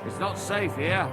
It's not safe here.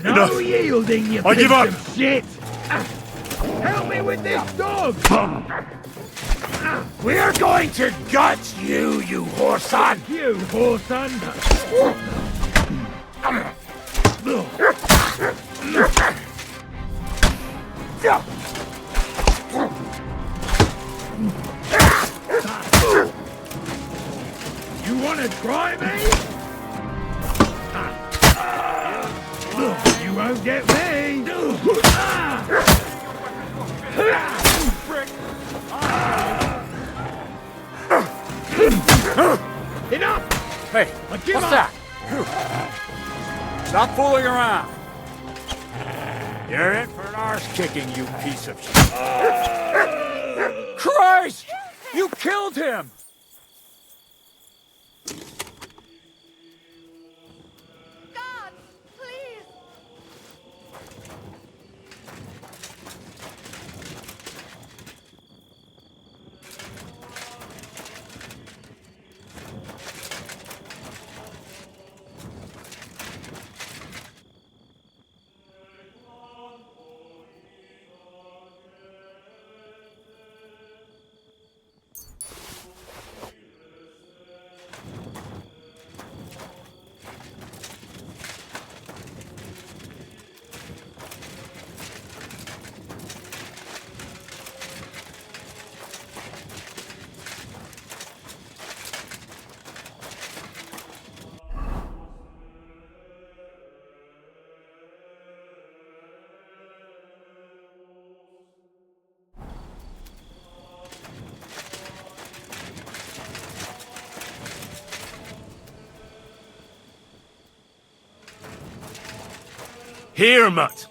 No yielding, you I give up. piece of shit! Help me with this dog! We're going to gut you, you whoreson! You whoreson! You wanna try me? You won't get me! Enough! Hey, I give what's up. that? Stop fooling around! You're in for an arse kicking, you piece of shit. Christ! You killed him! God, please! Here, mutt!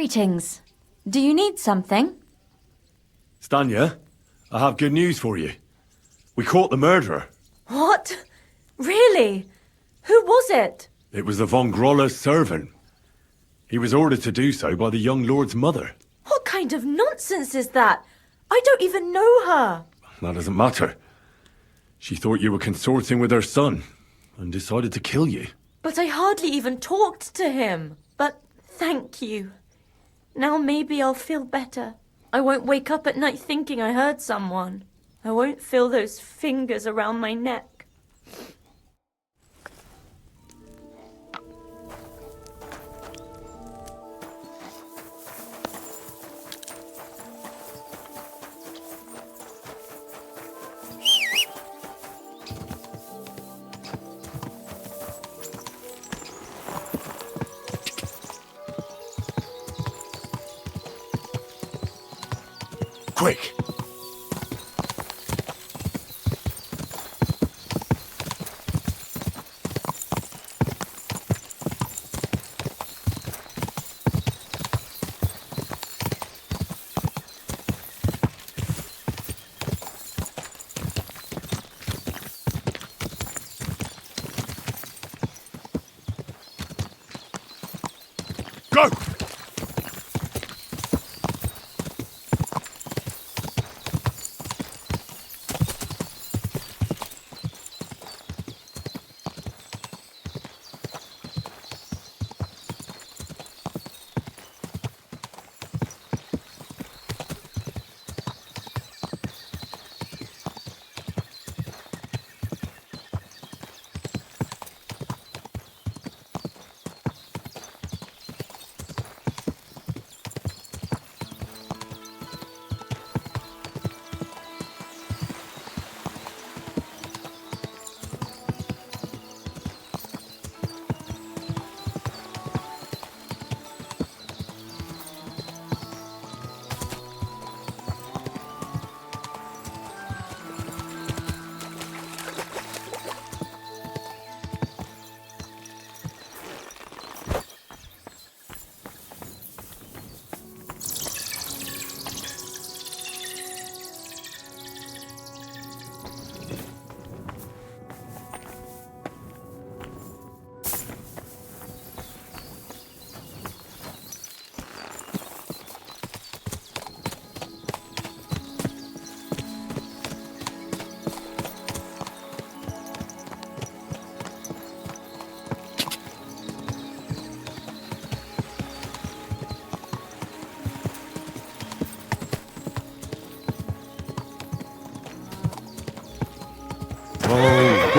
Greetings. Do you need something? Stanya, I have good news for you. We caught the murderer. What? Really? Who was it? It was the von Groller's servant. He was ordered to do so by the young lord's mother. What kind of nonsense is that? I don't even know her. That doesn't matter. She thought you were consorting with her son and decided to kill you. But I hardly even talked to him. But thank you. Now maybe I'll feel better. I won't wake up at night thinking I hurt someone. I won't feel those fingers around my neck. Quick! Go!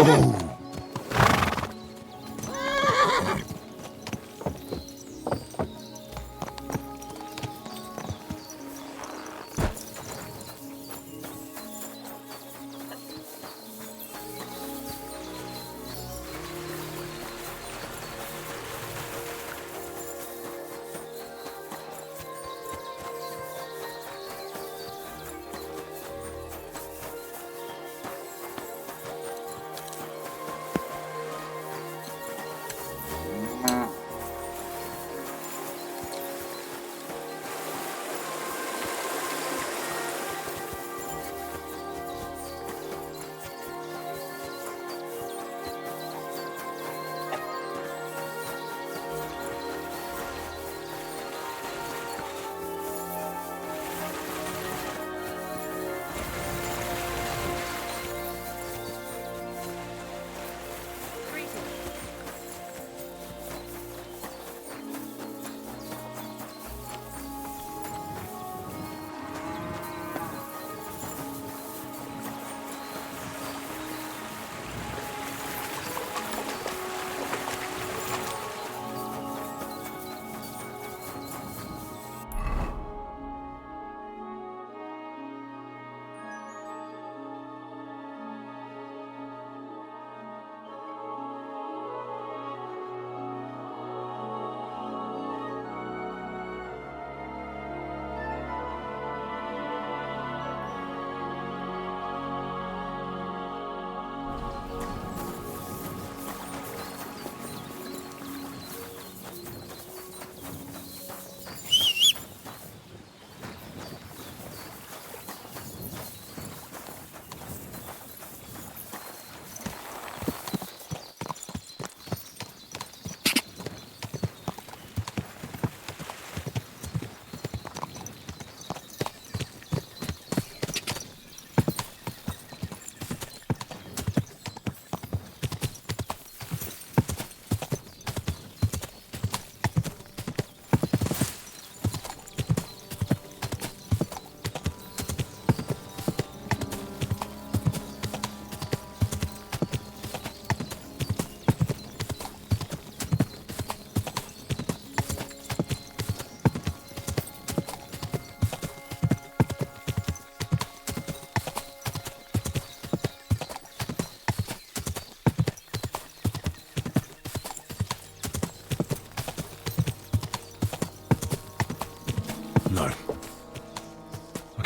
Whoa!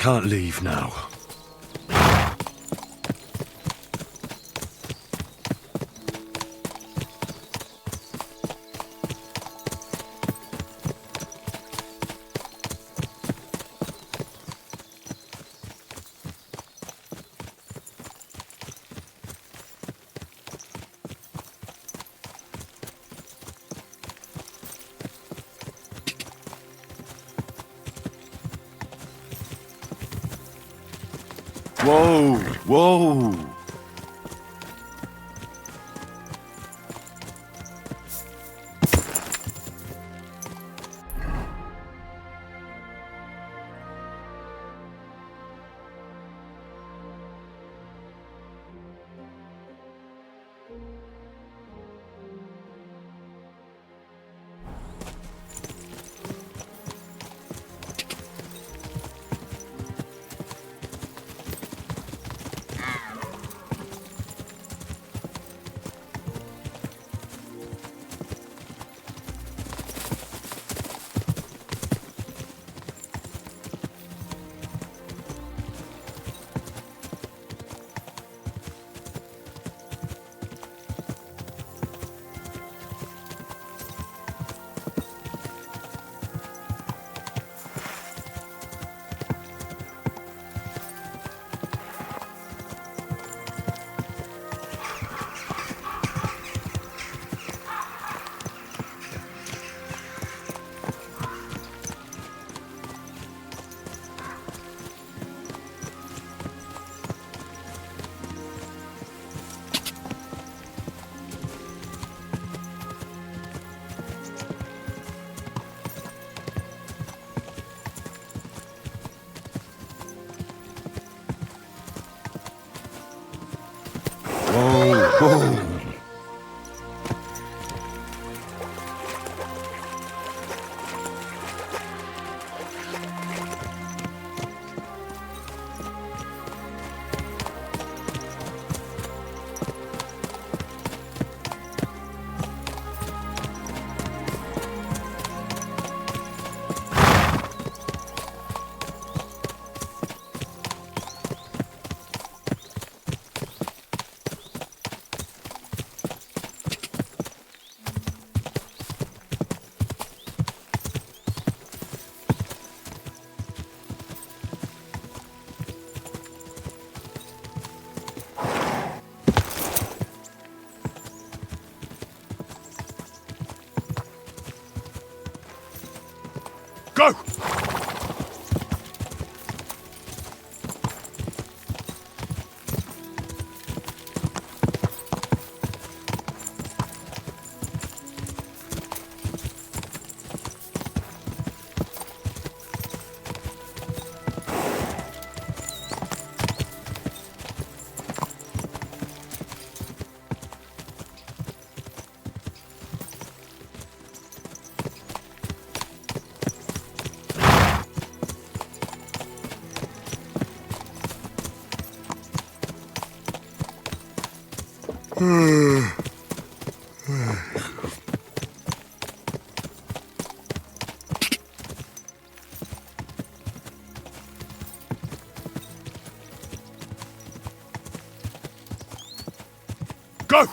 can't leave now. Whoa! Whoa! Whoa! Go! Go!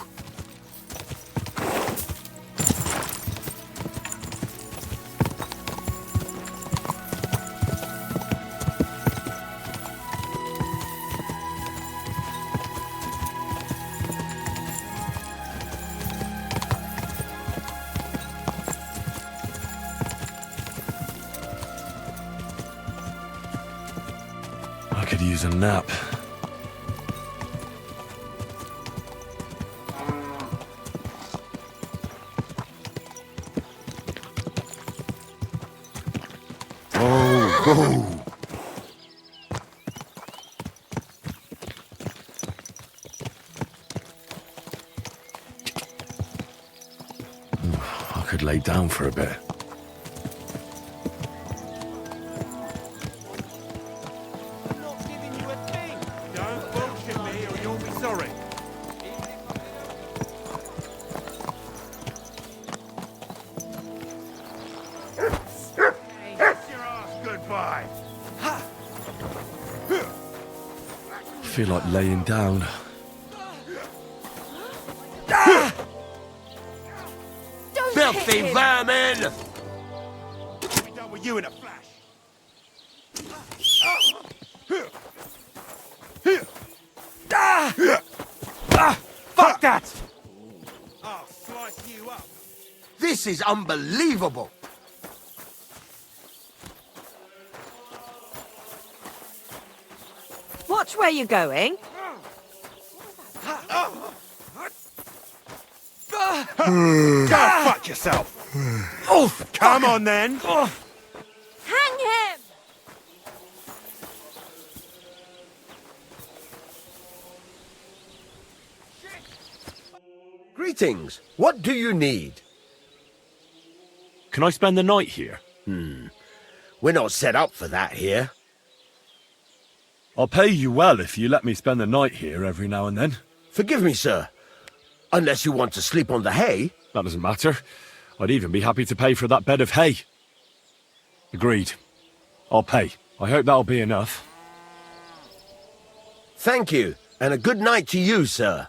I could use a nap. Go! I could lay down for a bit. I'm not giving you a thing. Don't bullshit me or you'll be sorry. Hey, kiss your ass goodbye. Ha! feel like laying down. Don't Filthy hit him. vermin! I'll be done with you in a flash. Fuck that! I'll slice you up. This is unbelievable! Watch where you're going. Go fuck yourself. Oh, Come on then. Hang him! Greetings. What do you need? Can I spend the night here? We're not set up for that here. I'll pay you well if you let me spend the night here every now and then. Forgive me, sir. Unless you want to sleep on the hay. That doesn't matter. I'd even be happy to pay for that bed of hay. Agreed. I'll pay. I hope that'll be enough. Thank you, and a good night to you, sir.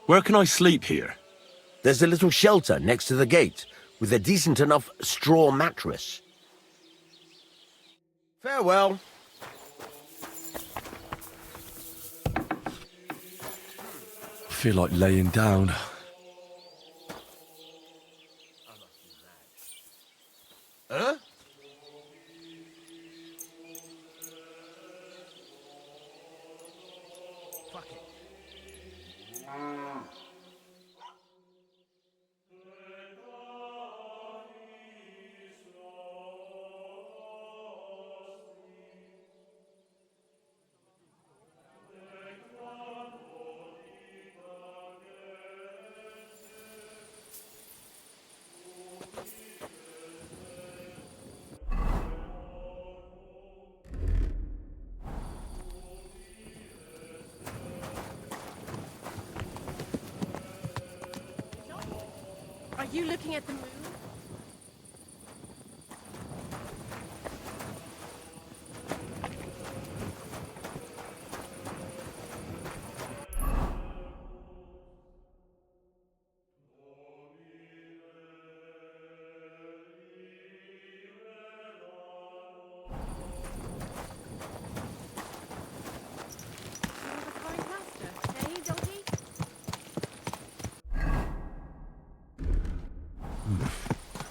Where can I sleep here? There's a little shelter next to the gate, with a decent enough straw mattress. Farewell. I feel like laying down. Huh? Fuck it. Are you looking at the moon?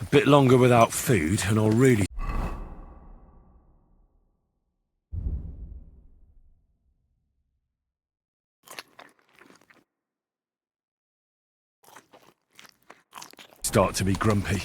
A bit longer without food and I'll really... start to be grumpy.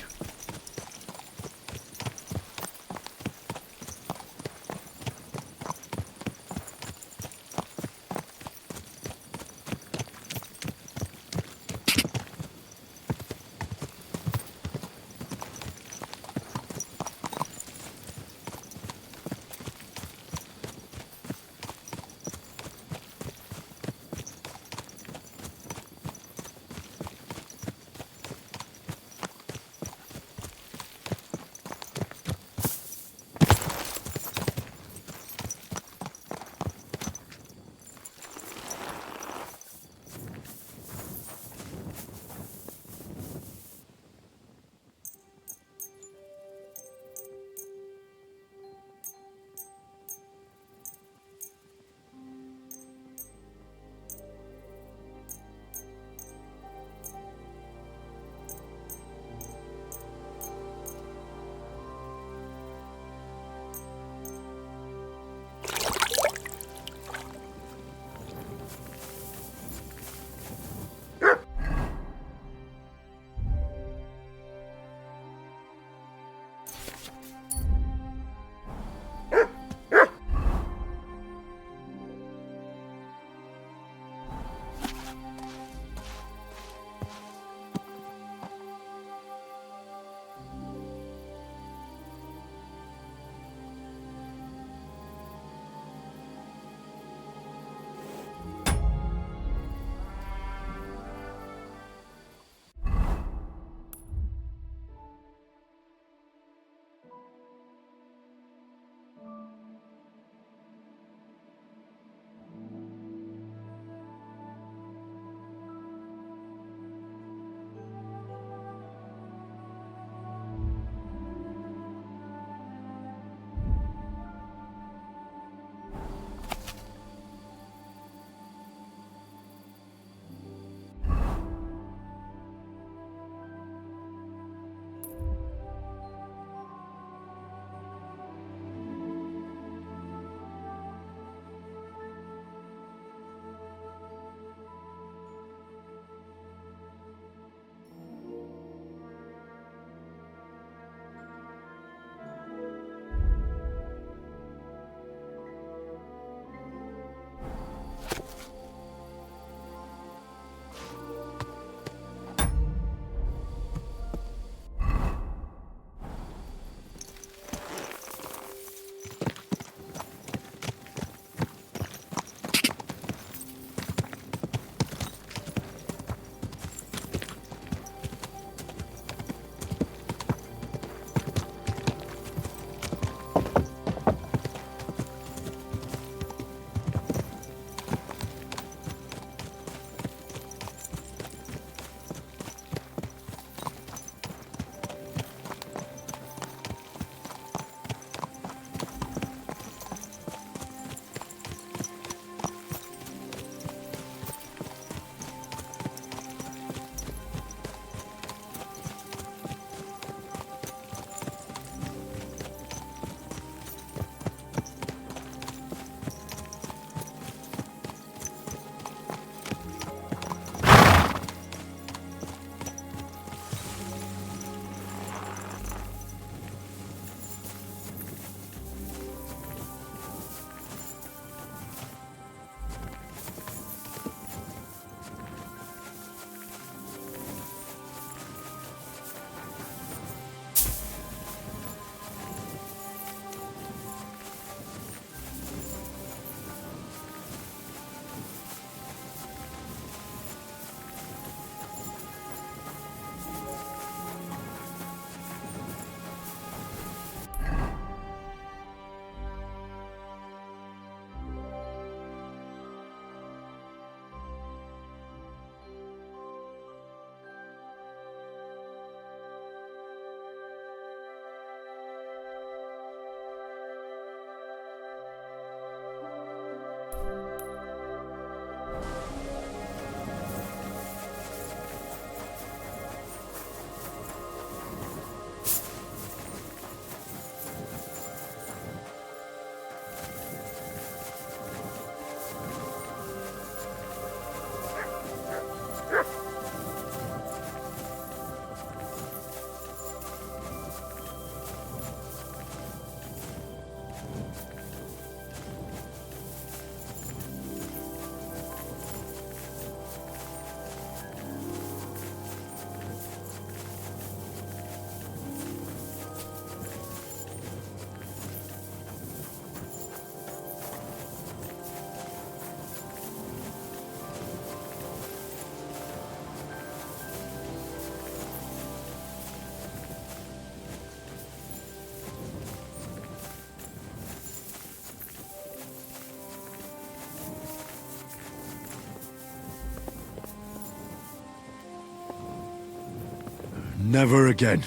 Never again.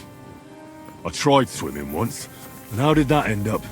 I tried swimming once, and how did that end up?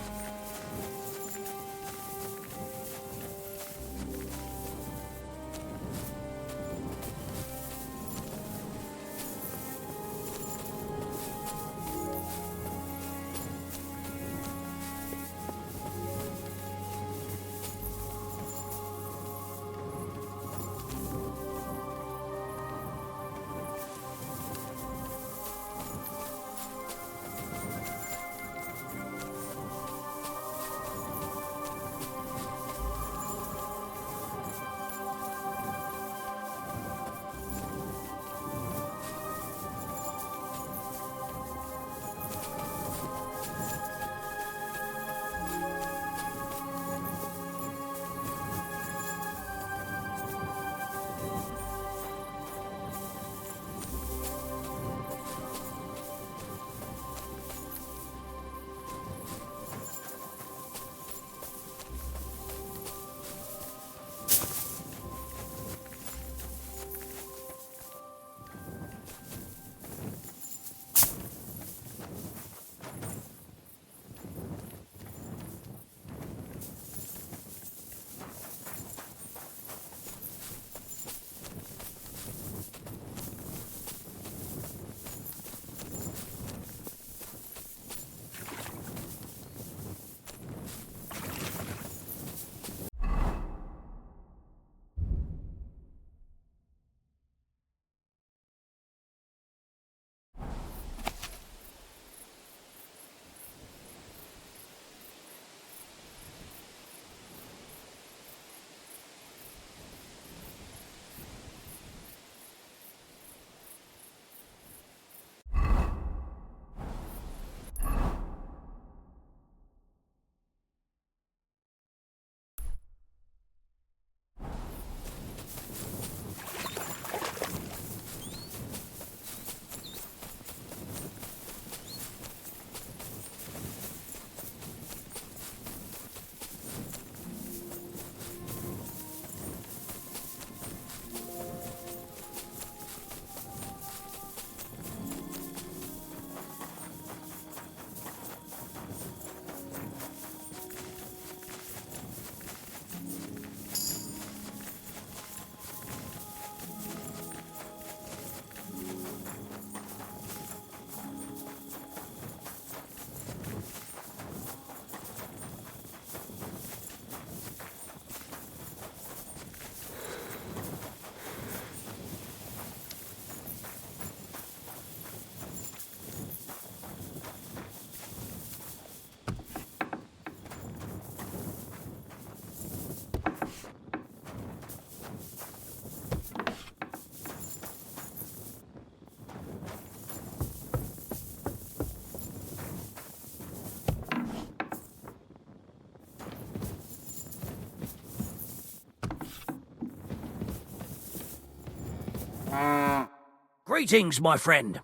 Greetings, my friend.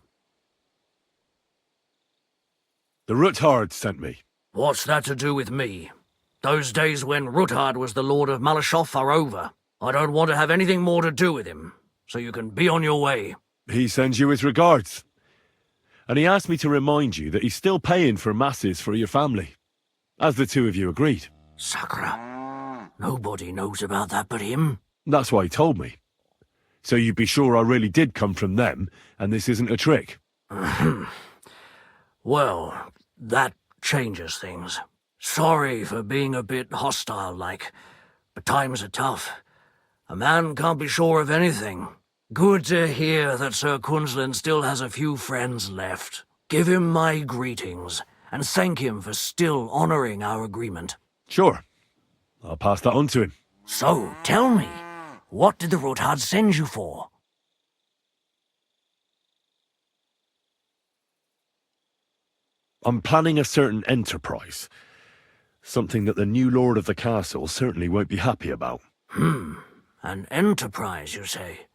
The Ruthard sent me. What's that to do with me? Those days when Ruthard was the Lord of Malashoff are over. I don't want to have anything more to do with him, so you can be on your way. He sends you his regards. And he asked me to remind you that he's still paying for masses for your family, as the two of you agreed. Sakra. Nobody knows about that but him. That's why he told me. So you'd be sure I really did come from them, and this isn't a trick. Well, that changes things. Sorry for being a bit hostile-like, but times are tough. A man can't be sure of anything. Good to hear that Sir Quinlan still has a few friends left. Give him my greetings, and thank him for still honouring our agreement. Sure. I'll pass that on to him. So, tell me, what did the Ruthard send you for? I'm planning a certain enterprise. Something that the new lord of the castle certainly won't be happy about. An enterprise, you say?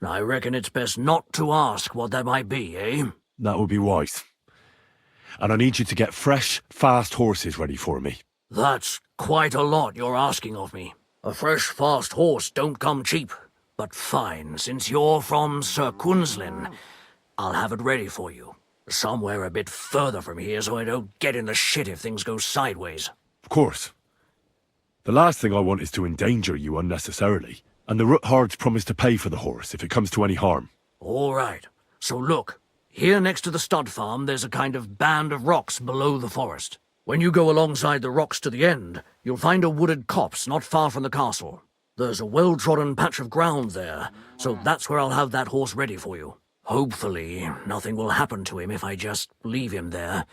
I reckon it's best not to ask what that might be, eh? That would be wise. And I need you to get fresh, fast horses ready for me. That's quite a lot you're asking of me. A fresh, fast horse don't come cheap. But fine, since you're from Sir Quinlan, I'll have it ready for you. Somewhere a bit further from here so I don't get in the shit if things go sideways. Of course. The last thing I want is to endanger you unnecessarily, and the Roothards promise to pay for the horse if it comes to any harm. All right. So look, here next to the stud farm there's a kind of band of rocks below the forest. When you go alongside the rocks to the end, you'll find a wooded copse not far from the castle. There's a well-trodden patch of ground there, so that's where I'll have that horse ready for you. Hopefully, nothing will happen to him if I just leave him there.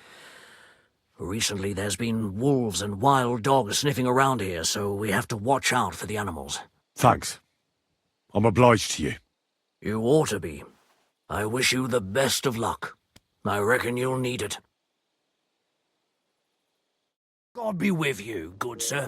Recently there's been wolves and wild dogs sniffing around here, so we have to watch out for the animals. Thanks. I'm obliged to you. You ought to be. I wish you the best of luck. I reckon you'll need it. God be with you, good sir.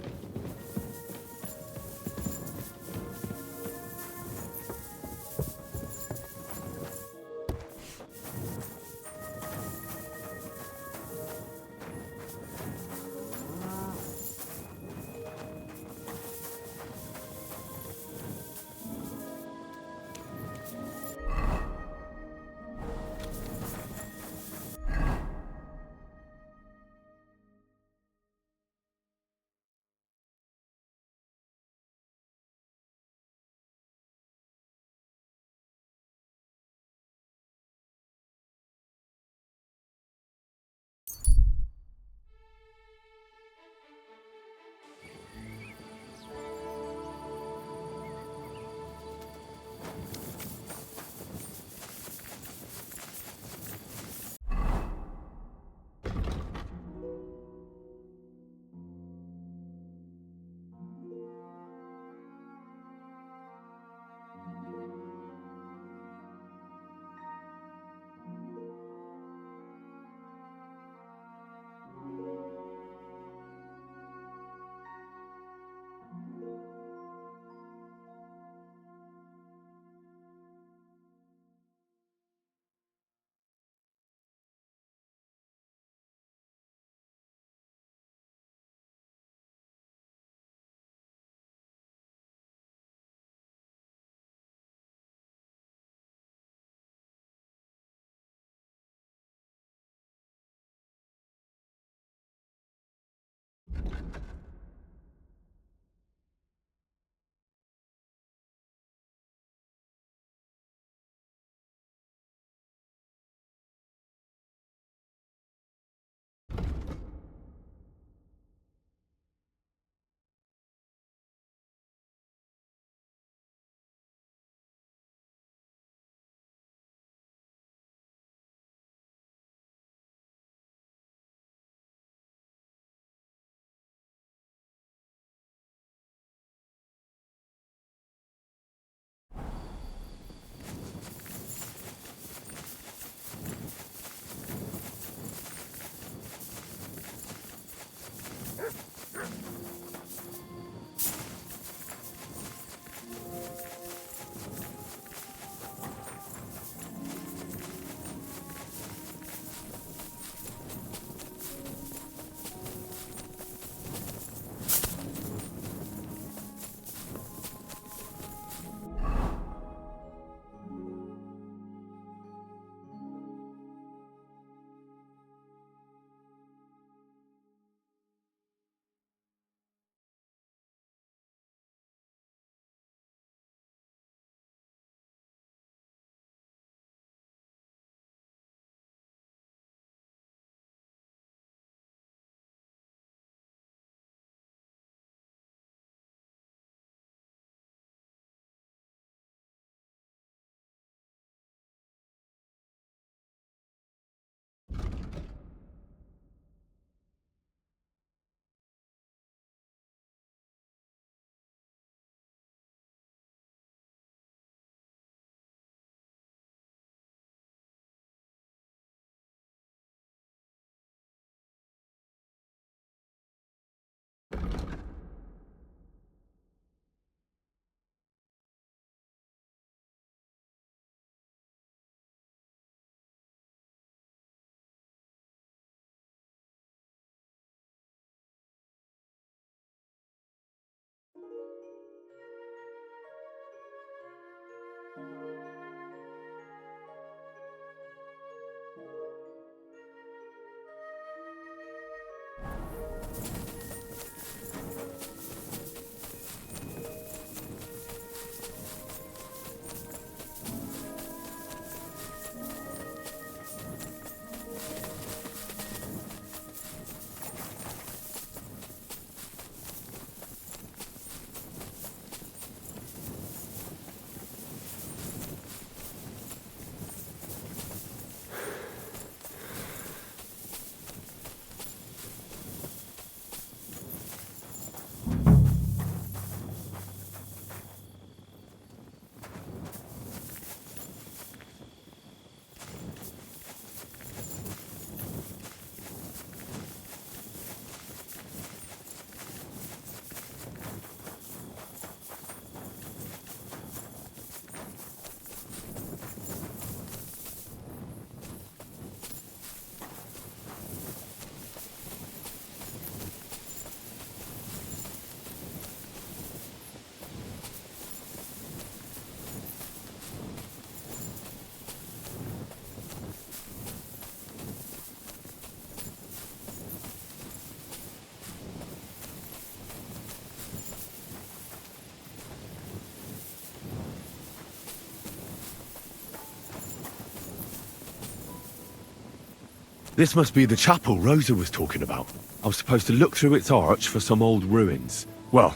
This must be the chapel Rosa was talking about. I was supposed to look through its arch for some old ruins. Well,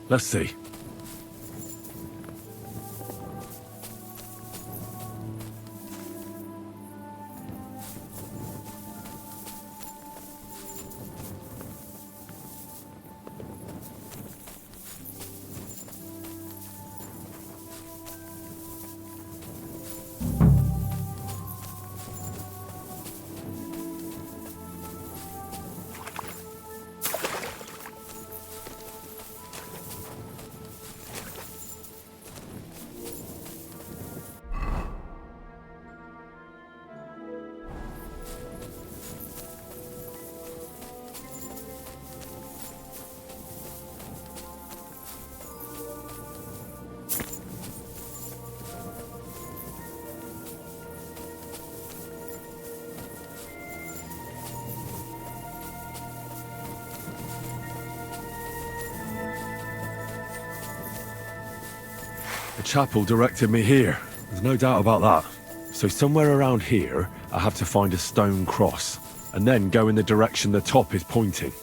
let's see. The chapel directed me here. There's no doubt about that. So somewhere around here, I have to find a stone cross, and then go in the direction the top is pointing.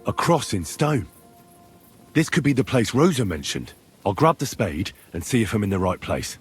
A cross in stone. This could be the place Rosa mentioned. I'll grab the spade and see if I'm in the right place.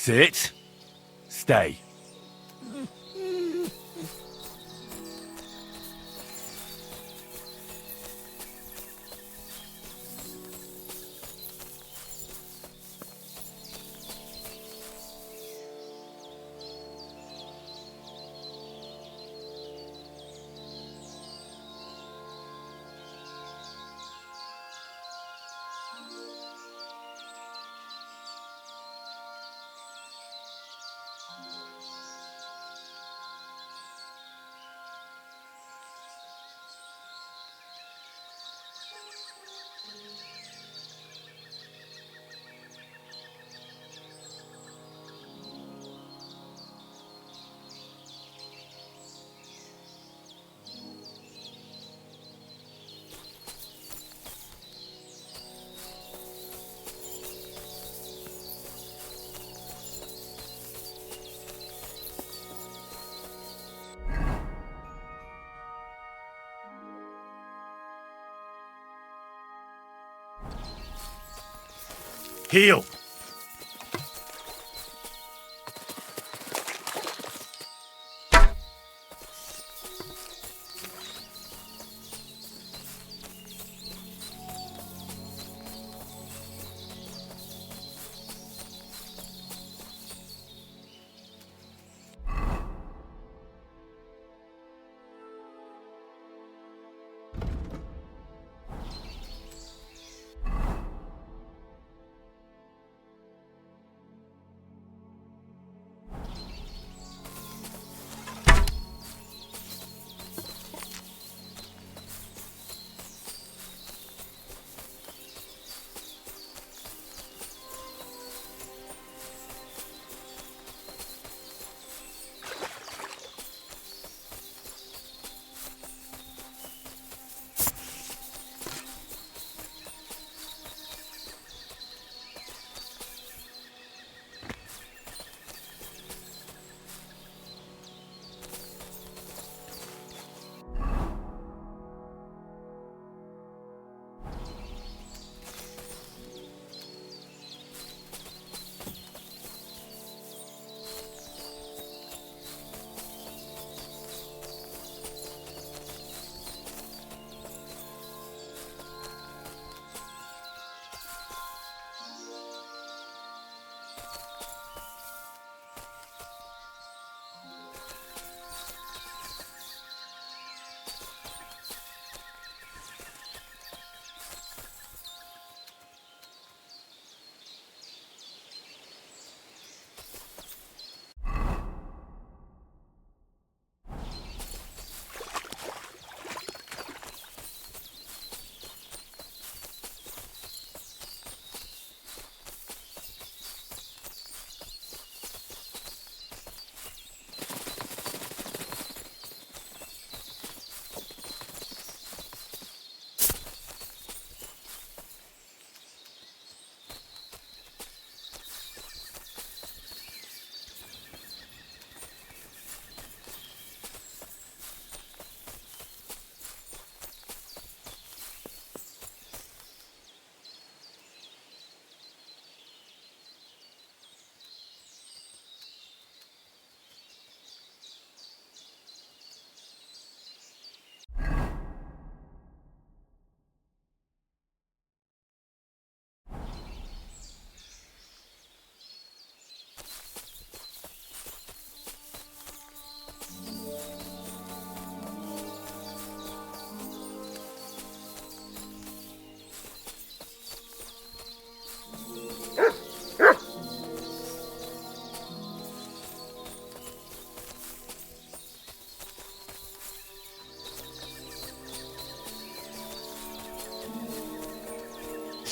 Sit. Stay. Heal!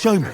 Show me.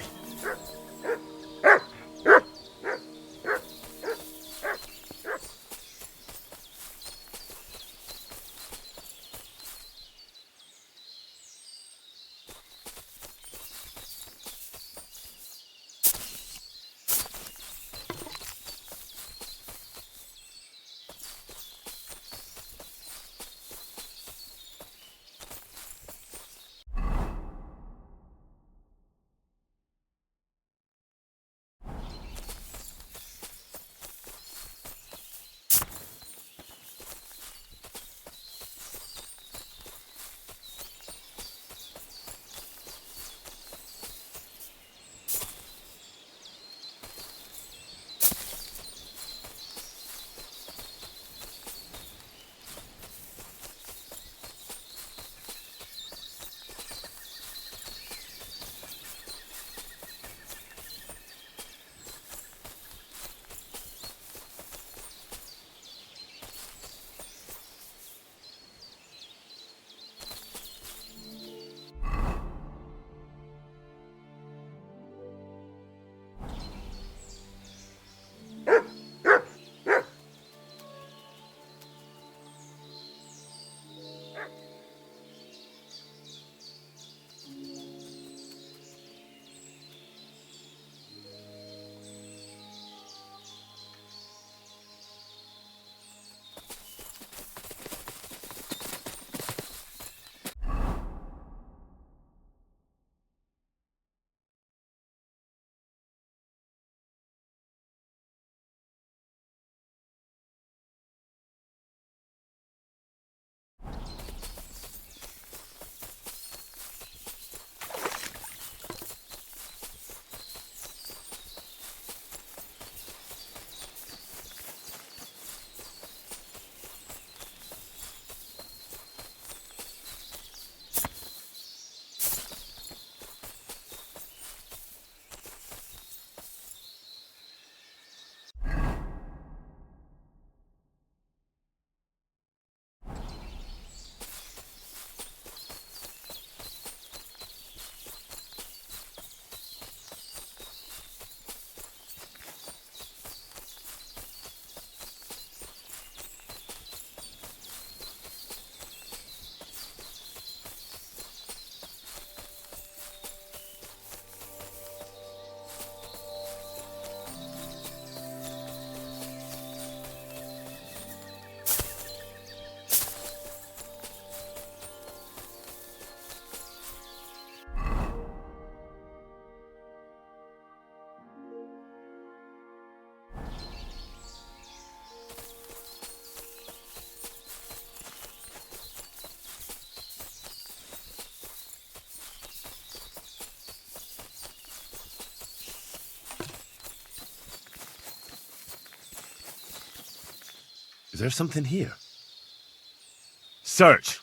Is there something here? Search!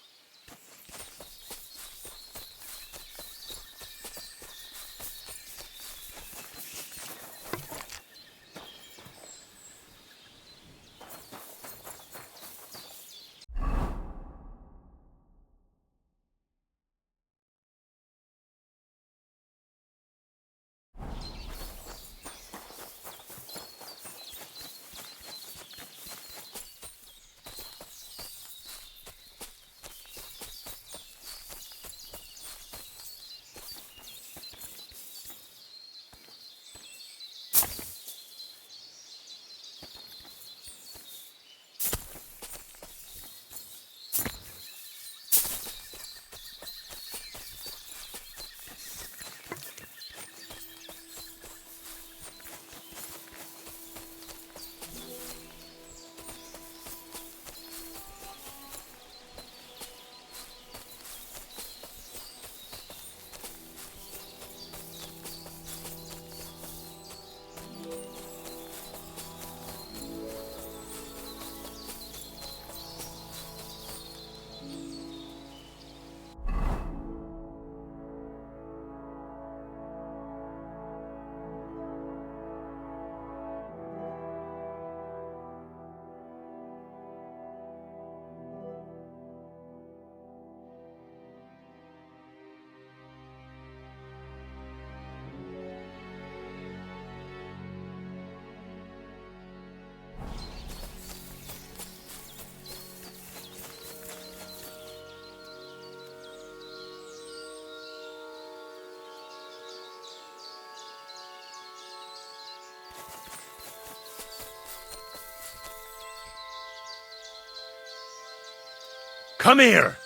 Come here!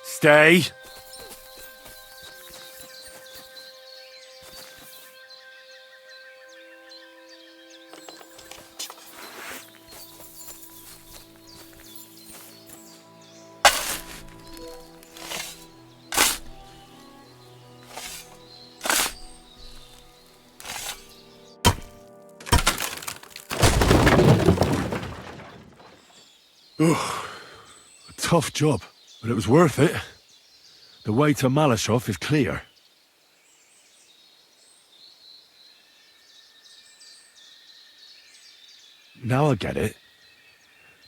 Stay! A tough job, but it was worth it. The way to Malashov is clear. Now I get it.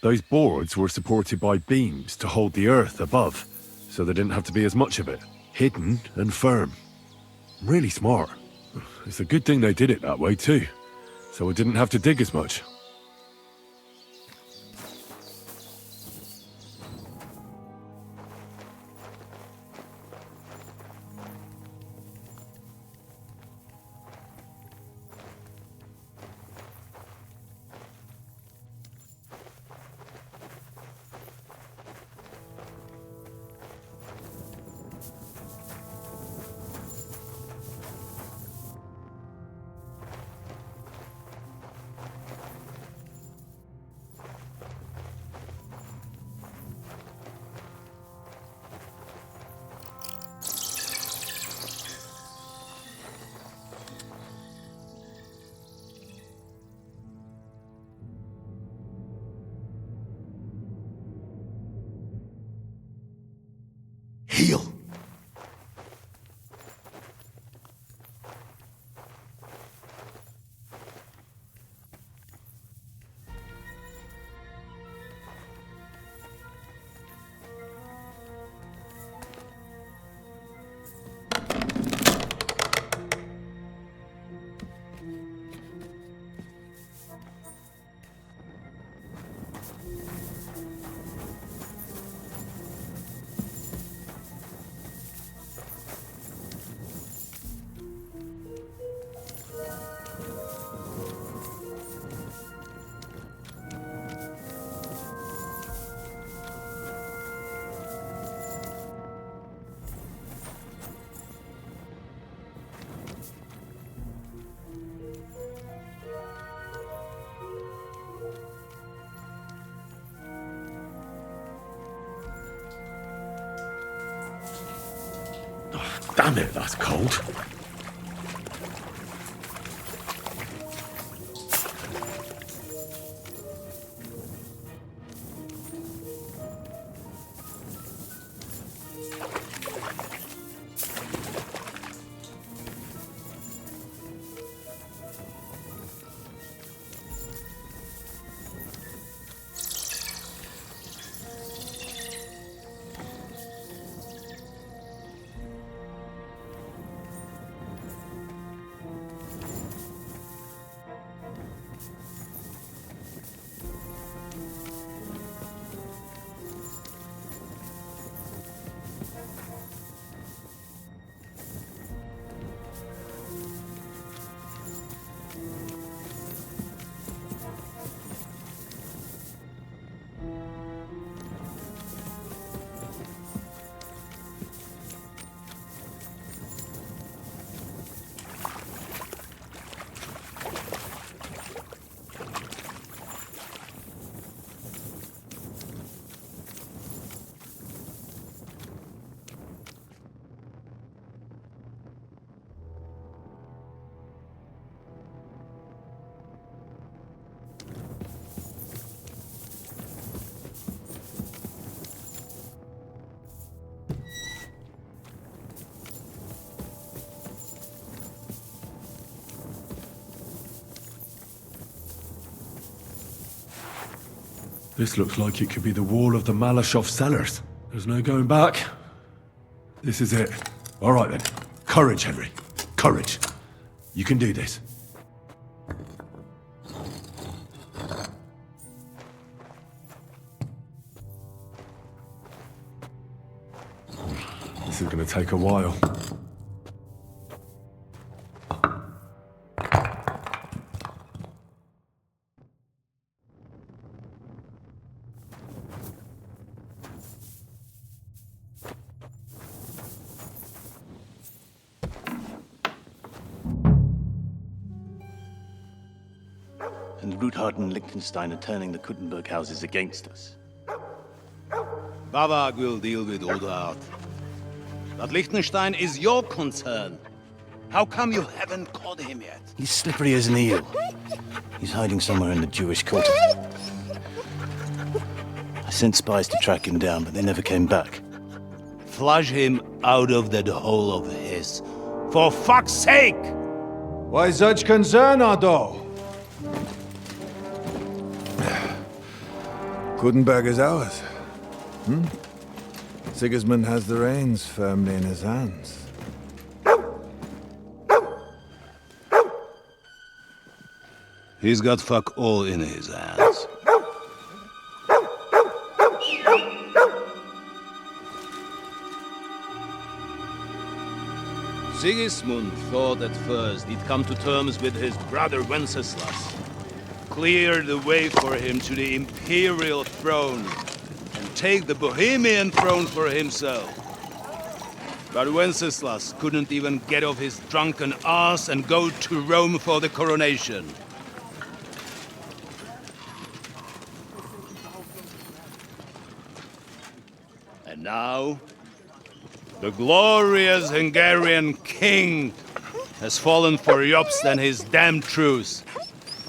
Those boards were supported by beams to hold the earth above, so there didn't have to be as much of it. Hidden and firm. Really smart. It's a good thing they did it that way too, so I didn't have to dig as much. Heal. Damn it, that's cold. This looks like it could be the wall of the Malashov cellars. There's no going back. This is it. All right then. Courage, Henry. Courage. You can do this. This is going to take a while. And Ruthard and Liechtenstein are turning the Kuttenberg houses against us. Bavag will deal with Ruthard. But Liechtenstein is your concern. How come you haven't caught him yet? He's slippery as an eel. He's hiding somewhere in the Jewish quarter. I sent spies to track him down, but they never came back. Flush him out of that hole of his. For fuck's sake! Why such concern, Otto? Kuttenberg is ours. Sigismund has the reins firmly in his hands. He's got fuck all in his hands. Sigismund thought at first he'd come to terms with his brother Wenceslas, clear the way for him to the imperial throne, and take the Bohemian throne for himself. But Wenceslas couldn't even get off his drunken ass and go to Rome for the coronation. And now, the glorious Hungarian king has fallen for Jobst and his damned truce.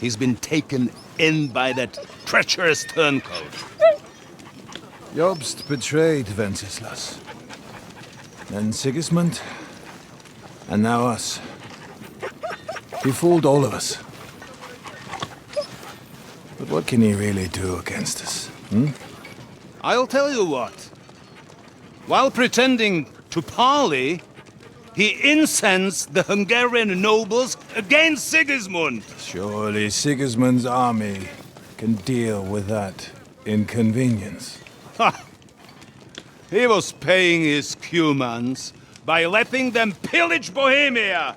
He's been taken in by that treacherous turncoat. Jobst betrayed Wenceslas. Then Sigismund. And now us. He fooled all of us. But what can he really do against us? I'll tell you what. While pretending to parley, he incensed the Hungarian nobles against Sigismund. Surely Sigismund's army can deal with that inconvenience. Ha! He was paying his Cumans by letting them pillage Bohemia.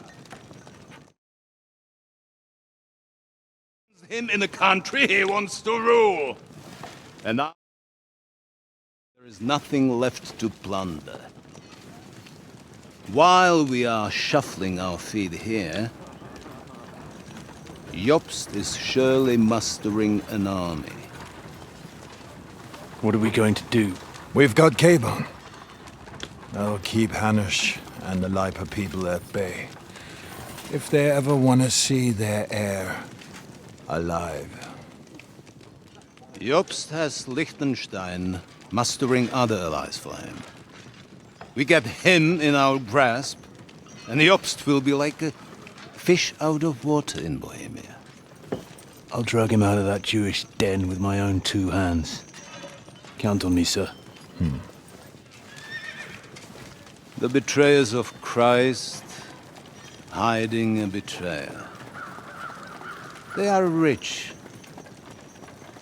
Him in the country he wants to rule. And now there is nothing left to plunder. While we are shuffling our feet here, Jobst is surely mustering an army. What are we going to do? We've got K-Bone. That'll keep Hanush and the Lipa people at bay. If they ever want to see their heir alive. Jobst has Liechtenstein mustering other allies for him. We get him in our grasp, and Jobst will be like a fish out of water in Bohemia. I'll drag him out of that Jewish den with my own 2 hands. Count on me, sir. The betrayers of Christ, hiding a betrayer. They are rich.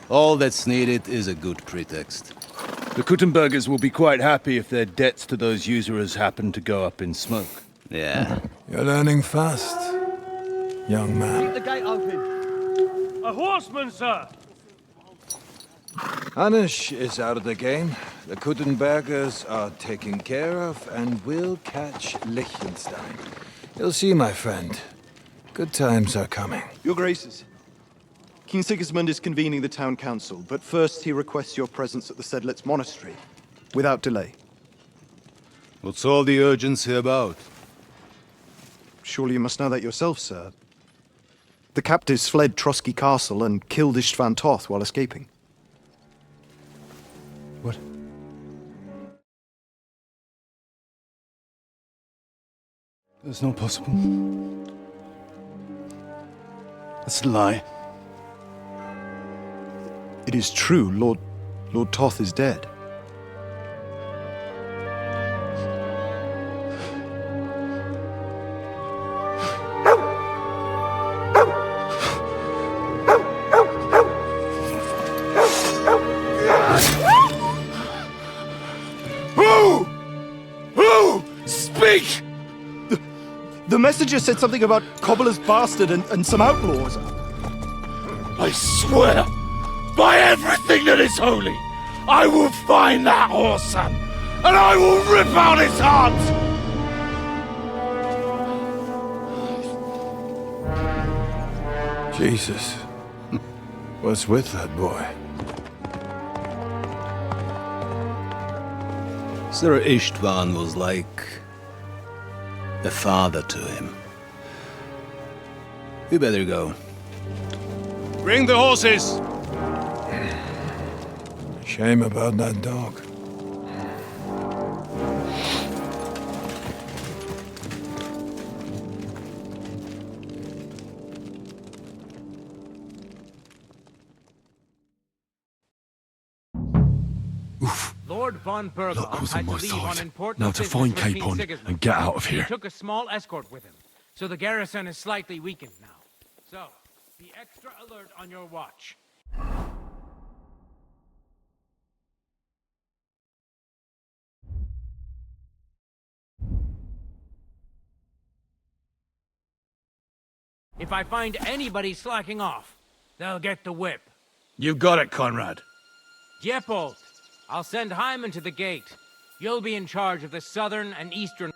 All that's needed is a good pretext. The Kuttenbergers will be quite happy if their debts to those usurers happen to go up in smoke. Yeah. You're learning fast, young man. Keep the gate open. A horseman, sir! Hanush is out of the game. The Kuttenbergers are taken care of, and we'll catch Liechtenstein. You'll see, my friend. Good times are coming. Your Graces, King Sigismund is convening the town council, but first he requests your presence at the Sedlitz monastery, without delay. What's all the urgency about? Surely you must know that yourself, sir. The captives fled Trotsky Castle and killed Istvan Toth while escaping. What? That's not possible. That's a lie. It is true, Lord Toth is dead. Who? Speak! The messenger said something about Cobbler's bastard and some outlaws. I swear, by everything that is holy, I will find that whoreson, and I will rip out his heart! Jesus. What's with that boy? Sir Ishtvan was like a father to him. We better go. Bring the horses! Shame about that dog. Lord von Bergel Luck was on had to my leave on side. important Now to business find with King Capon Sigismund. and get out of He here. took a small escort with him, so the garrison is slightly weakened now. So, be extra alert on your watch. If I find anybody slacking off, they'll get the whip. You got it, Conrad. Jeppold, I'll send Hyman to the gate. You'll be in charge of the southern and eastern...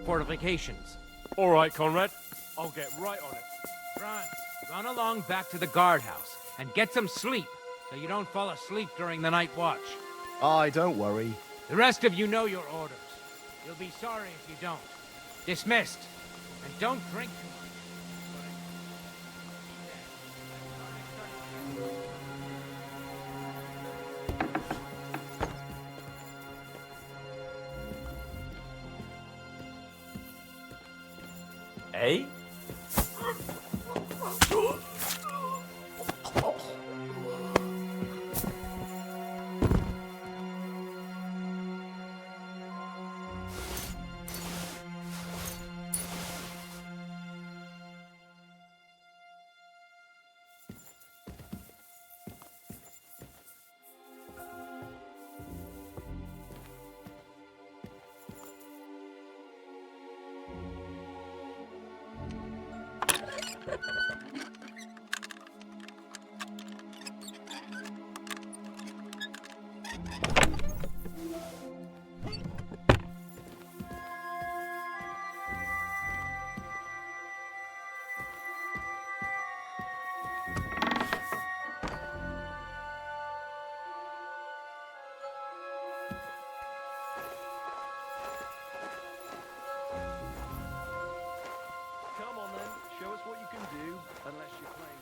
fortifications. All right, Conrad. I'll get right on it. Franz, run along back to the guardhouse and get some sleep so you don't fall asleep during the night watch. Aye, don't worry. The rest of you know your orders. You'll be sorry if you don't. Dismissed. And don't drink too much. Eh? Come on then, show us what you can do, unless you're playing.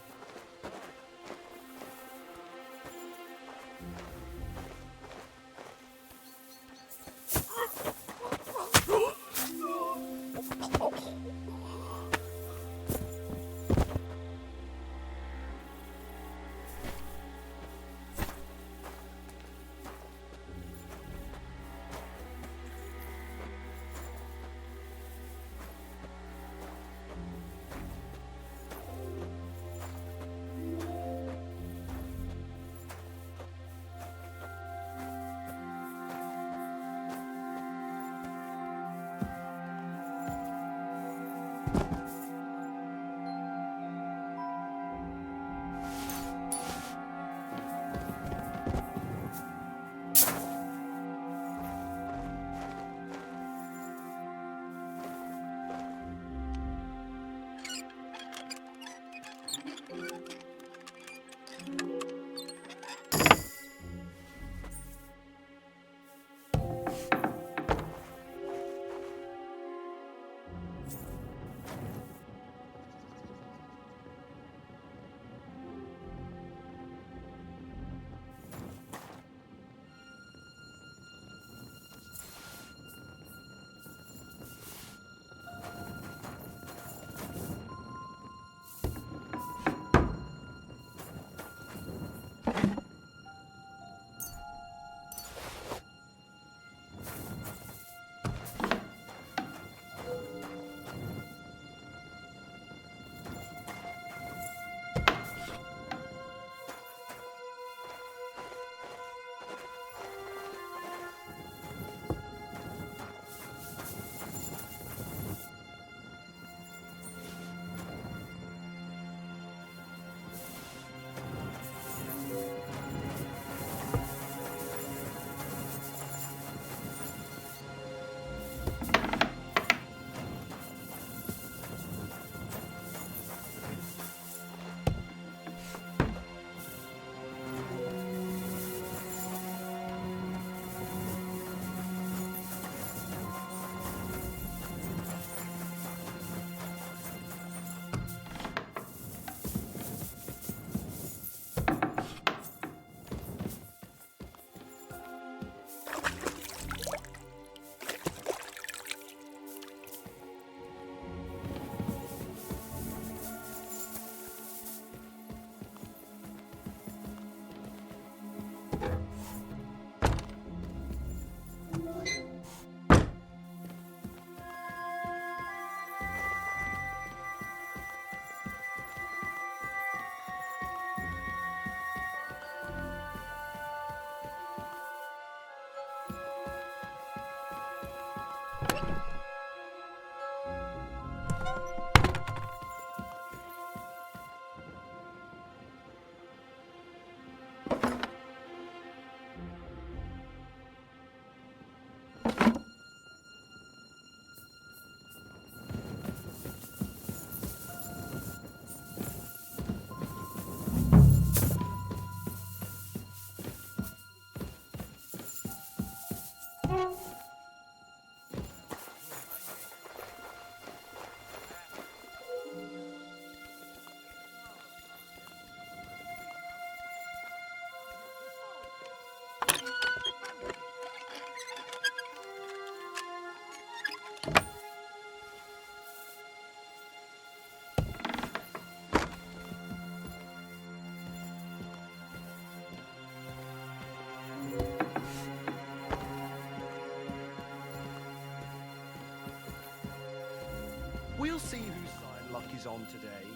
We'll see whose side luck is on today.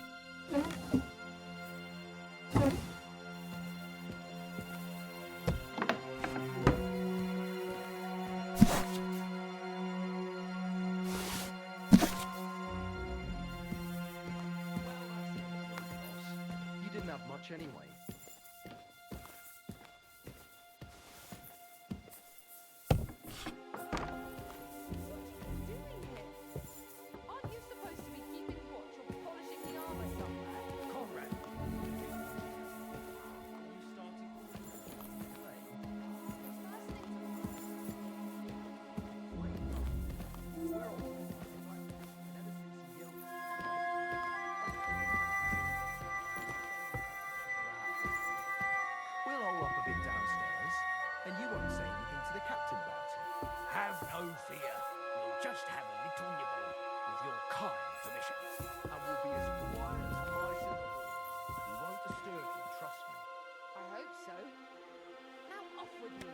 You didn't have much anyway. Have no fear. We'll just have a little nibble, with your kind permission. And we'll be as quiet as mice in the hall. We won't disturb you, trust me. I hope so. Now off with you.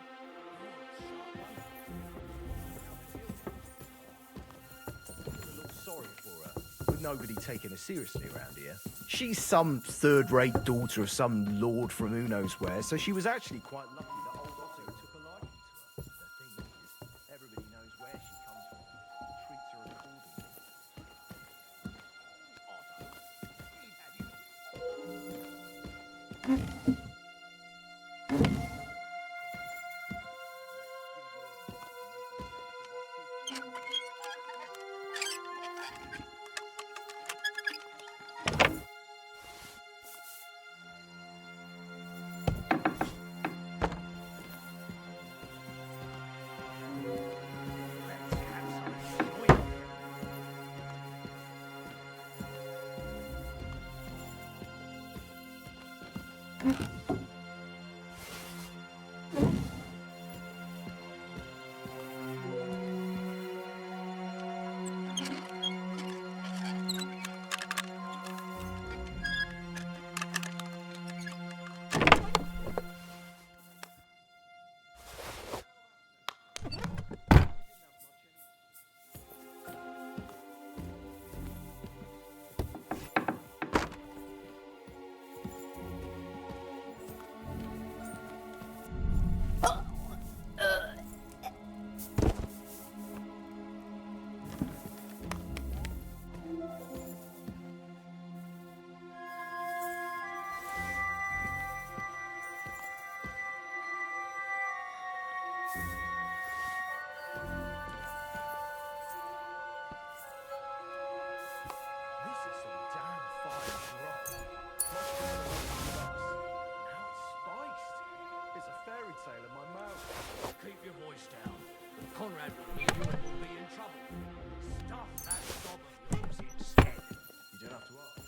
I feel a little sorry for her, with nobody taking her seriously around here. She's some third-rate daughter of some lord from who knows where, so she was actually quite lucky that old Otto took a liking to her. The thing is, everybody knows where she comes from and treats her accordingly. Keep your voice down. Conrad will hear you and will be in trouble. Stuff that gob of yours instead. You don't have to ask.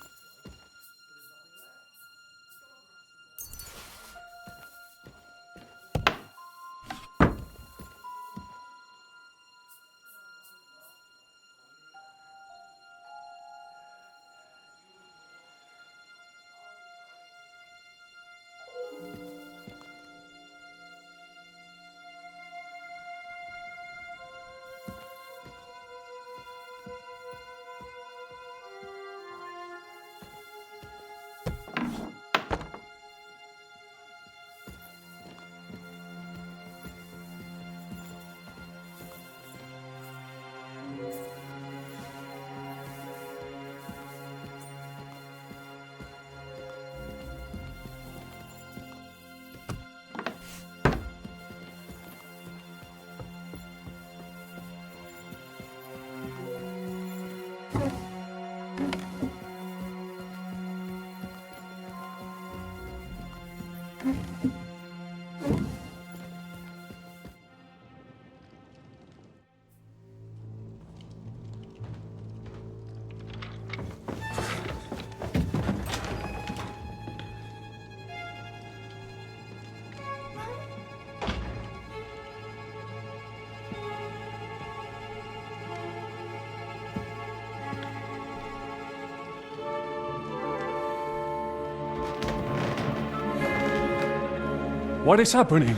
What is happening?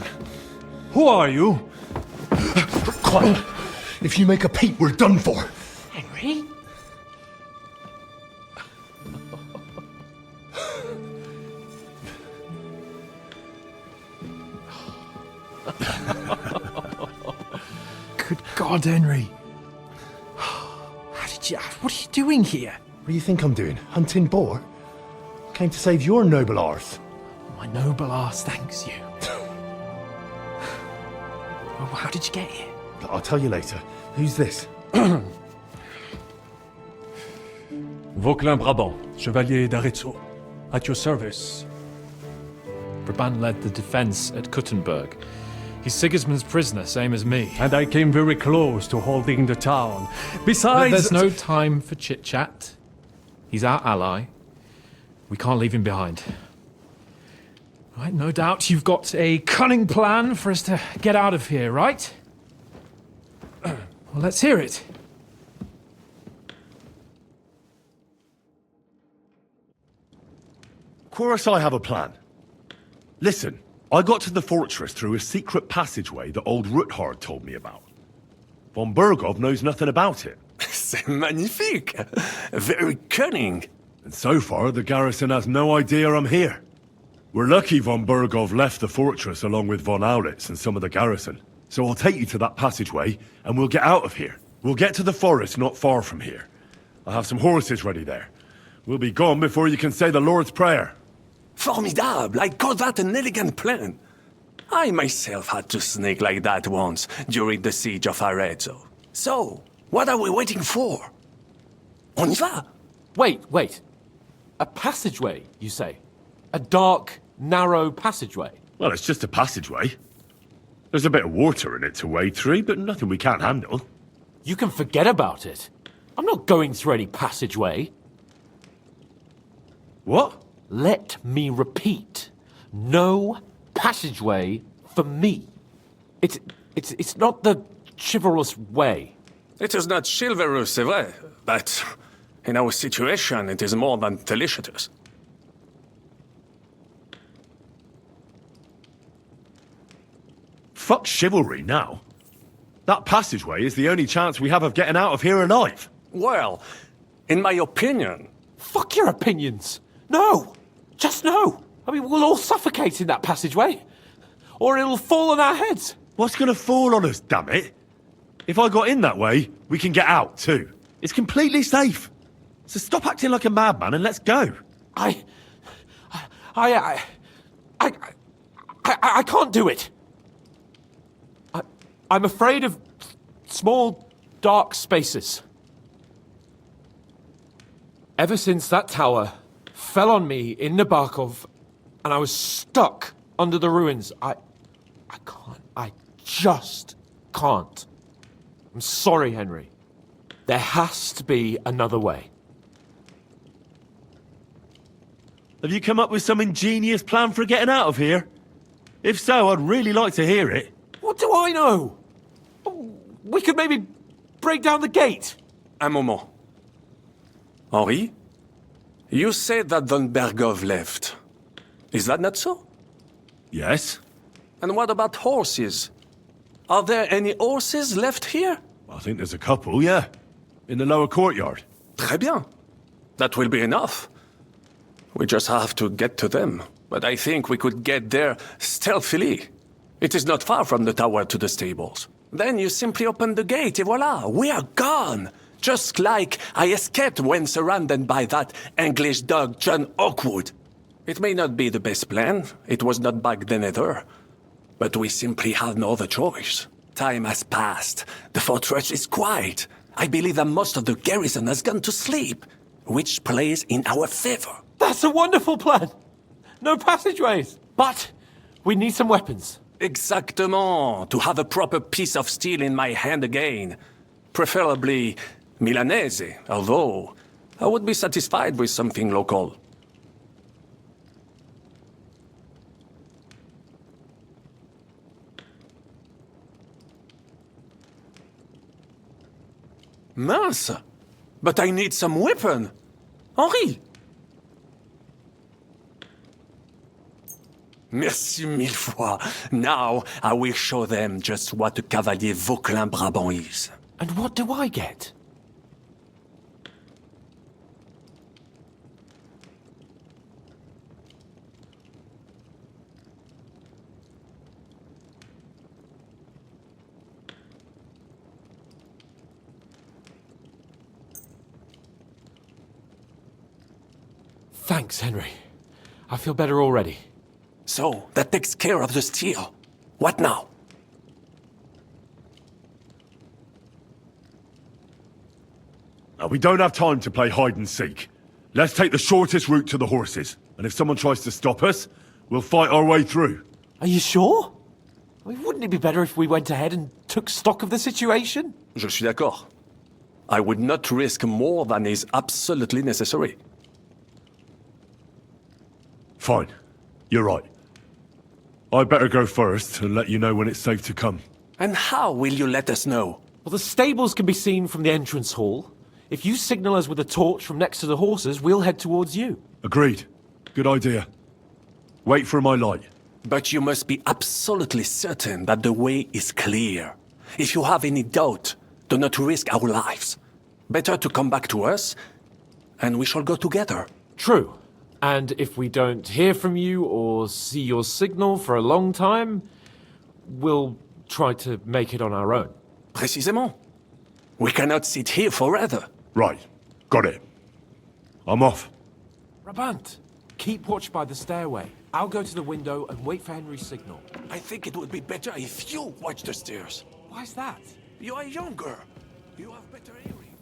Who are you? Quiet! If you make a peep, we're done for. Henry? God, Henry. What are you doing here? What do you think I'm doing? Hunting boar? Came to save your noble arse. My noble arse thanks you. Well, how did you get here? I'll tell you later. Who's this? Vauquelin Brabant, Chevalier d'Arezzo. At your service. Brabant led the defense at Kuttenberg. He's Sigismund's prisoner, same as me. And I came very close to holding the town. Besides... There's no time for chit-chat. He's our ally. We can't leave him behind. Right, no doubt you've got a cunning plan for us to get out of here, right? Well, let's hear it. Of course I have a plan. Listen, I got to the fortress through a secret passageway that old Ruthard told me about. Von Bergov knows nothing about it. C'est magnifique! Very cunning. And so far, the garrison has no idea I'm here. We're lucky von Bergov left the fortress along with von Aulitz and some of the garrison. So I'll take you to that passageway, and we'll get out of here. We'll get to the forest not far from here. I'll have some horses ready there. We'll be gone before you can say the Lord's Prayer. Formidable! I call that an elegant plan. I myself had to sneak like that once during the siege of Arezzo. So, what are we waiting for? On y va! Wait. A passageway, you say? A dark, narrow passageway? Well, it's just a passageway. There's a bit of water in it to wade through, but nothing we can't handle. You can forget about it. I'm not going through any passageway. What? Let me repeat. No passageway for me. It's not the chivalrous way. It is not chivalrous, c'est vrai, but in our situation, it is more than delicious. Fuck chivalry now. That passageway is the only chance we have of getting out of here alive. Well, in my opinion... Fuck your opinions! No! Just no! I mean, we'll all suffocate in that passageway. Or it'll fall on our heads. What's gonna fall on us, damn it? If I got in that way, we can get out, too. It's completely safe. So stop acting like a madman and let's go. I can't do it. I'm afraid of small, dark spaces. Ever since that tower fell on me in Nabokov, and I was stuck under the ruins, I can't. I just can't. I'm sorry, Henry. There has to be another way. Have you come up with some ingenious plan for getting out of here? If so, I'd really like to hear it. What do I know? We could maybe break down the gate. Un moment. Henri, you said that von Bergov left. Is that not so? Yes. And what about horses? Are there any horses left here? I think there's a couple, yeah. In the lower courtyard. Très bien. That will be enough. We just have to get to them. But I think we could get there stealthily. It is not far from the tower to the stables. Then you simply open the gate, et voila, we are gone! Just like I escaped when surrounded by that English dog John Oakwood. It may not be the best plan, it was not back then either. But we simply had no other choice. Time has passed. The fortress is quiet. I believe that most of the garrison has gone to sleep, which plays in our favor. That's a wonderful plan! No passageways! But we need some weapons. Exactement. To have a proper piece of steel in my hand again. Preferably Milanese, although I would be satisfied with something local. Mince! But I need some weapon! Henri! Merci mille fois. Now I will show them just what a Cavalier Vauquelin Brabant is. And what do I get? Thanks, Henry. I feel better already. So, that takes care of the steel. What now? We don't have time to play hide and seek. Let's take the shortest route to the horses. And if someone tries to stop us, we'll fight our way through. Are you sure? I mean, wouldn't it be better if we went ahead and took stock of the situation? Je suis d'accord. I would not risk more than is absolutely necessary. Fine. You're right. I'd better go first and let you know when it's safe to come. And how will you let us know? Well, the stables can be seen from the entrance hall. If you signal us with a torch from next to the horses, we'll head towards you. Agreed. Good idea. Wait for my light. But you must be absolutely certain that the way is clear. If you have any doubt, do not risk our lives. Better to come back to us, and we shall go together. True. And if we don't hear from you or see your signal for a long time, we'll try to make it on our own. Précisément. We cannot sit here forever. Right. Got it. I'm off. Rabant, keep watch by the stairway. I'll go to the window and wait for Henry's signal. I think it would be better if you watch the stairs. Why's that? You are younger. You have better hearing.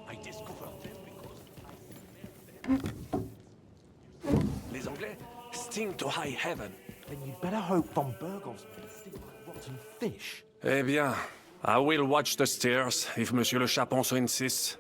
I discovered them because Les Anglais sting to high heaven. Then you'd better hope von Bergov's men stink like rotten fish. Eh bien, I will watch the stairs if Monsieur le Chapon so insists.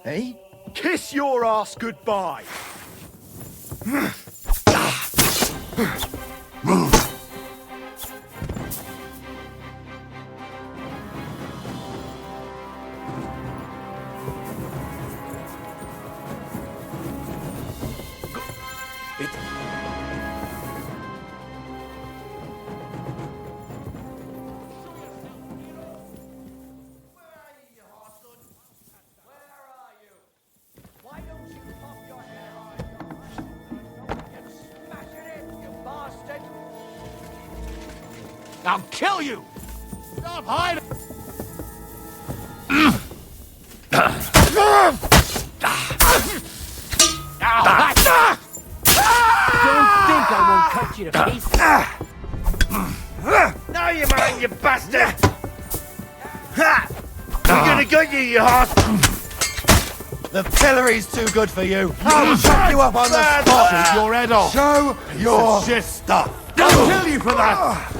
Hey? Kiss your ass goodbye! I'll kill you! Stop hiding! Don't think I won't cut you to pieces. Now you mind, you bastard! We're gonna get you, you horse! The pillory's too good for you. I'll chuck you up on the spot. Shoot your head off! Show your shit stuff! I'll kill you for that!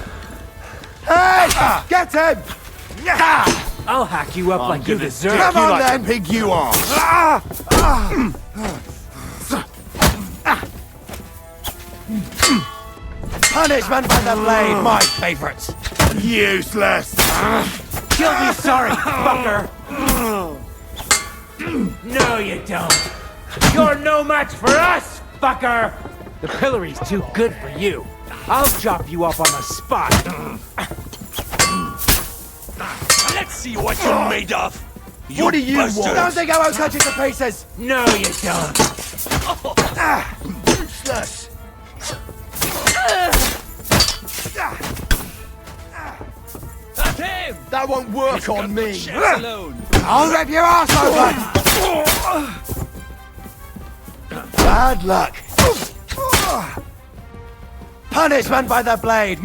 Hey! Get him! I'll hack you up like you deserve. Come on then, pig you are! Punishment by the blade, my favourite. Useless! You'll be sorry, fucker! No, you don't. You're no match for us, fucker! The pillory's too good for you. I'll chop you up on the spot. Let's see what you're made of. What do you want? Don't think I won't cut you to pieces. No, you don't. Useless. That's him! That won't work on me. Alone. I'll rip your ass open. Bad luck. Punishment by the blade.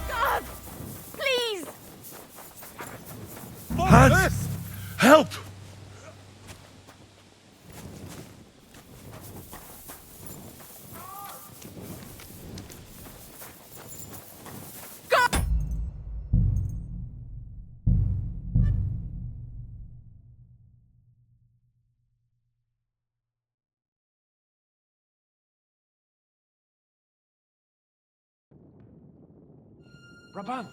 God! Please! Hans! Help! Brabant,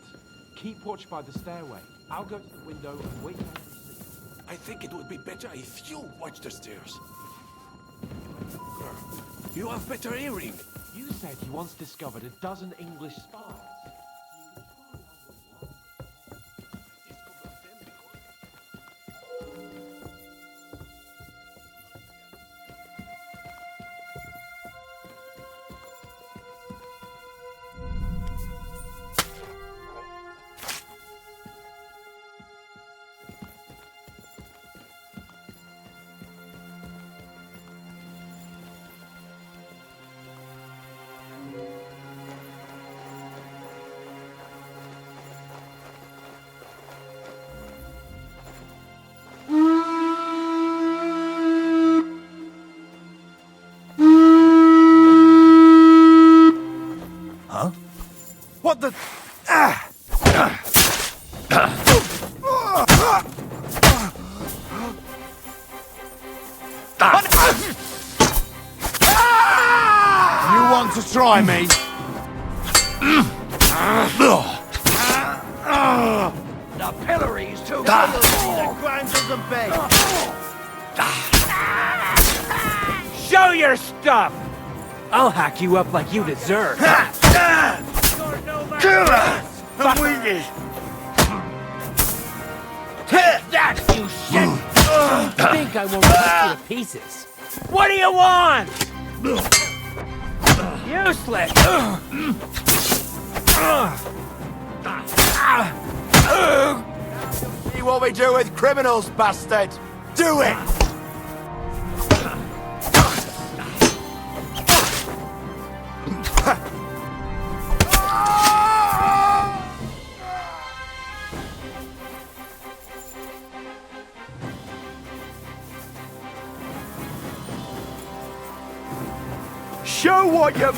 keep watch by the stairway. I'll go to the window and wait till you see. I think it would be better if you watch the stairs. You have better hearing. You said you once discovered a dozen English spies. Huh? What the... You want to try me? The pillory's too good to see the grinders of bay. Show your stuff! I'll hack you up like you deserve. Killer! I'm with you. Take that, you shit! Think I won't cut you to pieces? What do you want? Useless! See what we do with criminals, bastard! Do it! Show what you...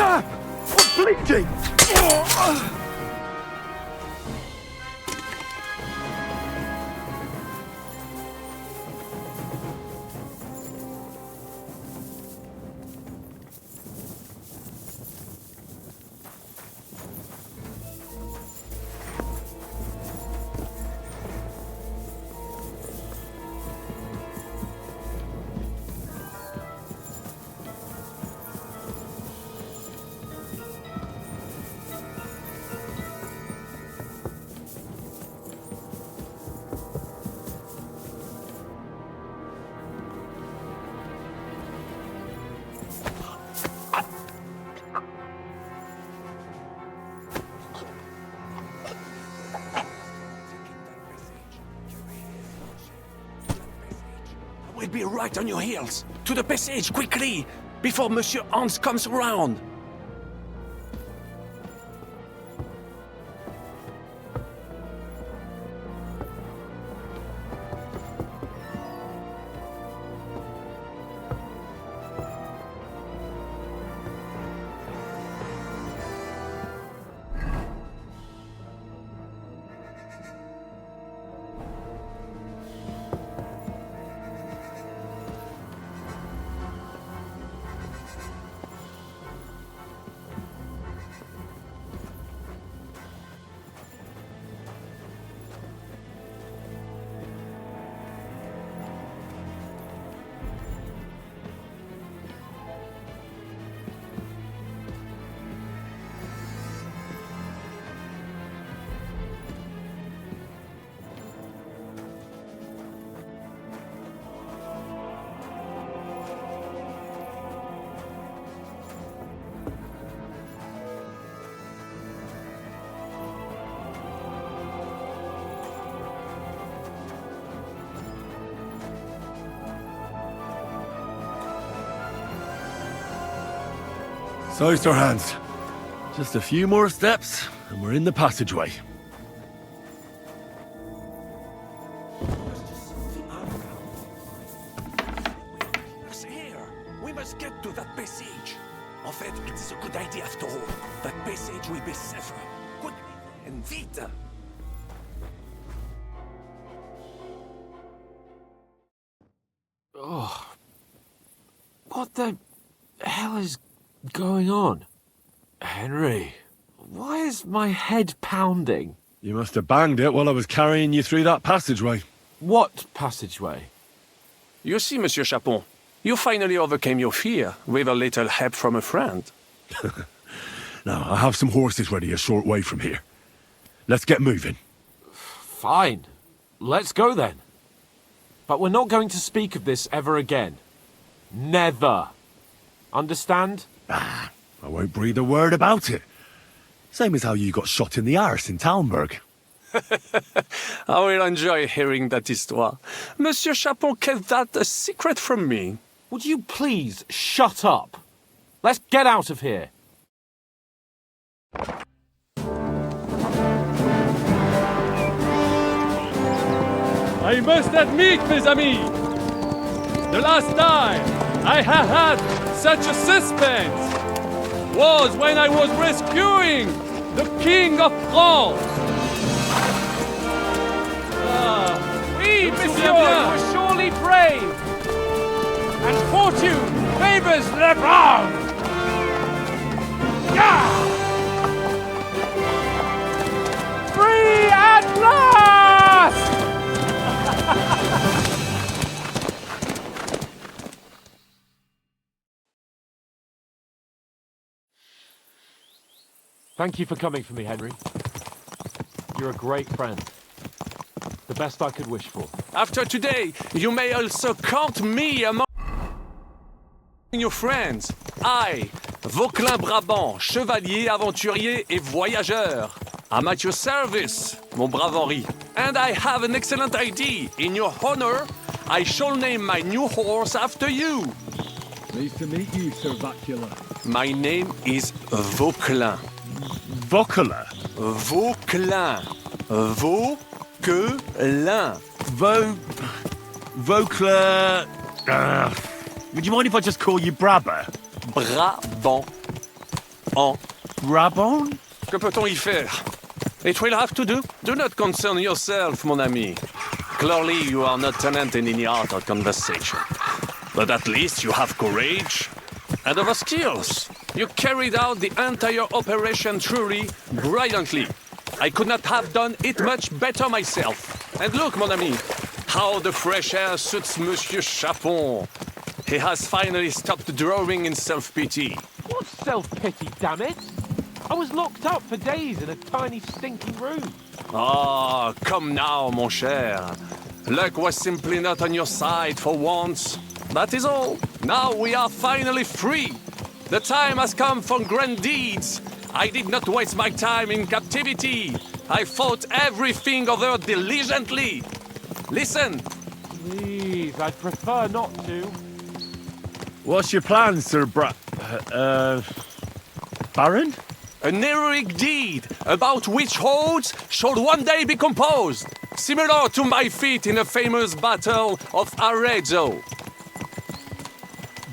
I'm bleeding! We'll be right on your heels. To the passage, quickly, before Monsieur Hans comes around. So, Sir Hans, just a few more steps, and we're in the passageway. Here, we must get to that passage. En fait, it's a good idea after all. That passage will be safer. Quick and vite. Oh. What the hell is going on? Henry, why is my head pounding? You must have banged it while I was carrying you through that passageway. What passageway? You see, Monsieur Chapon, you finally overcame your fear with a little help from a friend. Now, I have some horses ready a short way from here. Let's get moving. Fine. Let's go then. But we're not going to speak of this ever again. Never. Understand? I won't breathe a word about it. Same as how you got shot in the arse in Talmberg. I will enjoy hearing that histoire. Monsieur Chapon kept that a secret from me. Would you please shut up? Let's get out of here. I must admit, mes amis, the last time I have had such a suspense was when I was rescuing the King of France. Oui, monsieur, you were surely brave. And fortune favors the brave. Yeah! Free at last! Thank you for coming for me, Henry. You're a great friend. The best I could wish for. After today, you may also count me among your friends. I, Vauquelin Brabant, chevalier, aventurier et voyageur. I'm at your service, mon brave Henri. And I have an excellent idea. In your honor, I shall name my new horse after you. Pleased to meet you, Sir Vacula. My name is Vauquelin. Vauquelin? Vauquelin. Vauquelin. Vauquelin... would you mind if I just call you Brabber? Brabant. En. Brabant? Que peut-on y faire? It will have to do. Do not concern yourself, mon ami. Clearly, you are not talented in the art of conversation. But at least you have courage and other skills. You carried out the entire operation truly brilliantly. I could not have done it much better myself. And look, mon ami, how the fresh air suits Monsieur Chapon. He has finally stopped drawing in self-pity. What self-pity, damn it? I was locked up for days in a tiny stinking room. Ah, come now, mon cher. Luck was simply not on your side for once. That is all. Now we are finally free. The time has come for grand deeds. I did not waste my time in captivity. I fought everything over diligently. Listen. Please, I'd prefer not to. What's your plan, Sir Baron? An heroic deed about which odes shall one day be composed, similar to my feat in the famous Battle of Arezzo.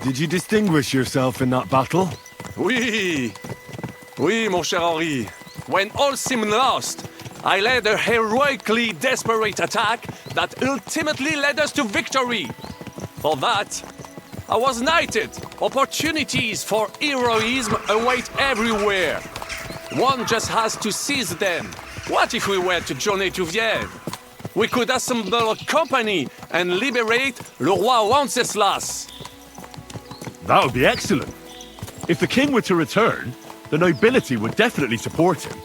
Did you distinguish yourself in that battle? Oui, mon cher Henri. When all seemed lost, I led a heroically desperate attack that ultimately led us to victory. For that, I was knighted. Opportunities for heroism await everywhere. One just has to seize them. What if we were to journey to Vienne? We could assemble a company and liberate le roi Wenceslas. That would be excellent. If the king were to return, the nobility would definitely support him.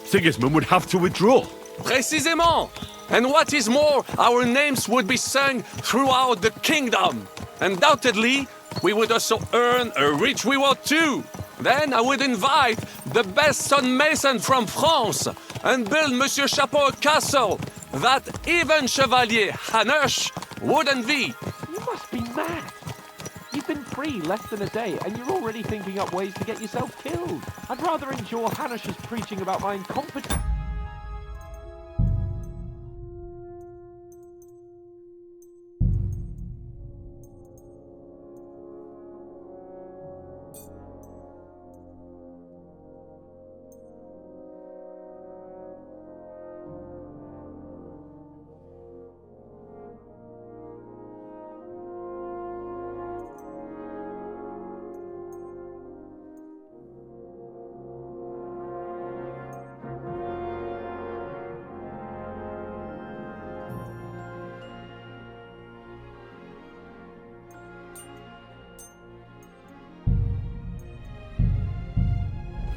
Sigismund would have to withdraw. Précisément! And what is more, our names would be sung throughout the kingdom. Undoubtedly, we would also earn a rich reward too. Then I would invite the best stonemason from France and build Monsieur Chapon a castle that even Chevalier Hanush would envy. You must be mad. You've been free less than a day, and you're already thinking up ways to get yourself killed. I'd rather endure Hanish's preaching about my incompetence.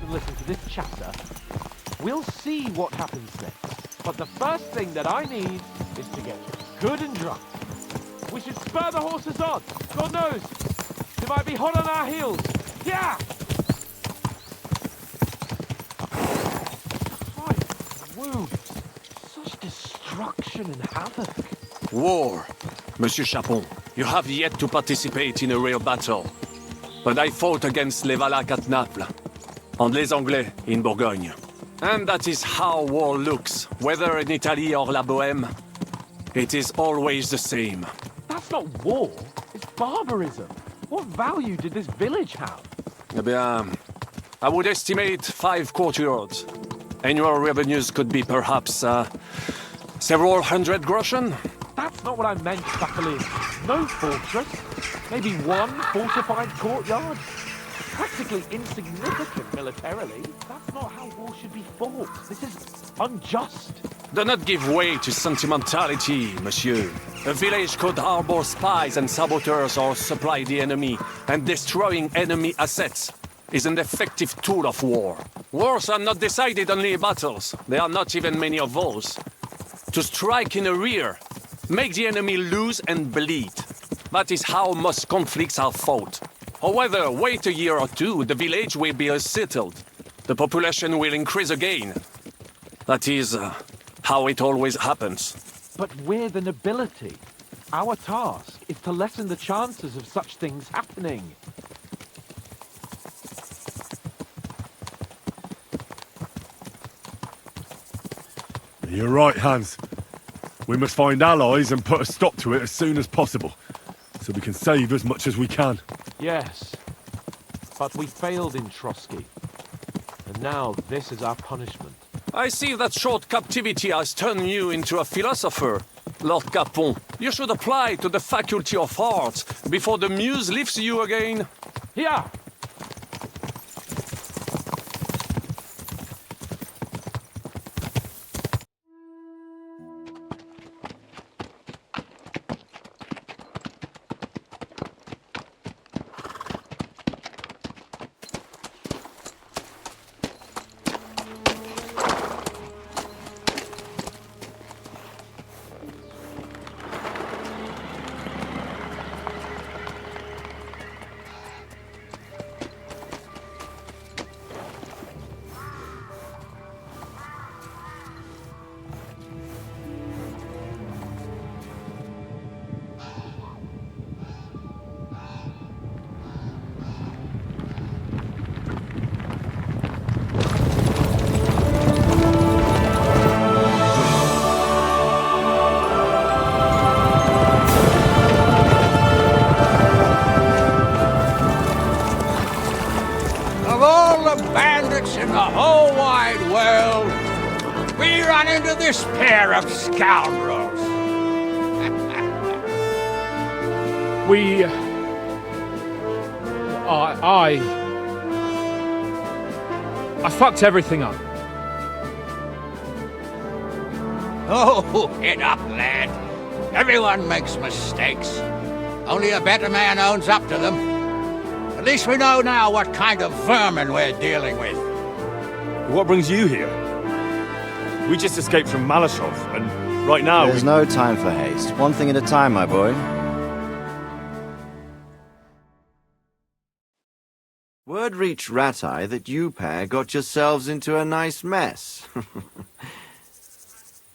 Listen to this chapter, we'll see what happens next. But the first thing that I need is to get good and drunk. We should spur the horses on. God knows, they might be hot on our heels. Yeah! Christ, wounds. Such destruction and havoc. War. Monsieur Chapon, you have yet to participate in a real battle. But I fought against les Valaques at Naples. And les Anglais in Bourgogne. And that is how war looks, whether in Italy or La Bohème. It is always the same. That's not war, it's barbarism. What value did this village have? Eh bien, I would estimate 5 courtyards. Annual revenues could be perhaps, several hundred groschen. That's not what I meant, Buckalin. No fortress. Maybe one fortified courtyard. Practically insignificant militarily. That's not how war should be fought. This is unjust. Do not give way to sentimentality, monsieur. A village could harbor spies and saboteurs or supply the enemy, and destroying enemy assets is an effective tool of war. Wars are not decided only in battles. There are not even many of those. To strike in the rear, make the enemy lose and bleed. That is how most conflicts are fought. However, wait a year or two, the village will be settled. The population will increase again. That is how it always happens. But we're the nobility. Our task is to lessen the chances of such things happening. You're right, Hans. We must find allies and put a stop to it as soon as possible, so we can save as much as we can. Yes, but we failed in Trotsky. And now this is our punishment. I see that short captivity has turned you into a philosopher, Lord Capon. You should apply to the Faculty of Arts before the muse lifts you again. Yeah. In the whole wide world, we run into this pair of scoundrels. I fucked everything up. Oh, get up, lad. Everyone makes mistakes. Only a better man owns up to them. At least we know now what kind of vermin we're dealing with. What brings you here? We just escaped from Malashov, and right now There's no time for haste. One thing at a time, my boy. Word reached Ratai that you pair got yourselves into a nice mess.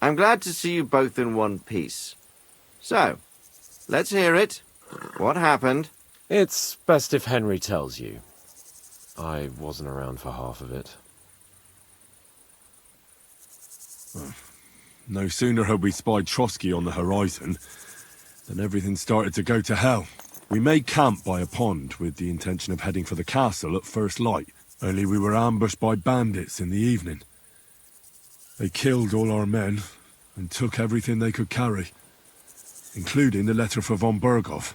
I'm glad to see you both in one piece. So, let's hear it. What happened? It's best if Henry tells you. I wasn't around for half of it. No sooner had we spied Trotsky on the horizon than everything started to go to hell. We made camp by a pond with the intention of heading for the castle at first light, only we were ambushed by bandits in the evening. They killed all our men and took everything they could carry, including the letter for von Berghoff.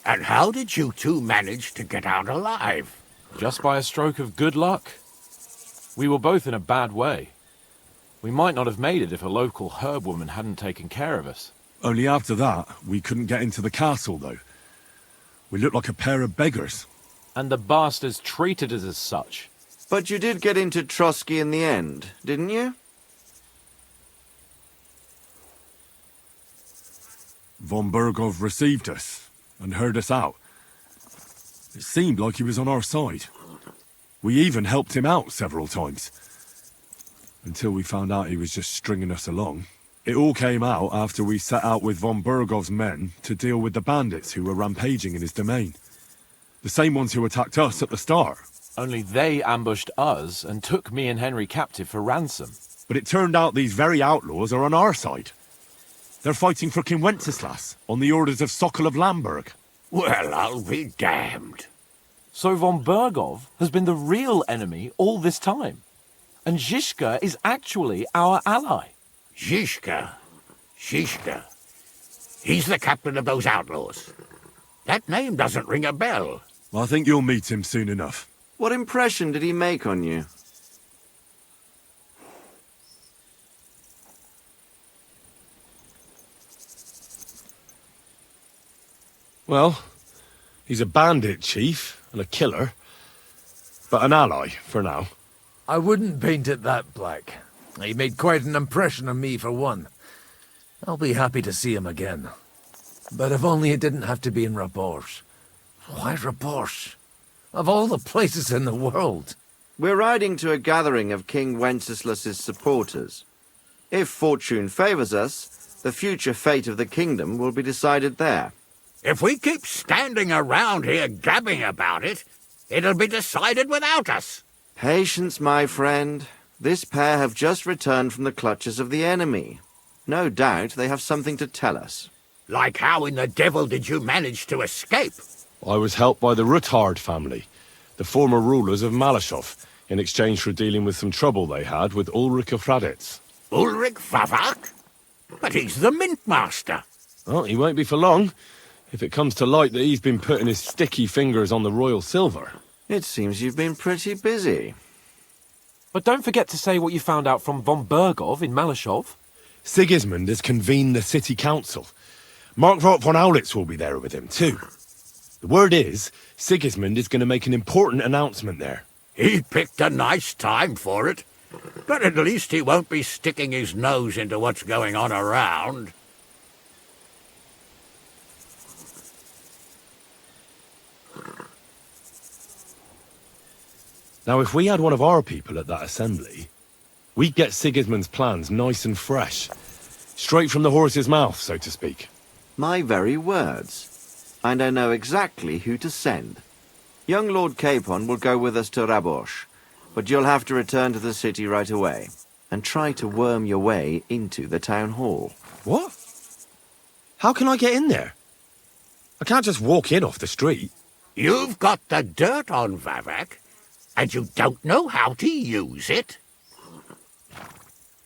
And how did you two manage to get out alive? Just by a stroke of good luck. We were both in a bad way. We might not have made it if a local herb woman hadn't taken care of us. Only after that, we couldn't get into the castle, though. We looked like a pair of beggars. And the bastards treated us as such. But you did get into Trotsky in the end, didn't you? Von Berghoff received us and heard us out. It seemed like he was on our side. We even helped him out several times. Until we found out he was just stringing us along. It all came out after we set out with von Berghoff's men to deal with the bandits who were rampaging in his domain. The same ones who attacked us at the start. Only they ambushed us and took me and Henry captive for ransom. But it turned out these very outlaws are on our side. They're fighting for King Wenceslas on the orders of Sokol of Lamberg. Well, I'll be damned. So von Berghoff has been the real enemy all this time. And Zizka is actually our ally. Zizka? He's the captain of those outlaws. That name doesn't ring a bell. I think you'll meet him soon enough. What impression did he make on you? Well, he's a bandit chief and a killer, but an ally for now. I wouldn't paint it that black. He made quite an impression on me, for one. I'll be happy to see him again. But if only it didn't have to be in Rabosh. Why Rabosh? Of all the places in the world. We're riding to a gathering of King Wenceslas's supporters. If fortune favors us, the future fate of the kingdom will be decided there. If we keep standing around here gabbing about it, it'll be decided without us. Patience, my friend. This pair have just returned from the clutches of the enemy. No doubt they have something to tell us. Like how in the devil did you manage to escape? I was helped by the Ruthard family, the former rulers of Malashov, in exchange for dealing with some trouble they had with Ulrich of Raditz. Ulrich Vavak? But he's the mint master. Well, he won't be for long, if it comes to light that he's been putting his sticky fingers on the royal silver. It seems you've been pretty busy. But don't forget to say what you found out from von Berghoff in Malashov. Sigismund has convened the city council. Markvart von Aulitz will be there with him, too. The word is, Sigismund is going to make an important announcement there. He picked a nice time for it. But at least he won't be sticking his nose into what's going on around. Now, if we had one of our people at that assembly, we'd get Sigismund's plans nice and fresh. Straight from the horse's mouth, so to speak. My very words. And I know exactly who to send. Young Lord Capon will go with us to Rabosh, but you'll have to return to the city right away, and try to worm your way into the town hall. What? How can I get in there? I can't just walk in off the street. You've got the dirt on Vavak, and you don't know how to use it?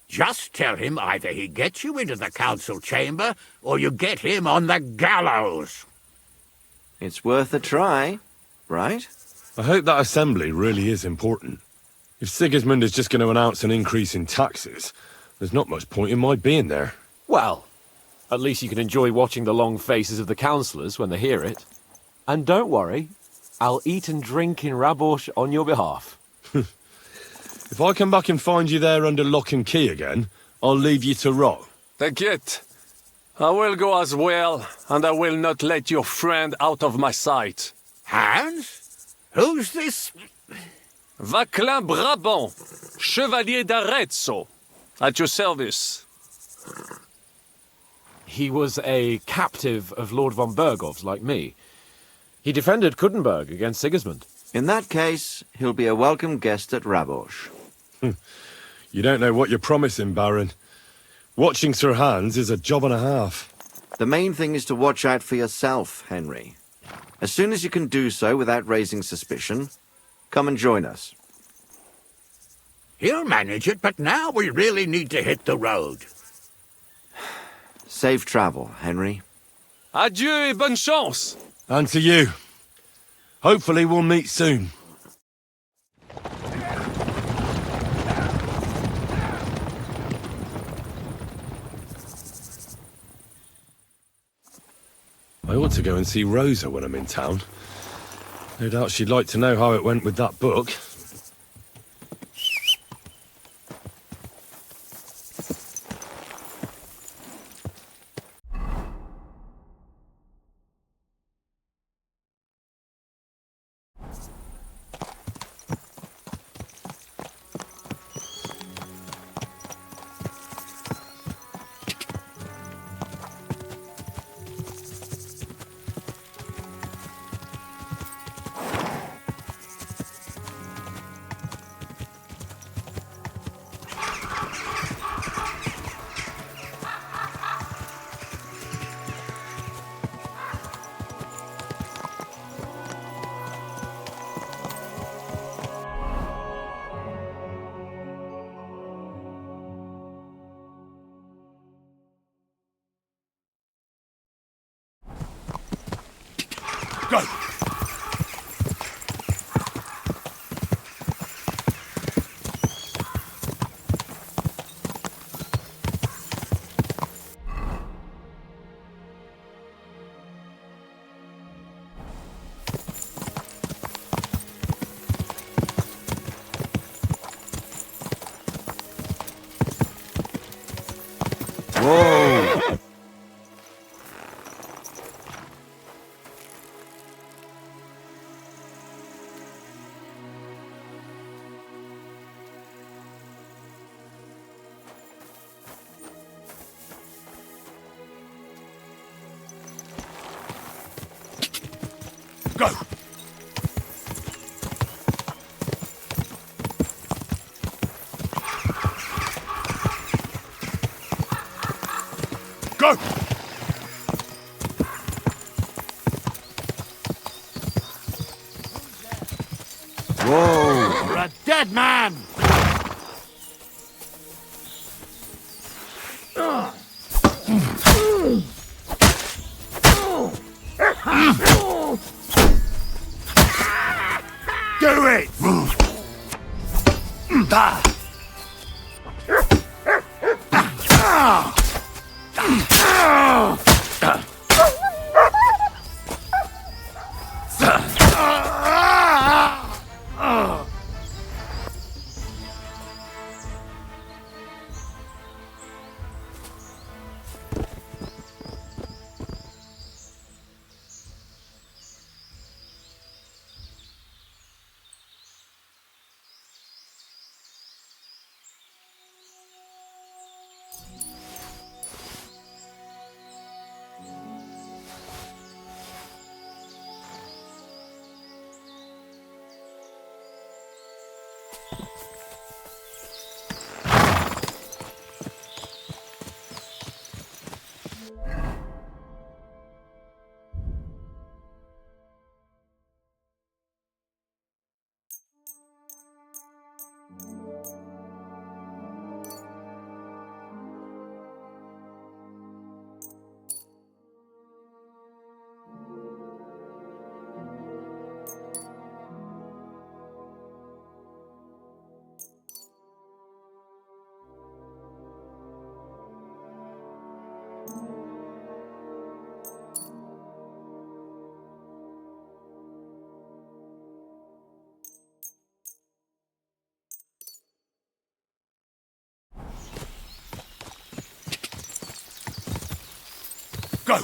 Just tell him either he gets you into the council chamber, or you get him on the gallows. It's worth a try, right? I hope that assembly really is important. If Sigismund is just going to announce an increase in taxes, there's not much point in my being there. Well, at least you can enjoy watching the long faces of the councillors when they hear it. And don't worry, I'll eat and drink in Rabosh on your behalf. If I come back and find you there under lock and key again, I'll leave you to rot. T'inquiète. I will go as well, and I will not let your friend out of my sight. Hans? Who's this? Vaclin Brabant, Chevalier d'Arezzo, at your service. he was a captive of Lord von Bergov's, like me. He defended Kuddenberg against Sigismund. In that case, he'll be a welcome guest at Rabosh. You don't know what you're promising, Baron. Watching Sir Hans is a job and a half. The main thing is to watch out for yourself, Henry. As soon as you can do so without raising suspicion, come and join us. He'll manage it, but now we really need to hit the road. Safe travel, Henry. Adieu et bonne chance! And to you. Hopefully we'll meet soon. I ought to go and see Rosa when I'm in town. No doubt she'd like to know how it went with that book. Go! Whoa! Go! Go! Whoa! You're a dead man! Do it! Go!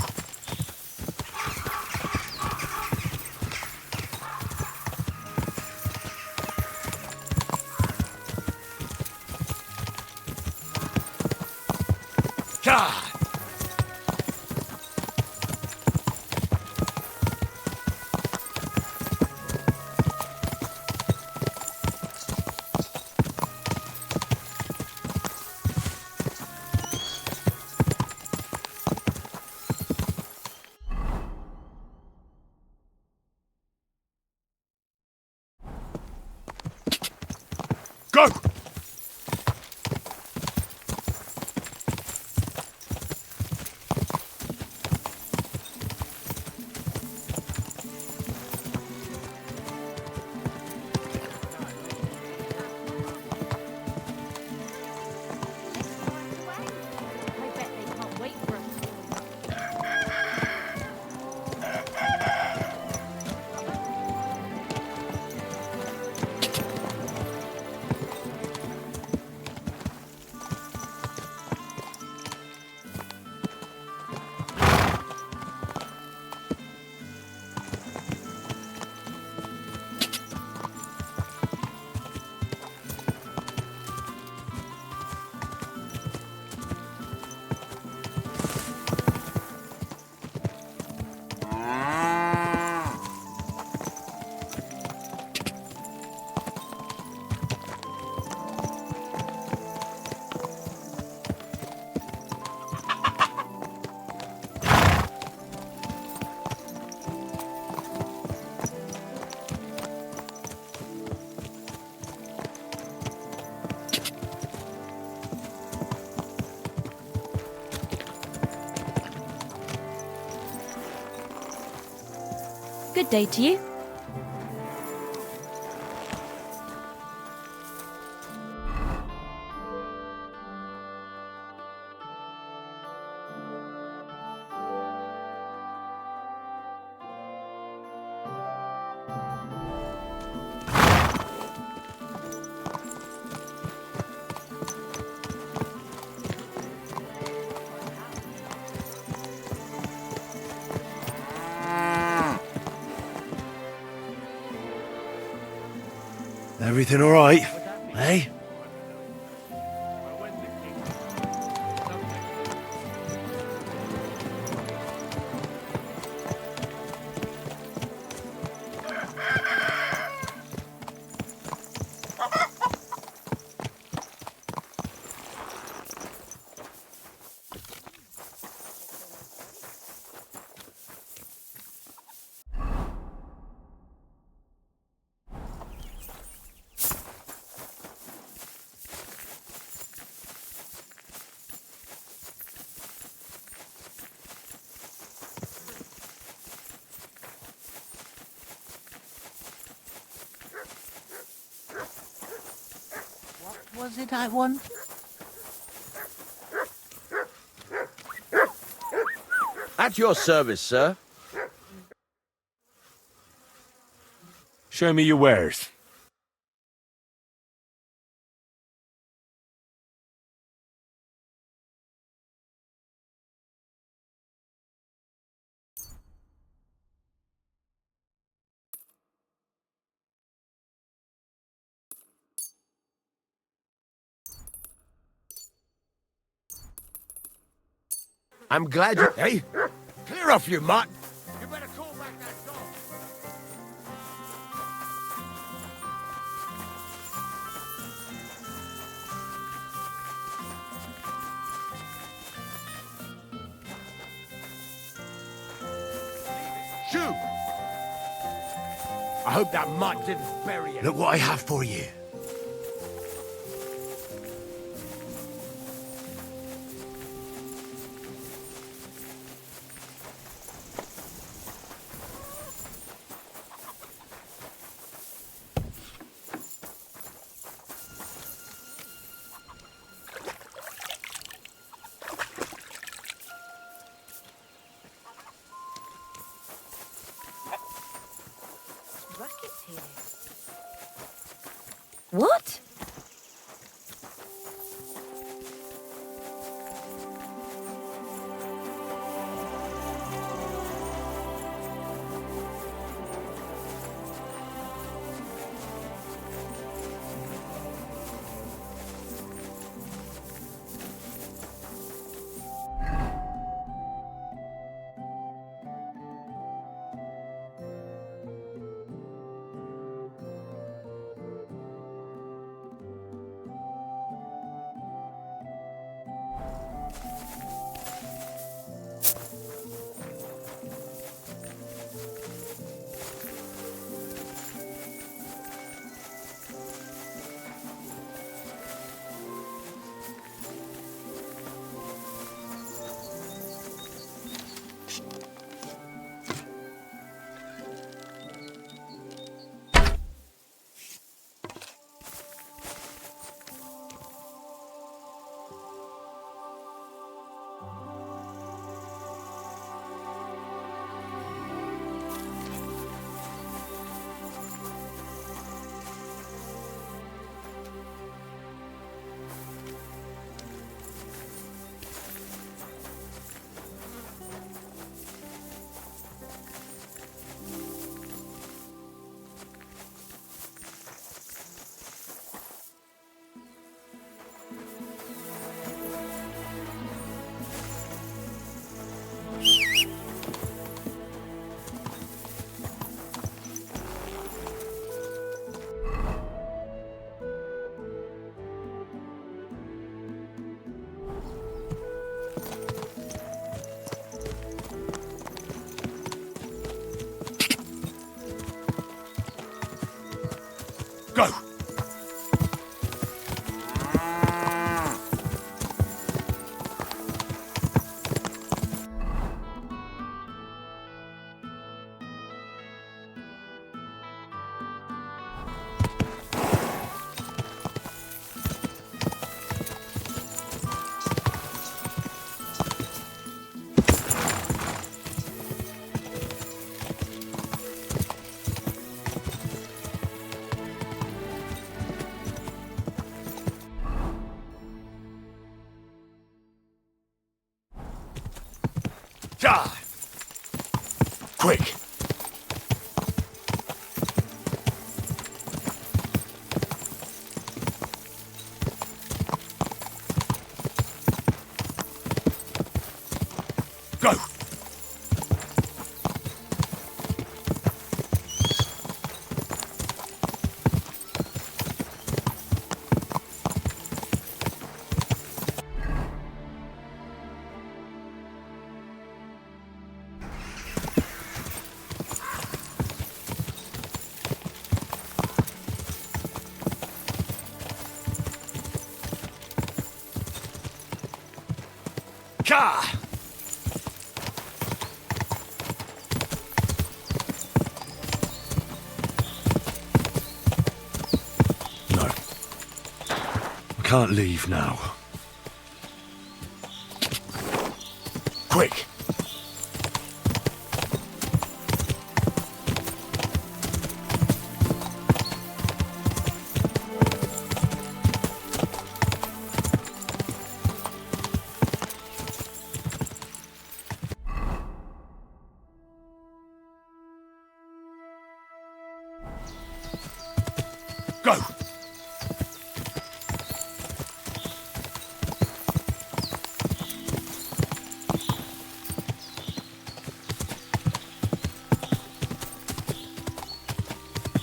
God! Go! I bet they can't wait for us. Good day to you. Everything all right? Eh? Was it I want? At your service, sir. Show me your wares. I'm glad you... Hey! Clear off, you mutt! You better call back that dog. Shoo! I hope that mutt didn't bury it. Look what I have for you. Rackets here. What? Go! Quick! Go! Ka! No. I can't leave now. Quick! Go!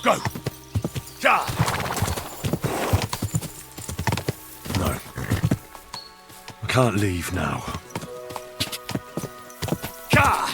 Go! Ja! No. I can't leave now. Ja!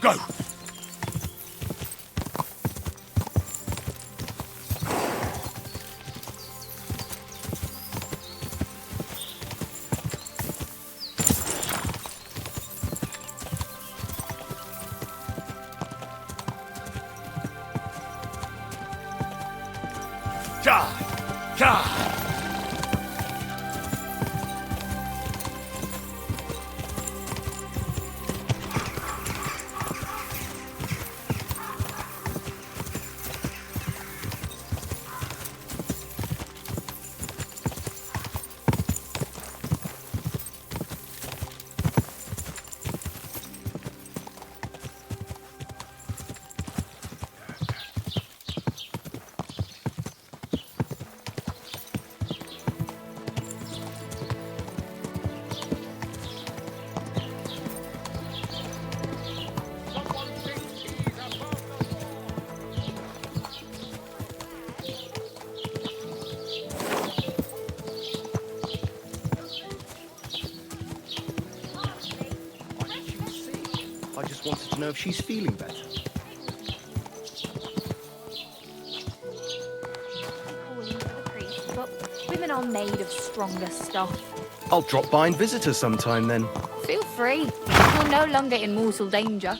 Go! Ja! Ja! I just wanted to know if she's feeling better. But women are made of stronger stuff. I'll drop by and visit her sometime then. Feel free. You're no longer in mortal danger.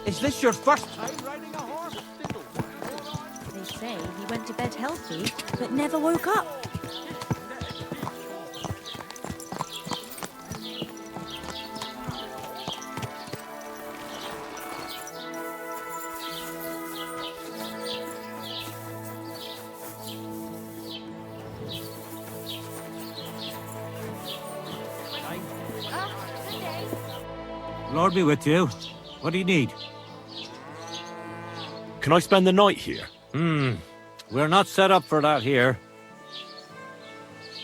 Is this your first time riding a horse? They say he went to bed healthy, but never woke up. Lord be with you. What do you need? Can I spend the night here? We're not set up for that here.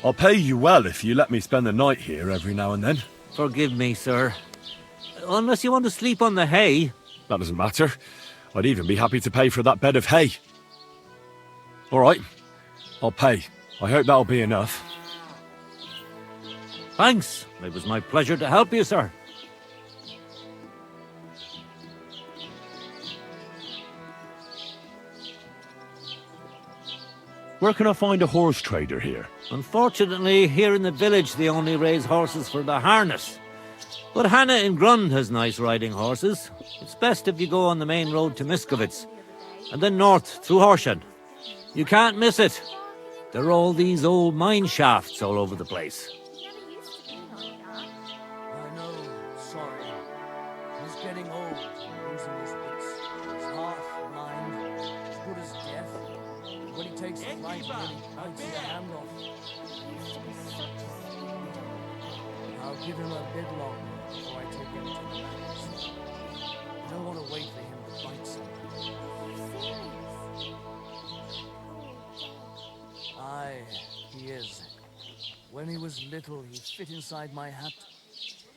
I'll pay you well if you let me spend the night here every now and then. Forgive me, sir. Unless you want to sleep on the hay. That doesn't matter. I'd even be happy to pay for that bed of hay. All right, I'll pay. I hope that'll be enough. Thanks. It was my pleasure to help you, sir. Where can I find a horse trader here? Unfortunately, here in the village they only raise horses for the harness. But Hannah in Grund has nice riding horses. It's best if you go on the main road to Miskovitz, and then north through Horsham. You can't miss it. There are all these old mine shafts all over the place. I know, sorry. He's getting old and losing his wits. He's half blind, as good as deaf. When he takes the light, he bites the hand off. I'll give him a bit longer before I take him to the mines. I don't want to wait for him to bite someone. Aye, he is. When he was little, he fit inside my hat.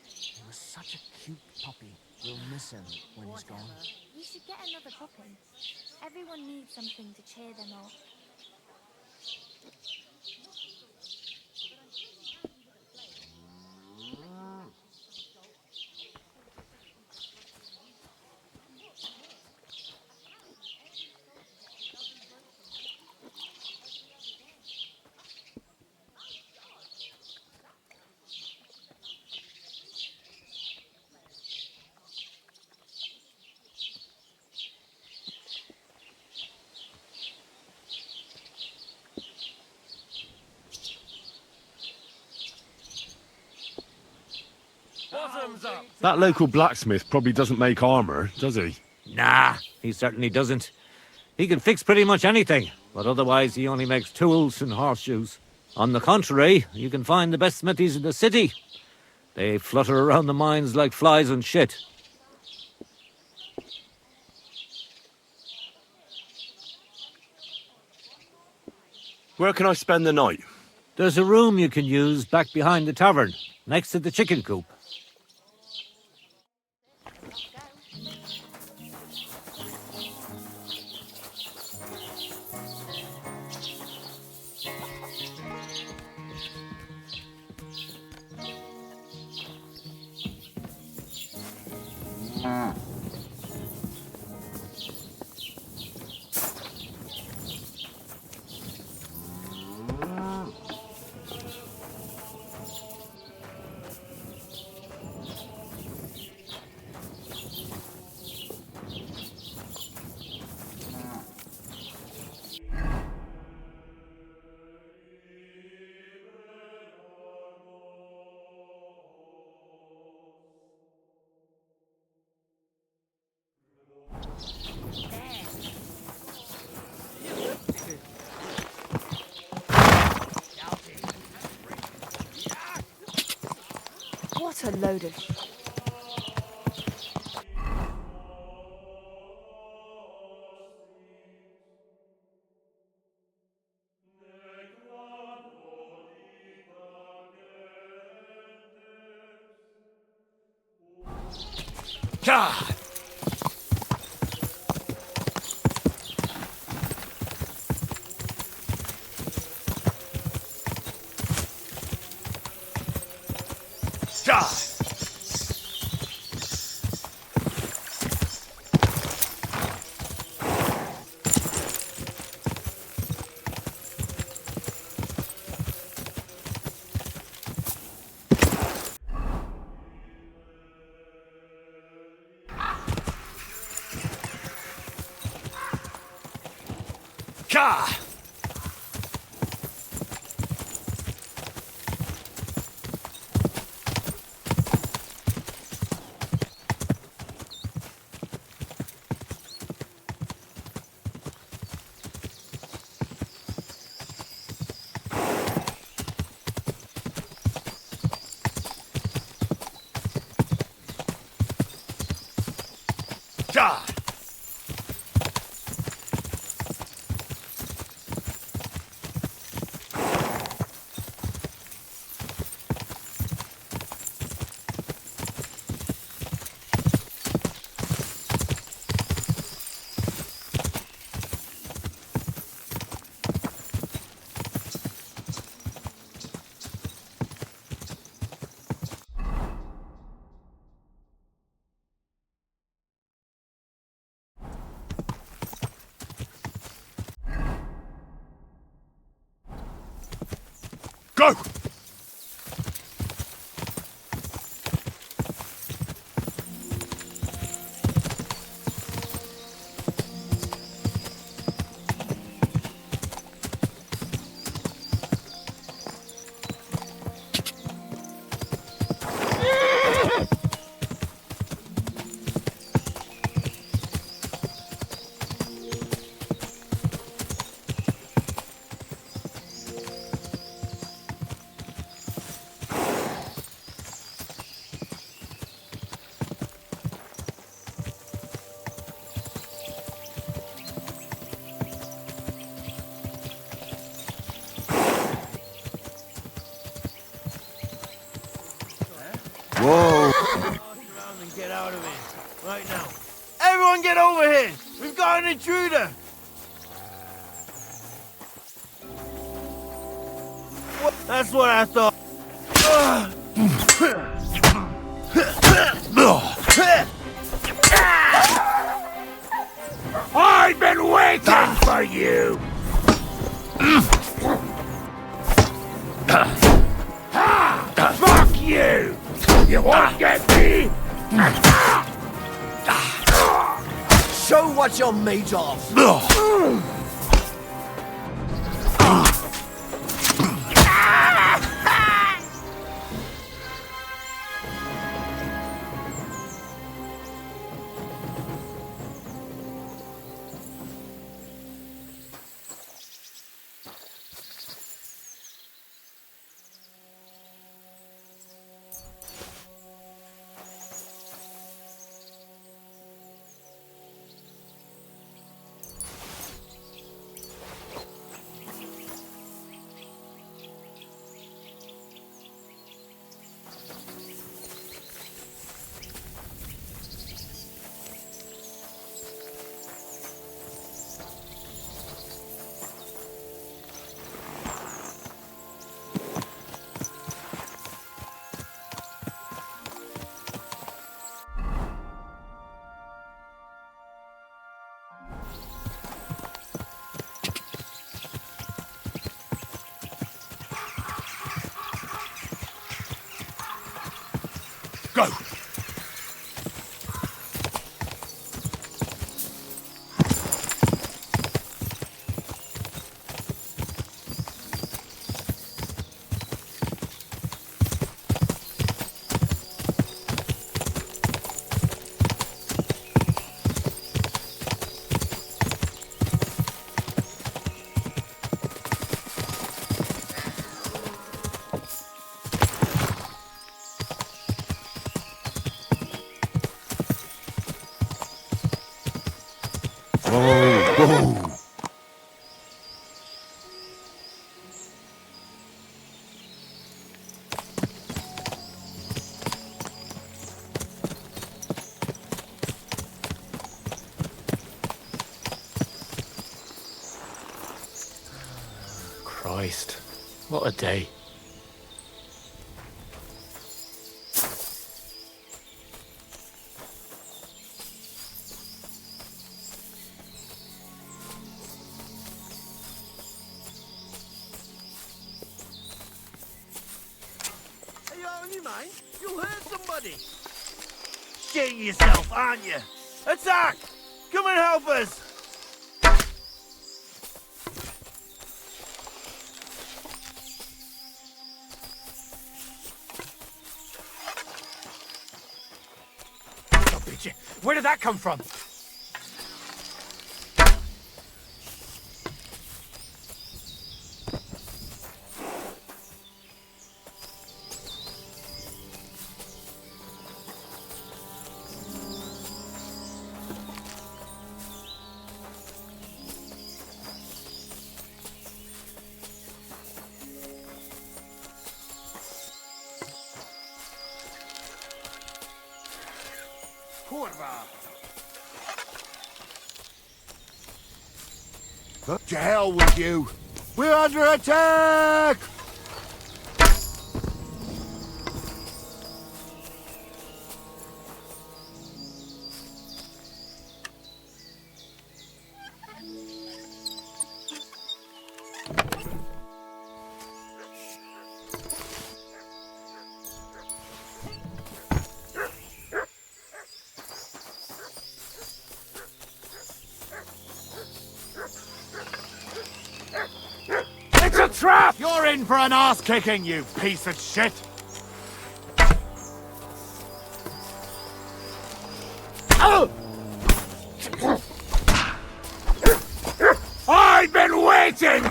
He was such a cute puppy. We'll miss him when he's gone. You should get another puppy. Everyone needs something to cheer them up. That local blacksmith probably doesn't make armor, does he? Nah, he certainly doesn't. He can fix pretty much anything, but otherwise he only makes tools and horseshoes. On the contrary, you can find the best smithies in the city. They flutter around the mines like flies and shit. Where can I spend the night? There's a room you can use back behind the tavern, next to the chicken coop. What a load of... God! Stop! God! Go! Whoa! And get out of it. Right now. Everyone get over here! We've got an intruder! That's what I thought. I've been waiting for you! Fuck you! You won't get me! Show what you're made of! Go! Whoa! Christ, what a day. You mind? You hurt somebody! Shitting yourself, aren't you? Attack! Come and help us! Oh, bitch. Where did that come from? To hell with you! We're under attack! It's a trap! You're in for an ass-kicking, you piece of shit! Oh! I've been waiting!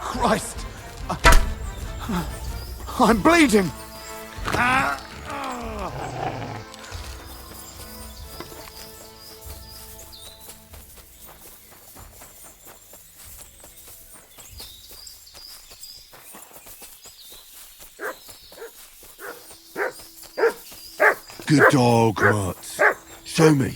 Christ! I'm bleeding! Good dog, Mutz. Show me.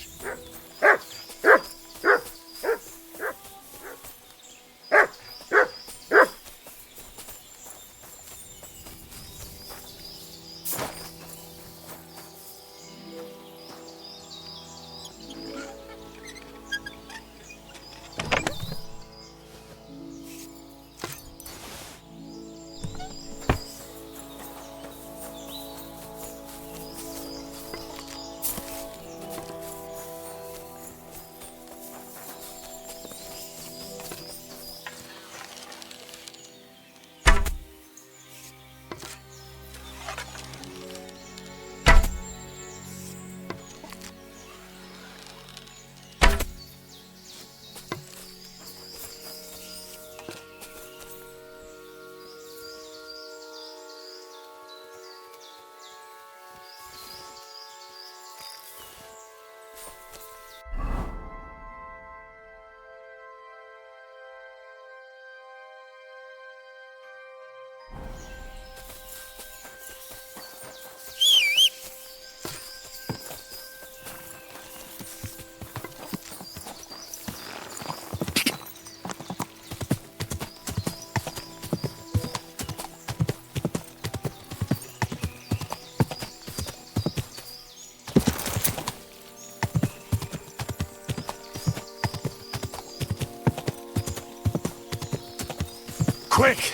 Quick!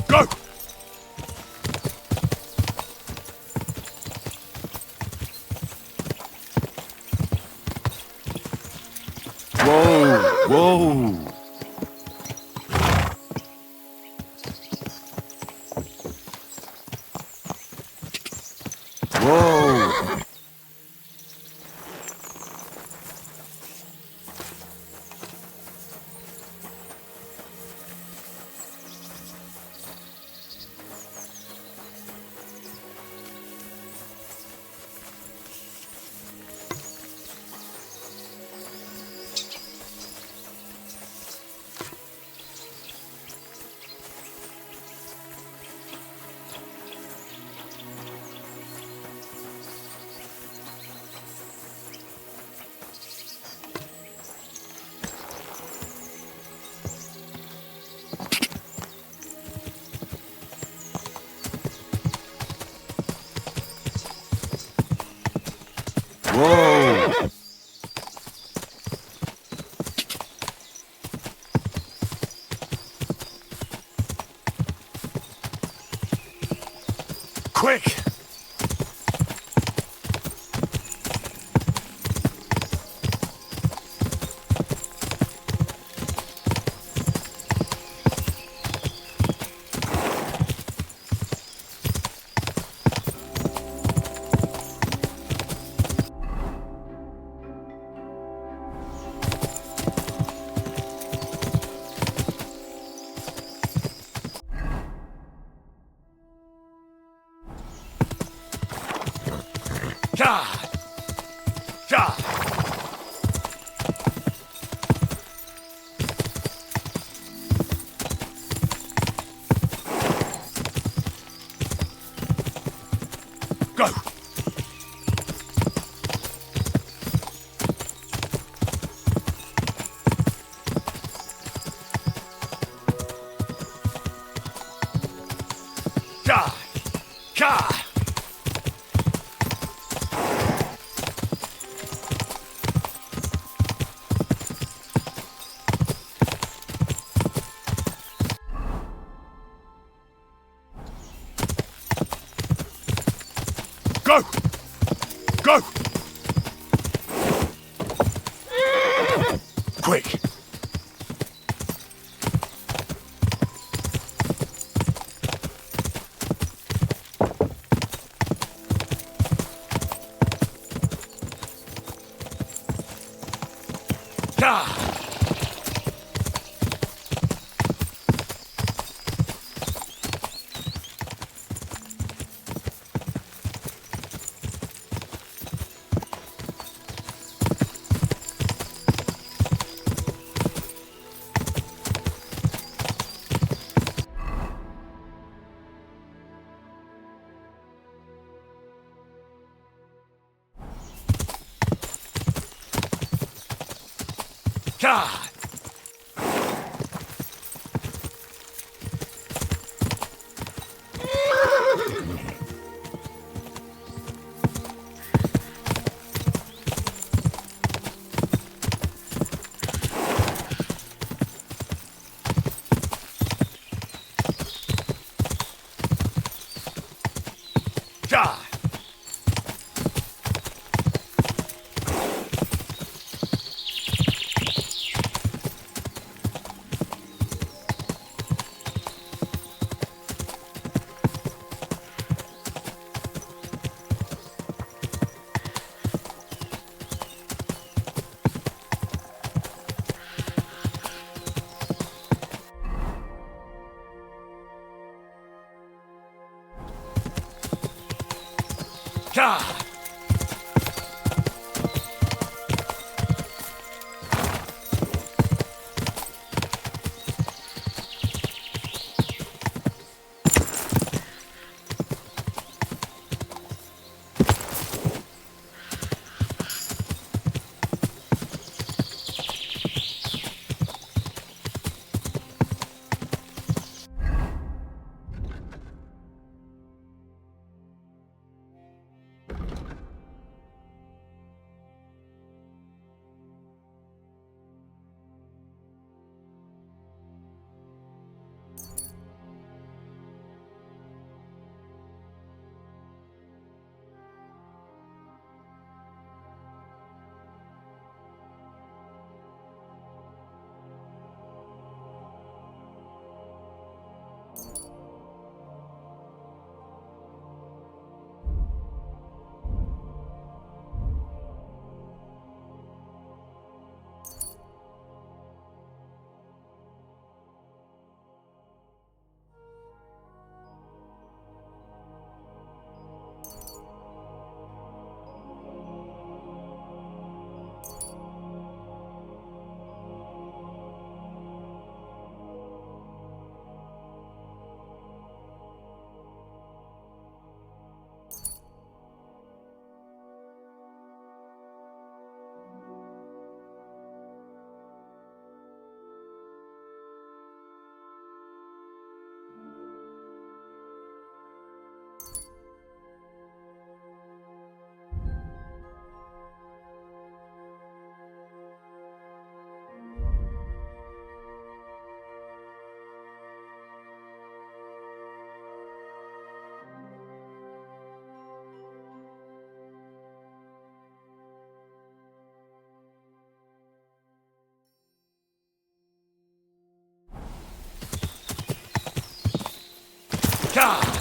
Go! Whoa! Whoa! Whoa! Whoa! Quick! Go! Go! Quick! God! God! God! God!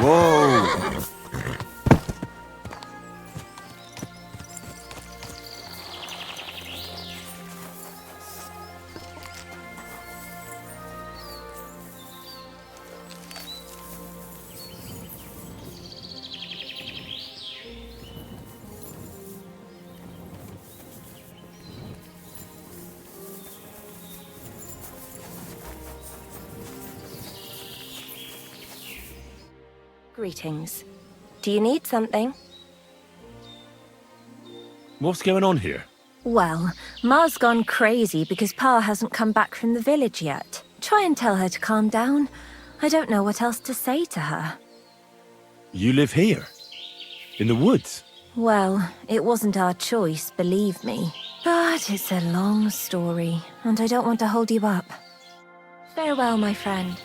Whoa! Greetings. Do you need something? What's going on here? Well, Ma's gone crazy because Pa hasn't come back from the village yet. Try and tell her to calm down. I don't know what else to say to her. You live here? In the woods? Well, it wasn't our choice, believe me. But it's a long story, and I don't want to hold you up. Farewell, my friend.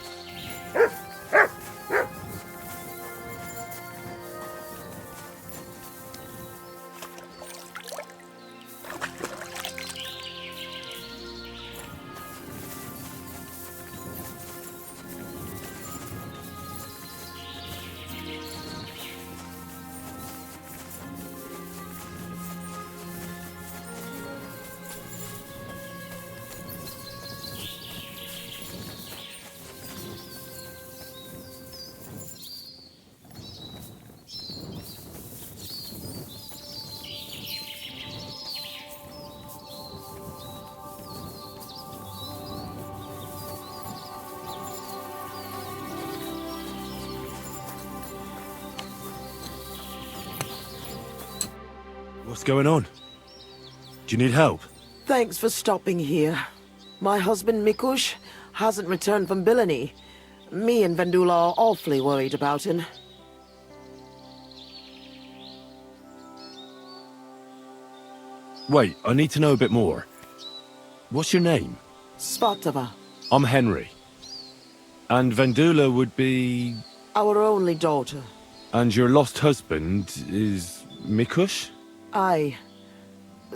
What's going on? Do you need help? Thanks for stopping here. My husband Mikush hasn't returned from Billany. Me and Vendula are awfully worried about him. Wait, I need to know a bit more. What's your name? Svatava, I'm Henry. And Vendula would be... our only daughter. And your lost husband is... Mikush? Aye.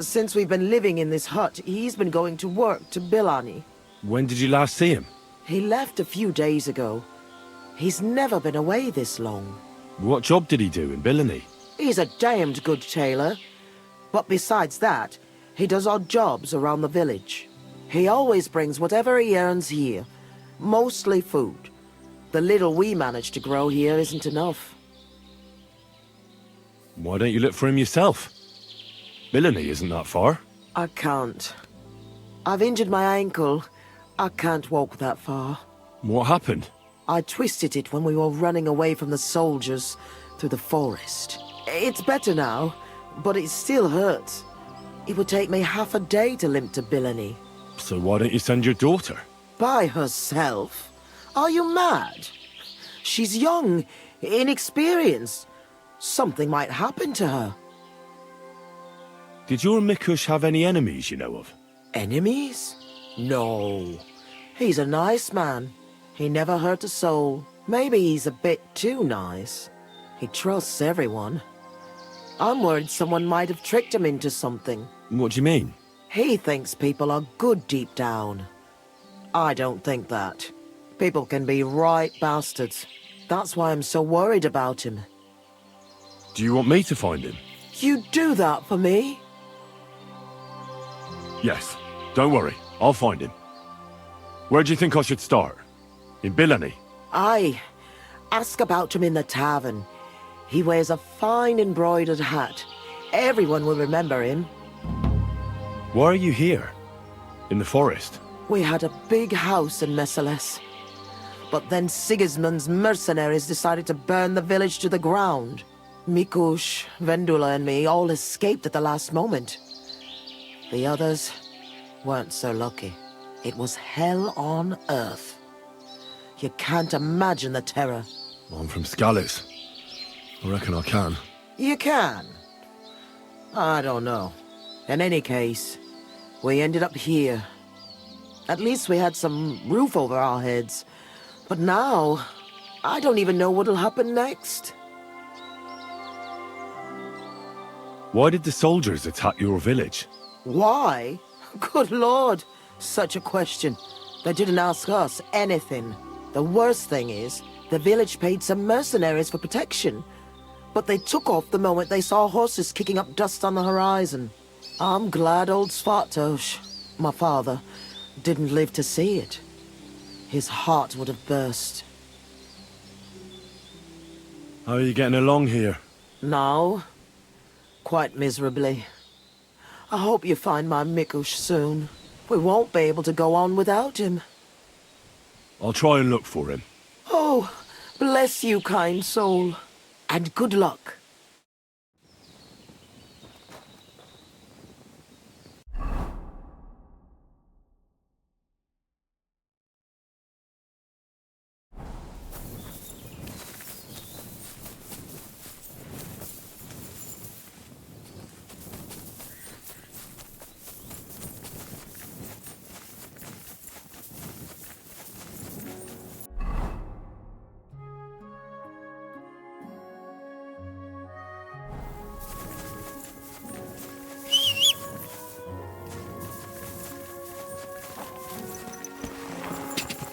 Since we've been living in this hut, he's been going to work to Billany. When did you last see him? He left a few days ago. He's never been away this long. What job did he do in Billany? He's a damned good tailor. But besides that, he does odd jobs around the village. He always brings whatever he earns here. Mostly food. The little we manage to grow here isn't enough. Why don't you look for him yourself? Billany isn't that far. I can't. I've injured my ankle. I can't walk that far. What happened? I twisted it when we were running away from the soldiers through the forest. It's better now, but it still hurts. It would take me half a day to limp to Billany. So why don't you send your daughter? By herself? Are you mad? She's young, inexperienced. Something might happen to her. Did your Mikush have any enemies you know of? Enemies? No. He's a nice man. He never hurt a soul. Maybe he's a bit too nice. He trusts everyone. I'm worried someone might have tricked him into something. What do you mean? He thinks people are good deep down. I don't think that. People can be right bastards. That's why I'm so worried about him. Do you want me to find him? You do that for me? Yes. Don't worry. I'll find him. Where do you think I should start? In Billany? Aye. Ask about him in the tavern. He wears a fine embroidered hat. Everyone will remember him. Why are you here? In the forest? We had a big house in Messales. But then Sigismund's mercenaries decided to burn the village to the ground. Mikush, Vendula and me all escaped at the last moment. The others weren't so lucky. It was hell on earth. You can't imagine the terror. I'm from Scallis. I reckon I can. You can? I don't know. In any case, we ended up here. At least we had some roof over our heads. But now, I don't even know what'll happen next. Why did the soldiers attack your village? Why? Good Lord, such a question. They didn't ask us anything. The worst thing is, the village paid some mercenaries for protection. But they took off the moment they saw horses kicking up dust on the horizon. I'm glad old Svartosh, my father, didn't live to see it. His heart would have burst. How are you getting along here? Now, quite miserably. I hope you find my Mikush soon. We won't be able to go on without him. I'll try and look for him. Oh, bless bless you, kind soul. And good luck.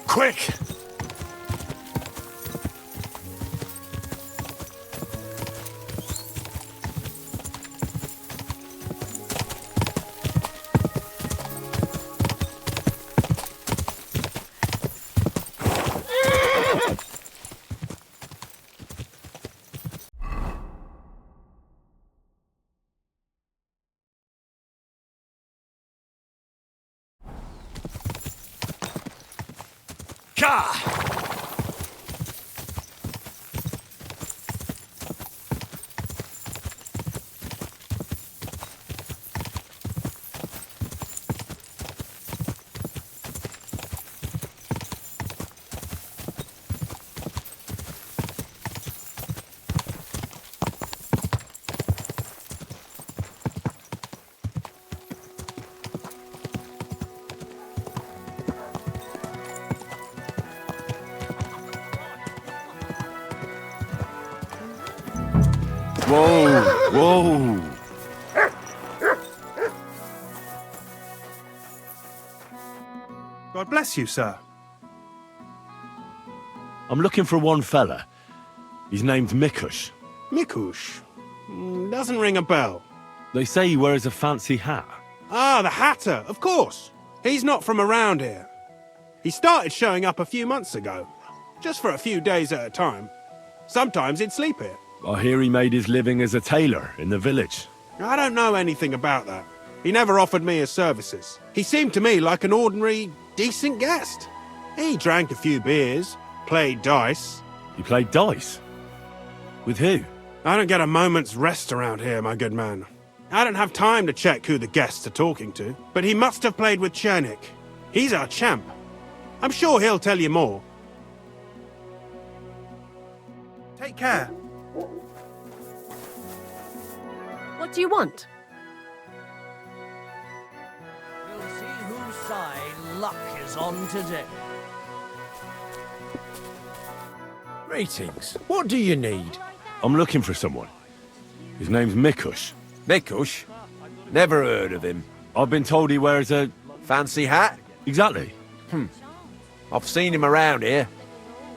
Quick! Whoa! Whoa! God bless you, sir. I'm looking for one fella. His name's Mikush. Mikush? Doesn't ring a bell. They say he wears a fancy hat. Ah, the Hatter, of course. He's not from around here. He started showing up a few months ago. Just for a few days at a time. Sometimes he'd sleep here. I hear he made his living as a tailor in the village. I don't know anything about that. He never offered me his services. He seemed to me like an ordinary, decent guest. He drank a few beers, played dice. He played dice? With who? I don't get a moment's rest around here, my good man. I don't have time to check who the guests are talking to, but he must have played with Chernik. He's our champ. I'm sure he'll tell you more. Take care. What do you want? We'll see whose side luck is on today. Greetings. What do you need? I'm looking for someone. His name's Mikush. Mikush? Never heard of him. I've been told he wears a... fancy hat? Exactly. I've seen him around here.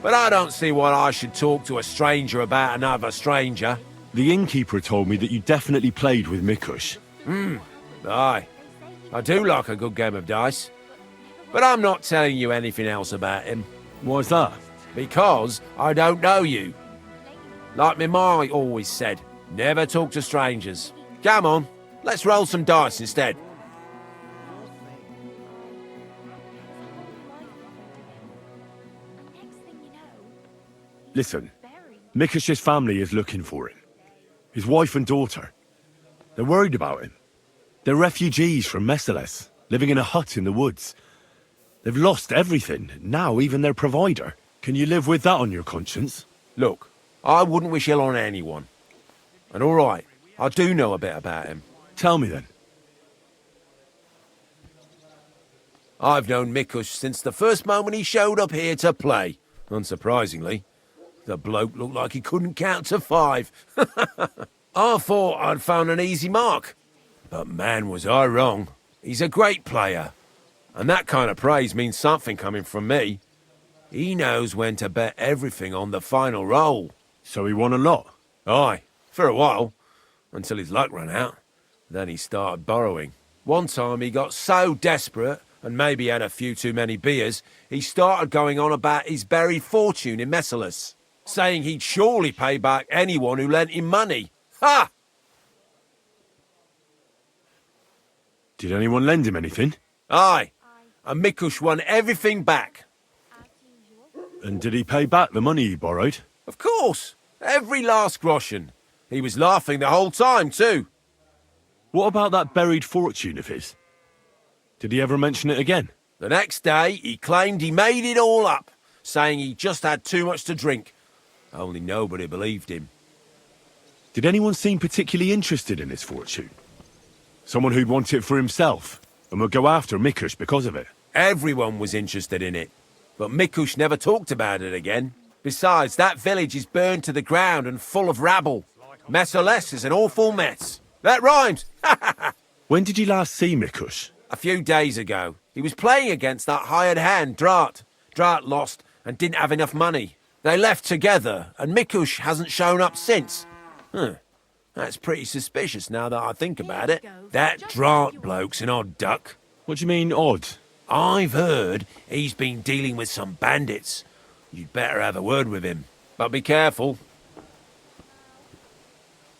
But I don't see why I should talk to a stranger about another stranger. The innkeeper told me that you definitely played with Mikush. Aye. I do like a good game of dice. But I'm not telling you anything else about him. Why's that? Because I don't know you. Like me ma always said, never talk to strangers. Come on, let's roll some dice instead. Listen, Mikush's family is looking for him. His wife and daughter. They're worried about him. They're refugees from Messales, living in a hut in the woods. They've lost everything, now even their provider. Can you live with that on your conscience? Look, I wouldn't wish ill on anyone. And all right, I do know a bit about him. Tell me then. I've known Mikush since the first moment he showed up here to play. Unsurprisingly. The bloke looked like he couldn't count to 5. I thought I'd found an easy mark. But man, was I wrong. He's a great player. And that kind of praise means something coming from me. He knows when to bet everything on the final roll. So he won a lot? Aye, for a while. Until his luck ran out. Then he started borrowing. One time he got so desperate, and maybe had a few too many beers, he started going on about his buried fortune in Messales, saying he'd surely pay back anyone who lent him money. Ha! Did anyone lend him anything? Aye, and Mikush won everything back. And did he pay back the money he borrowed? Of course. Every last groschen. He was laughing the whole time, too. What about that buried fortune of his? Did he ever mention it again? The next day, he claimed he made it all up, saying he just had too much to drink. Only nobody believed him. Did anyone seem particularly interested in his fortune? Someone who'd want it for himself, and would go after Mikush because of it? Everyone was interested in it, but Mikush never talked about it again. Besides, that village is burned to the ground and full of rabble. Messerless is an awful mess. That rhymes! When did you last see Mikush? A few days ago. He was playing against that hired hand, Drat. Drat lost and didn't have enough money. They left together, and Mikush hasn't shown up since. That's pretty suspicious now that I think about it. That Drat bloke's an odd duck. What do you mean, odd? I've heard he's been dealing with some bandits. You'd better have a word with him. But be careful.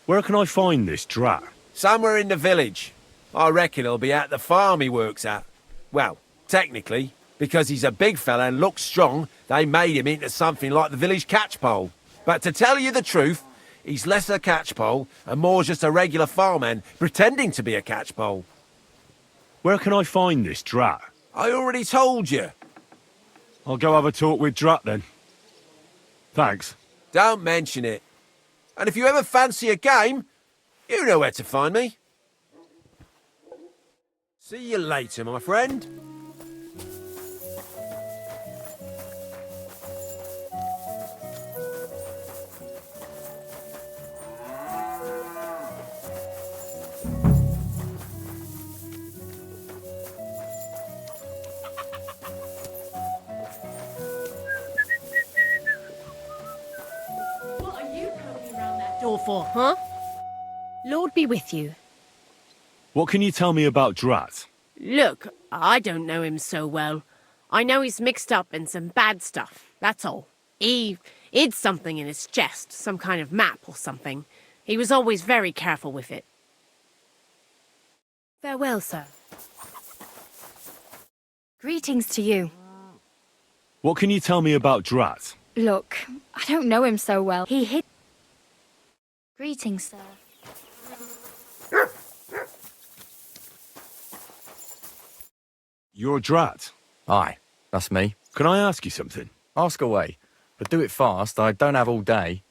Where can I find this Drat? Somewhere in the village. I reckon he'll be at the farm he works at. Well, technically, because he's a big fella and looks strong, they made him into something like the village catchpole. But to tell you the truth, he's less a catchpole and more just a regular farmhand pretending to be a catchpole. Where can I find this Drat? I already told you. I'll go have a talk with Drat then. Thanks. Don't mention it. And if you ever fancy a game, you know where to find me. See you later, my friend. What are you coming around that door for, huh? Lord be with you. What can you tell me about Drat? Look, I don't know him so well. I know he's mixed up in some bad stuff, that's all. He hid something in his chest, some kind of map or something. He was always very careful with it. Farewell, sir. Greetings to you. What can you tell me about Drat? Look, I don't know him so well. He hid... Greetings, sir. You're Drat? Aye, that's me. Can I ask you something? Ask away, but do it fast. I don't have all day.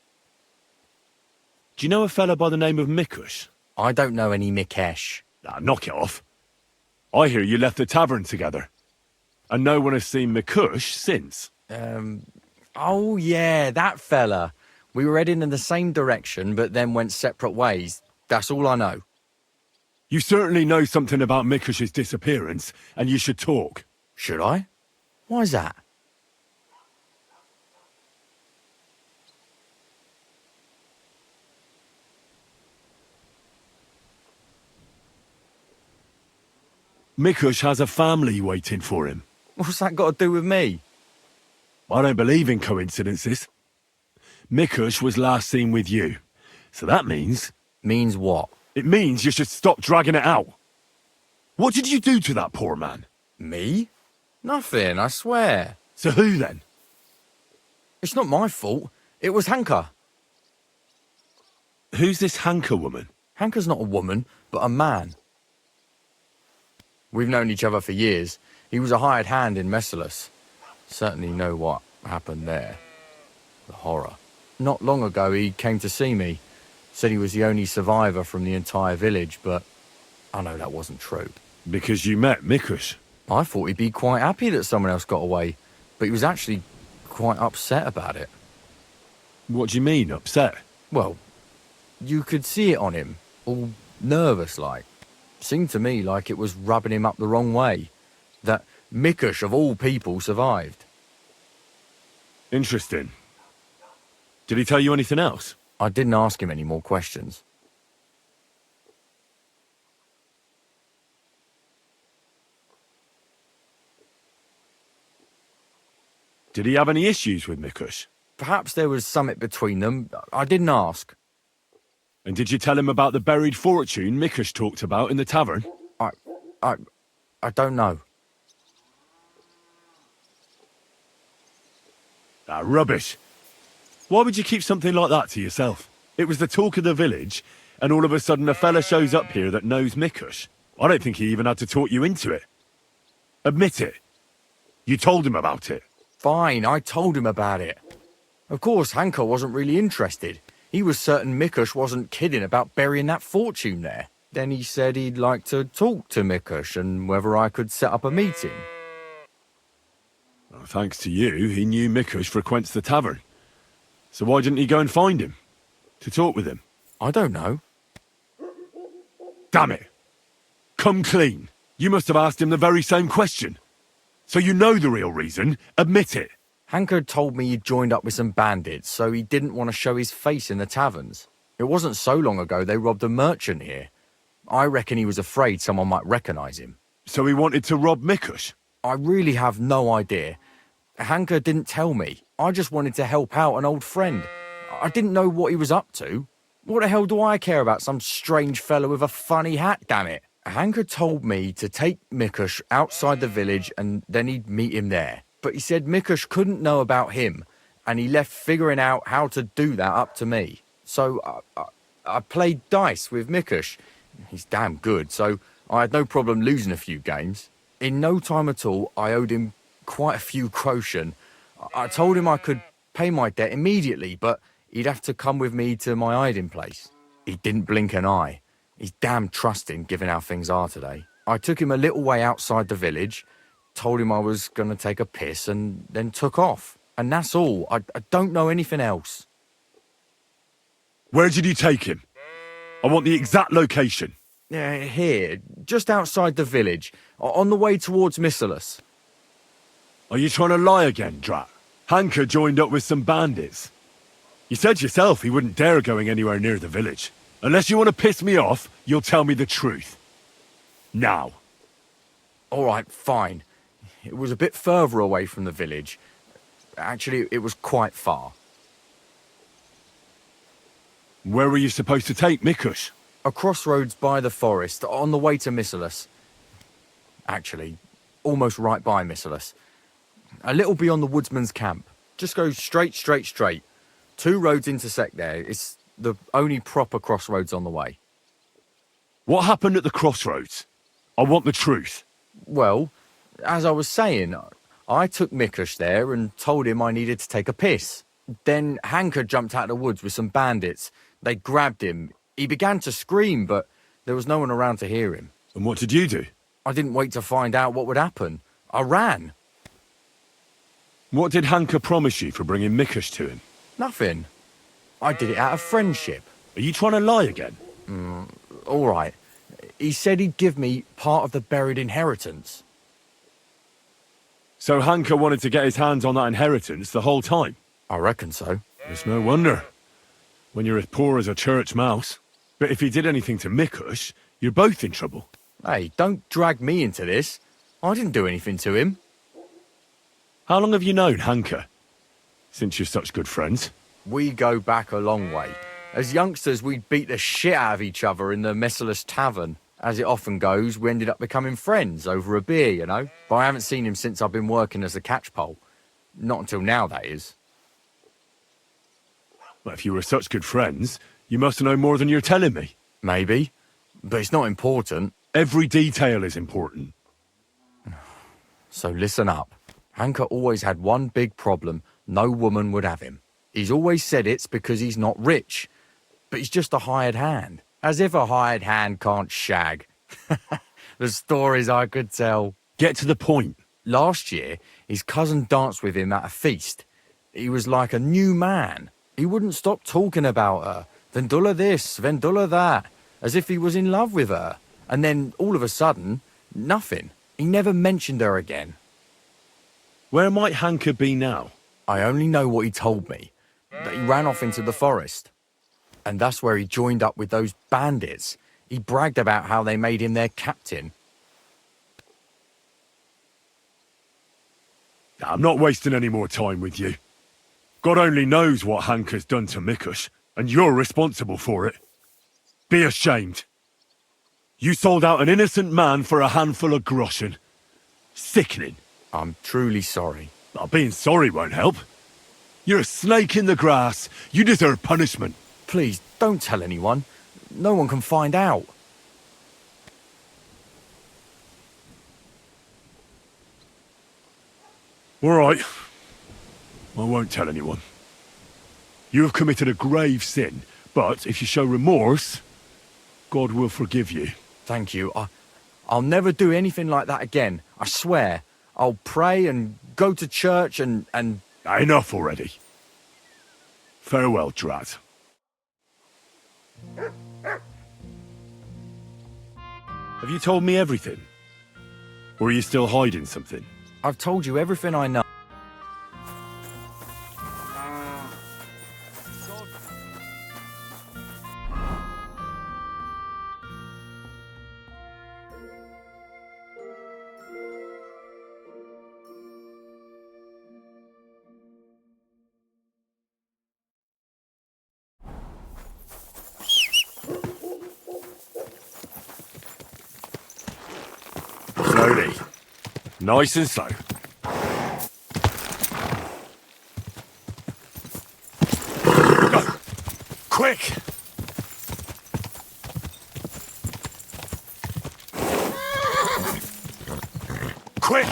Do you know a fella by the name of Mikush? I don't know any Mikesh. Knock it off. I hear you left the tavern together. And no one has seen Mikush since. Oh yeah, that fella. We were heading in the same direction, but then went separate ways. That's all I know. You certainly know something about Mikush's disappearance, and you should talk. Should I? Why's that? Mikush has a family waiting for him. What's that got to do with me? I don't believe in coincidences. Mikush was last seen with you. So that means... Means what? It means you should stop dragging it out. What did you do to that poor man? Me? Nothing, I swear. So who then? It's not my fault. It was Hanka. Who's this Hanka woman? Hanka's not a woman, but a man. We've known each other for years. He was a hired hand in Messerless. Certainly know what happened there. The horror. Not long ago he came to see me. Said he was the only survivor from the entire village, but I know that wasn't true. Because you met Mikush? I thought he'd be quite happy that someone else got away, but he was actually quite upset about it. What do you mean, upset? Well, you could see it on him, all nervous like. Seemed to me like it was rubbing him up the wrong way. That Mikush, of all people, survived. Interesting. Did he tell you anything else? I didn't ask him any more questions. Did he have any issues with Mikush? Perhaps there was something between them. I didn't ask. And did you tell him about the buried fortune Mikush talked about in the tavern? I don't know. Rubbish. Why would you keep something like that to yourself? It was the talk of the village, and all of a sudden a fella shows up here that knows Mikush. I don't think he even had to talk you into it. Admit it. You told him about it. Fine, I told him about it. Of course, Hanka wasn't really interested. He was certain Mikush wasn't kidding about burying that fortune there. Then he said he'd like to talk to Mikush and whether I could set up a meeting. Well, thanks to you, he knew Mikush frequents the tavern. So why didn't he go and find him? To talk with him? I don't know. Damn it! Come clean. You must have asked him the very same question. So you know the real reason. Admit it. Hanka told me he'd joined up with some bandits, so he didn't want to show his face in the taverns. It wasn't so long ago they robbed a merchant here. I reckon he was afraid someone might recognise him. So he wanted to rob Mikush? I really have no idea. Hanka didn't tell me. I just wanted to help out an old friend. I didn't know what he was up to. What the hell do I care about some strange fellow with a funny hat, damn it? Hanka told me to take Mikush outside the village and then he'd meet him there. But he said Mikush couldn't know about him, and he left figuring out how to do that up to me. So I played dice with Mikush. He's damn good, so I had no problem losing a few games. In no time at all, I owed him quite a few groschen. I told him I could pay my debt immediately, but he'd have to come with me to my hiding place. He didn't blink an eye. He's damn trusting, given how things are today. I took him a little way outside the village, told him I was going to take a piss, and then took off. And that's all. I don't know anything else. Where did you take him? I want the exact location. Here, just outside the village, on the way towards Missalus. Are you trying to lie again, Drat? Hanka joined up with some bandits. You said yourself he wouldn't dare going anywhere near the village. Unless you want to piss me off, you'll tell me the truth. Now. All right, fine. It was a bit further away from the village. Actually, it was quite far. Where were you supposed to take Mikush? A crossroads by the forest, on the way to Missalus. Actually, almost right by Missalus. A little beyond the woodsman's camp. Just go straight. 2 roads intersect there. It's the only proper crossroads on the way. What happened at the crossroads? I want the truth. Well, as I was saying, I took Mikush there and told him I needed to take a piss. Then Hanka jumped out of the woods with some bandits. They grabbed him. He began to scream, but there was no one around to hear him. And what did you do? I didn't wait to find out what would happen. I ran. What did Hanka promise you for bringing Mikush to him? Nothing. I did it out of friendship. Are you trying to lie again? All right. He said he'd give me part of the buried inheritance. So Hanka wanted to get his hands on that inheritance the whole time? I reckon so. It's no wonder. When you're as poor as a church mouse. But if he did anything to Mikush, you're both in trouble. Hey, don't drag me into this. I didn't do anything to him. How long have you known Hanka? Since you're such good friends. We go back a long way. As youngsters, we'd beat the shit out of each other in the Messalus tavern. As it often goes, we ended up becoming friends over a beer, you know? But I haven't seen him since I've been working as a catchpole. Not until now, that is. Well, if you were such good friends, you must know more than you're telling me. Maybe. But it's not important. Every detail is important. So listen up. Hanka always had one big problem. No woman would have him. He's always said it's because he's not rich. But he's just a hired hand. As if a hired hand can't shag. The stories I could tell. Get to the point. Last year, his cousin danced with him at a feast. He was like a new man. He wouldn't stop talking about her. Vendula this, Vendula that. As if he was in love with her. And then, all of a sudden, nothing. He never mentioned her again. Where might Hanka be now? I only know what he told me. That he ran off into the forest. And that's where he joined up with those bandits. He bragged about how they made him their captain. I'm not wasting any more time with you. God only knows what Hanka's done to Mikush, and you're responsible for it. Be ashamed. You sold out an innocent man for a handful of groschen. Sickening. I'm truly sorry. Being sorry won't help. You're a snake in the grass. You deserve punishment. Please, don't tell anyone. No one can find out. All right. I won't tell anyone. You have committed a grave sin, but if you show remorse, God will forgive you. Thank you. I'll never do anything like that again. I swear. I'll pray and go to church and... Enough already. Farewell, Drat. Have you told me everything? Or are you still hiding something? I've told you everything I know. Slowly. Nice and slow. Go! Quick! Quick!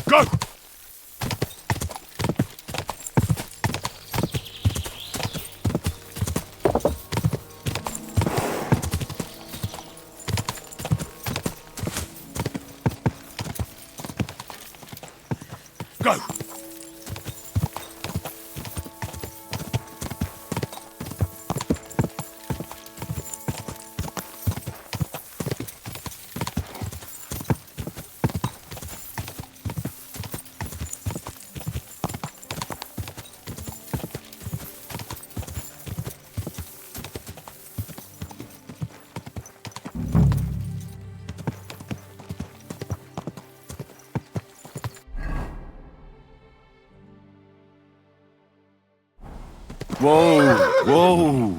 Go! Go! Whoa! Whoa!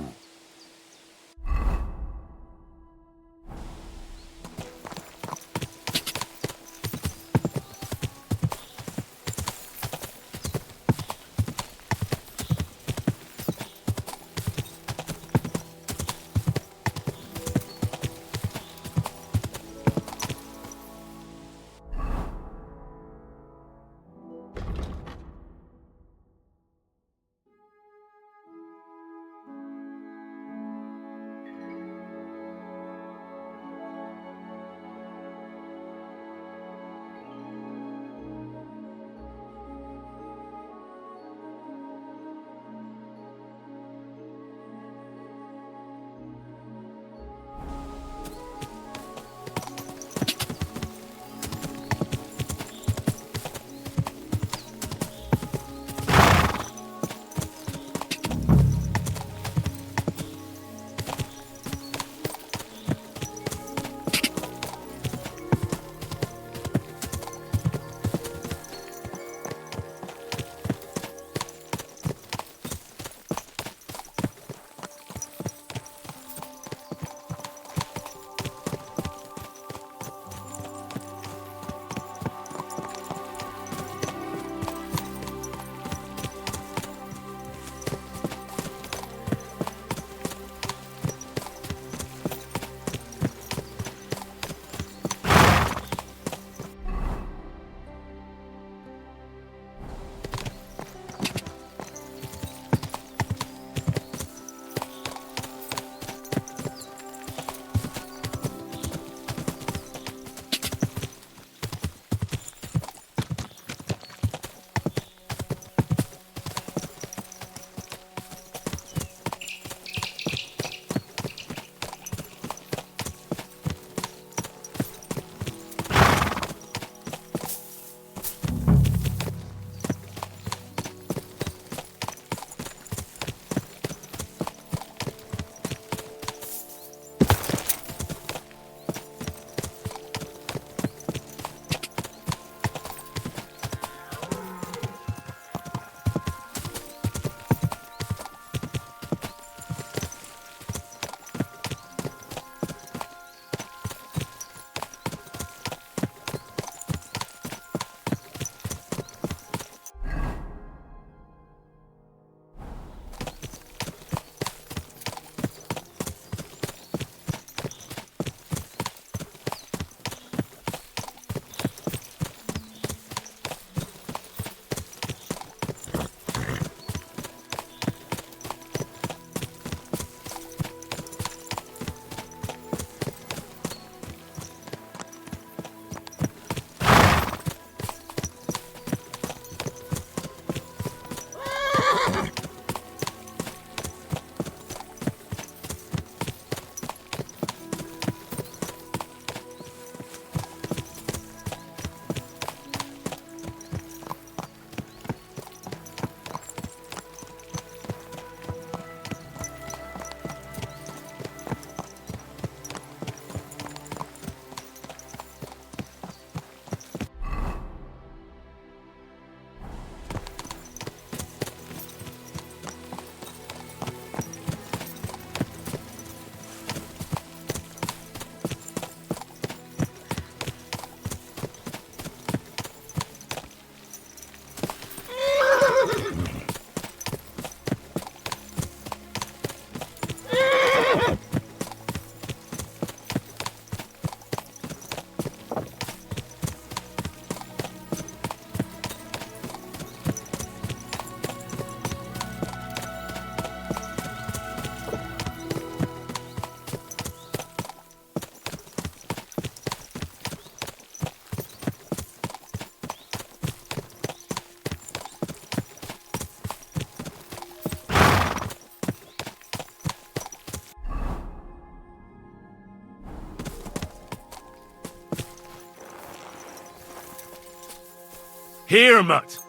Here, Mutt!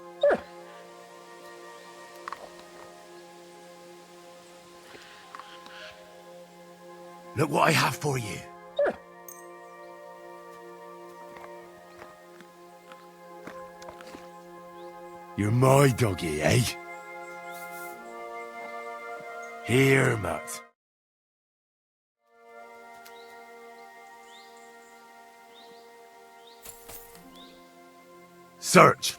Look what I have for you. You're my doggy, eh? Here, Mutt. Search.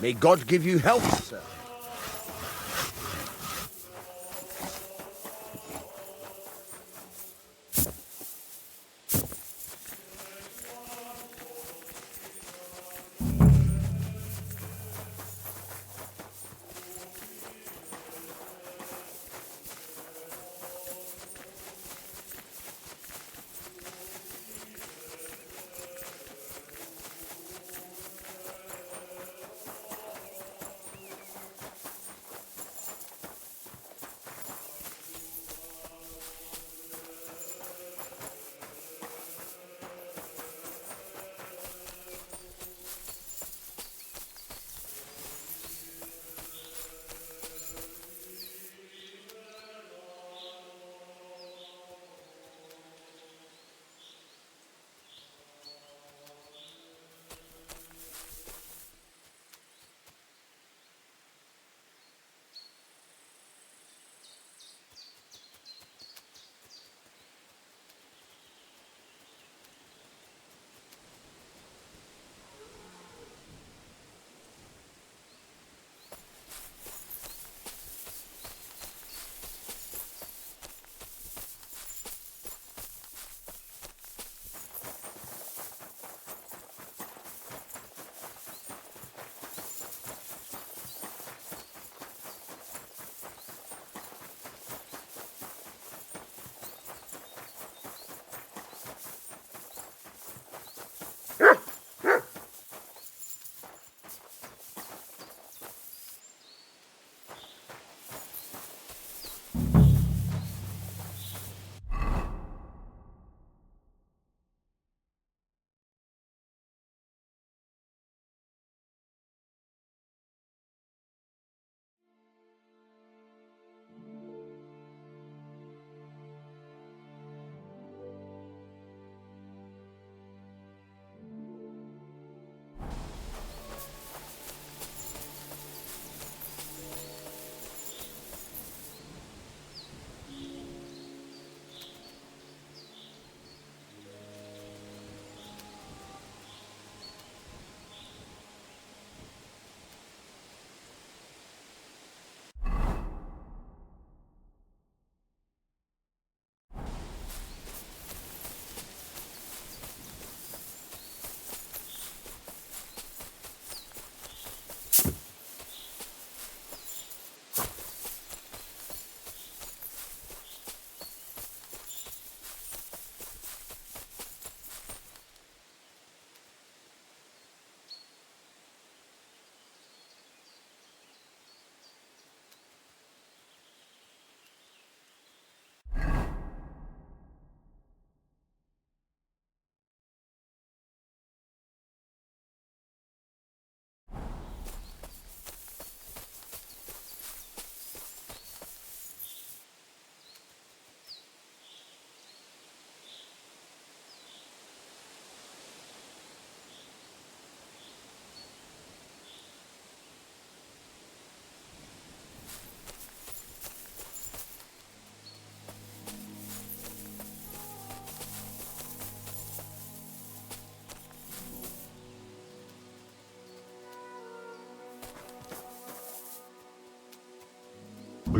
May God give you health, sir.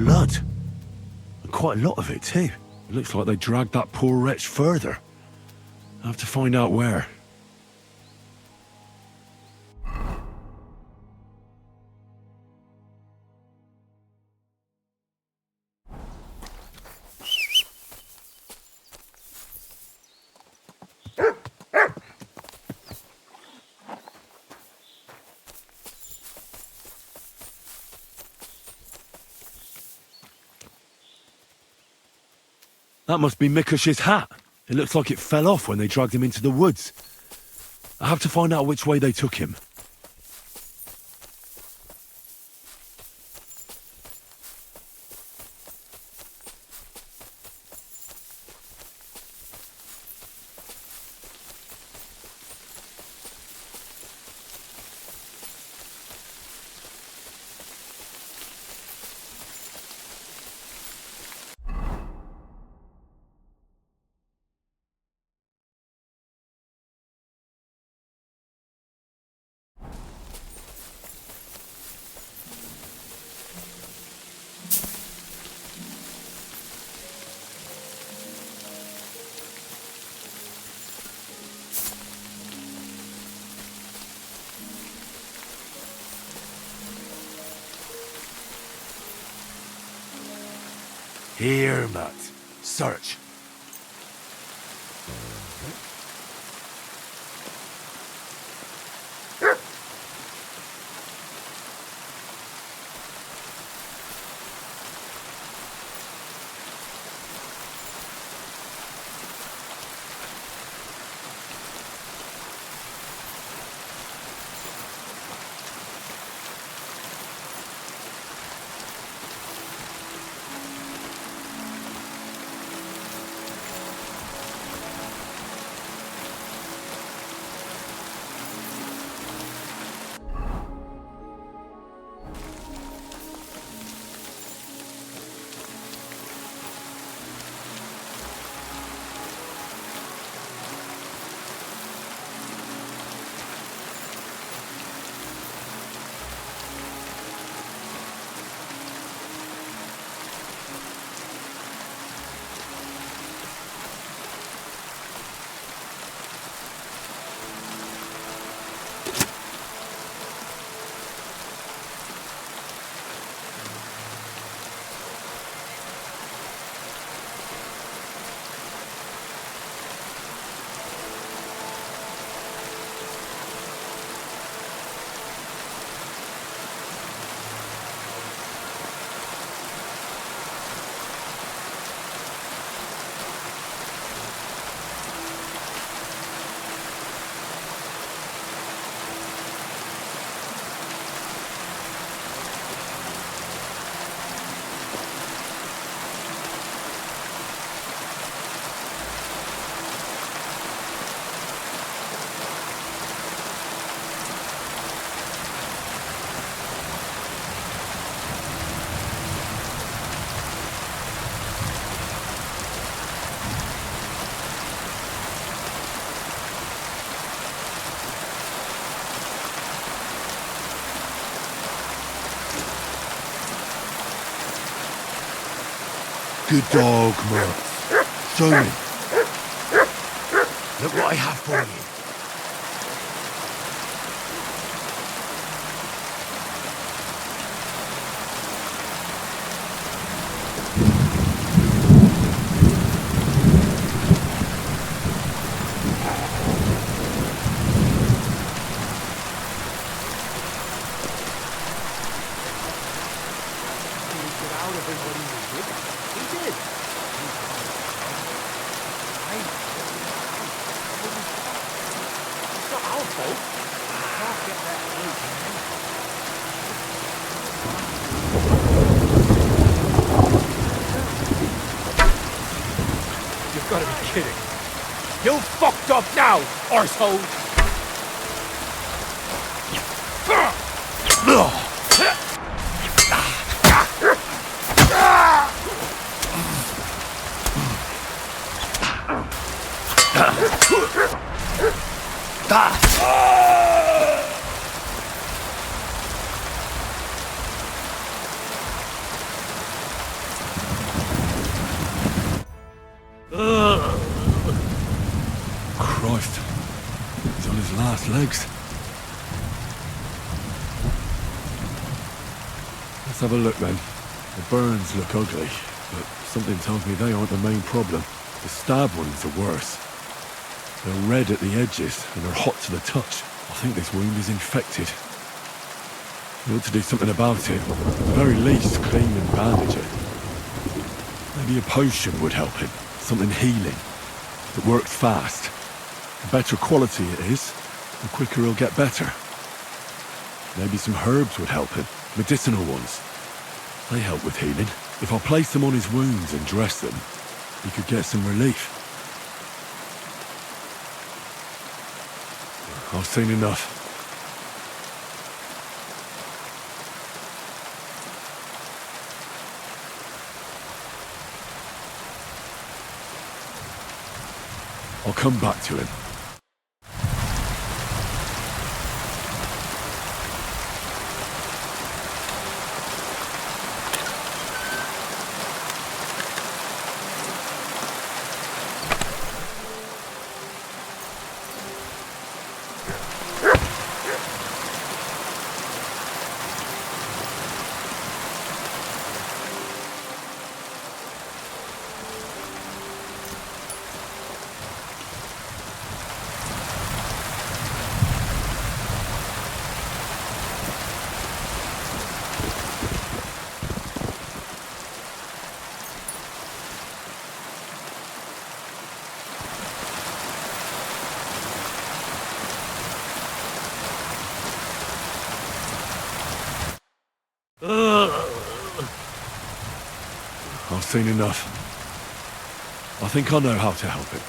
Blood. And quite a lot of it, too. It looks like they dragged that poor wretch further. I have to find out where. That must be Mikush's hat. It looks like it fell off when they dragged him into the woods. I have to find out which way they took him. Here, Matt. Search. Good dog, Mert. Show me. Look what I have for you. You've got to be kidding. You fucked up now, arsehole! legs. Let's have a look then. The burns look ugly, but something tells me they aren't the main problem. The stab wounds are worse. They're red at the edges and are hot to the touch. I think this wound is infected. We ought to do something about it. At the very least, clean and bandage it. Maybe a potion would help him. Something healing. That works fast. The better quality it is, the quicker he'll get better. Maybe some herbs would help him. Medicinal ones. They help with healing. If I place them on his wounds and dress them, he could get some relief. I've seen enough. I'll come back to him. I've seen enough. I think I know how to help him.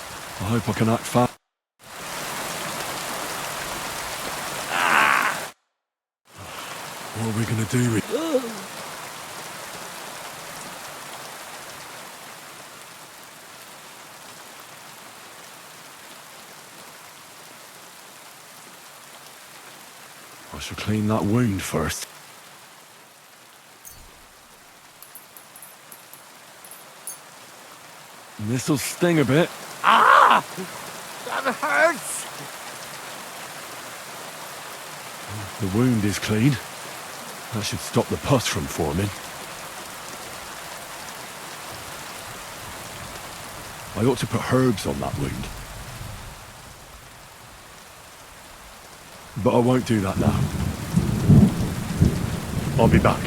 I hope I can act fast. What are we gonna do with... I shall clean that wound first. This'll sting a bit. Ah! That hurts! The wound is clean. That should stop the pus from forming. I ought to put herbs on that wound. But I won't do that now. I'll be back.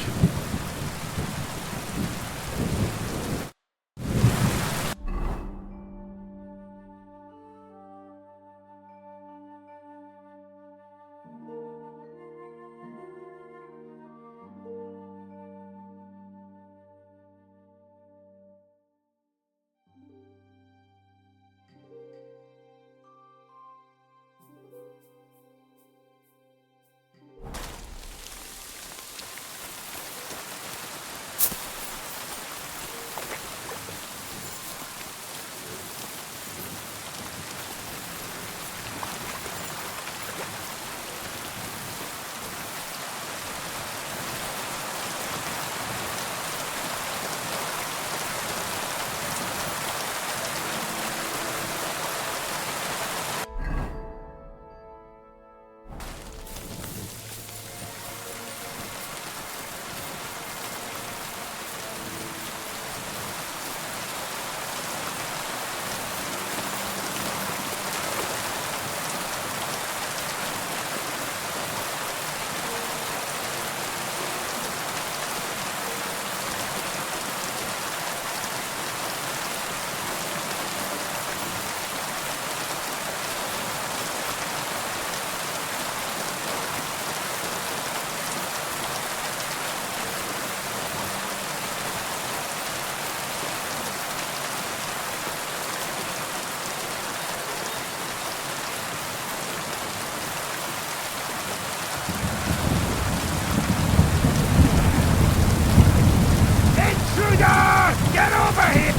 Get over here!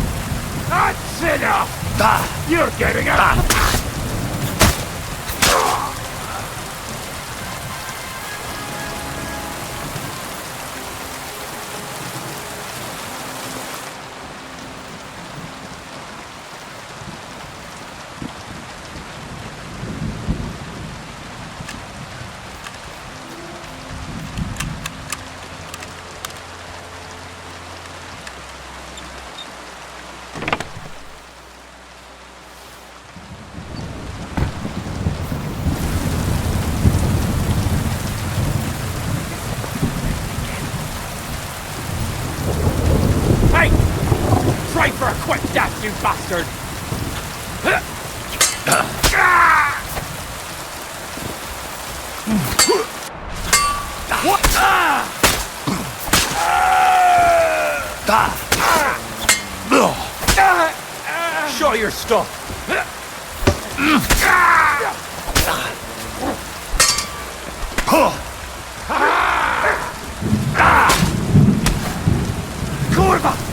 That's enough! You're getting up! you bastard! Show your stuff! Kurwa!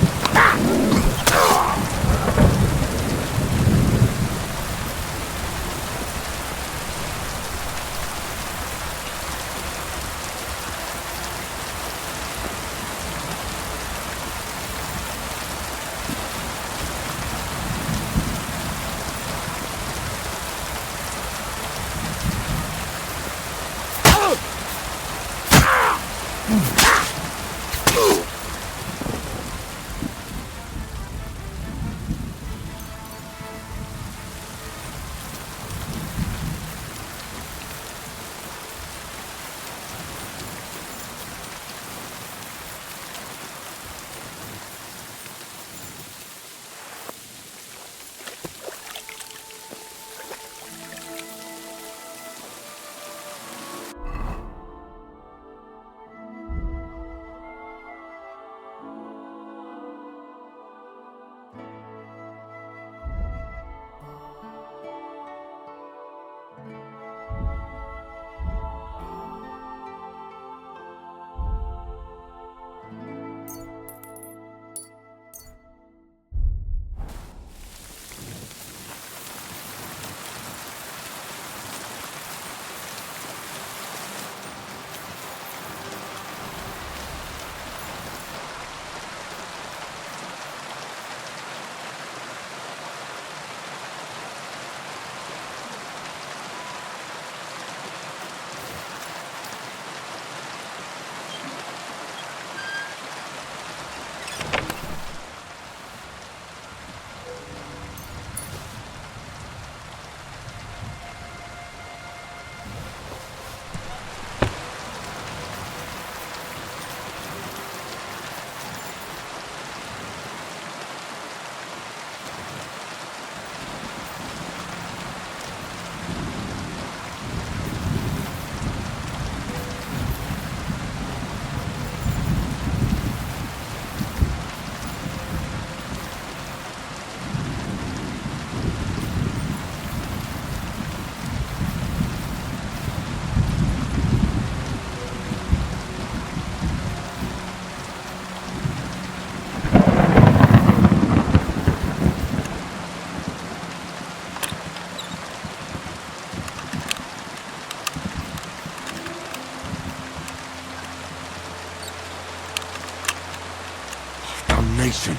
Damnation.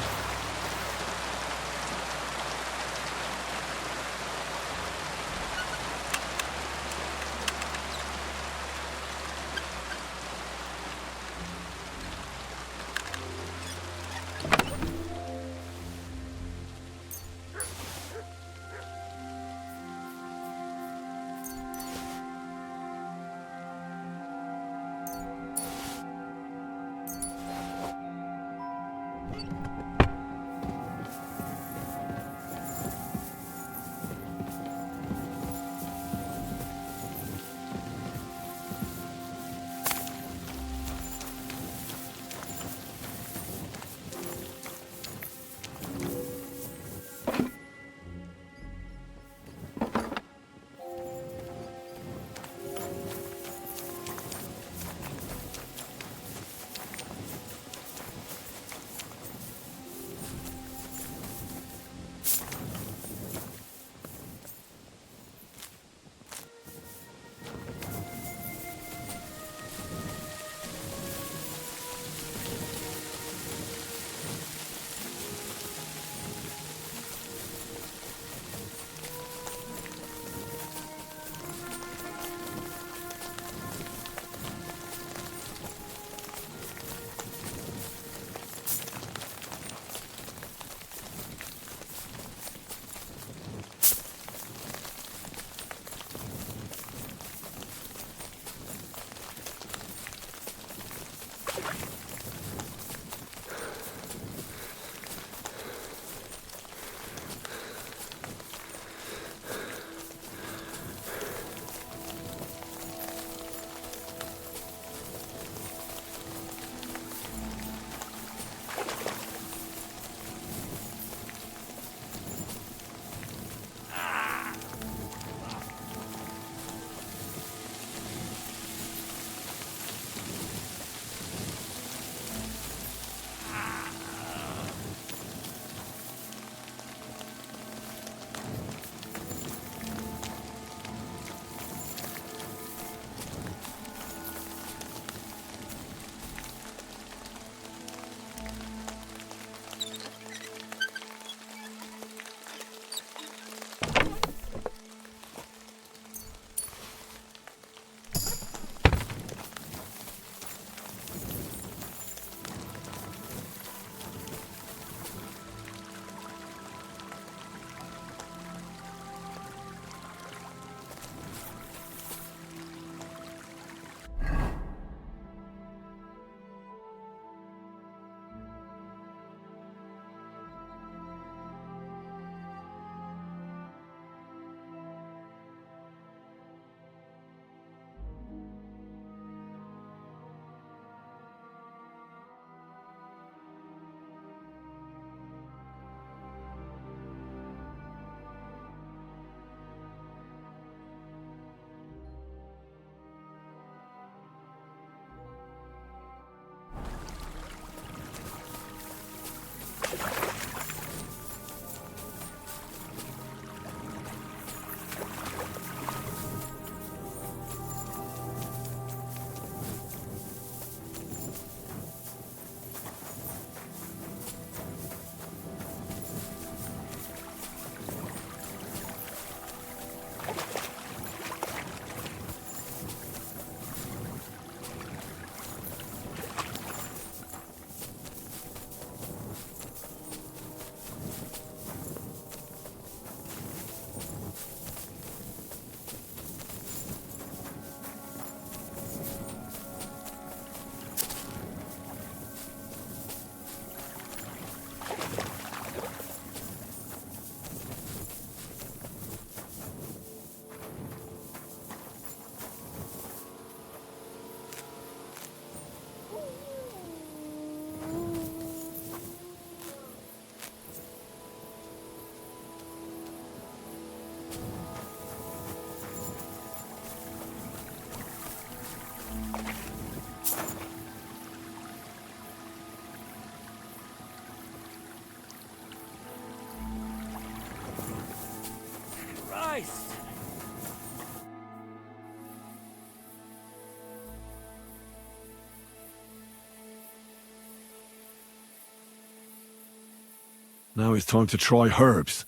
Now it's time to try herbs.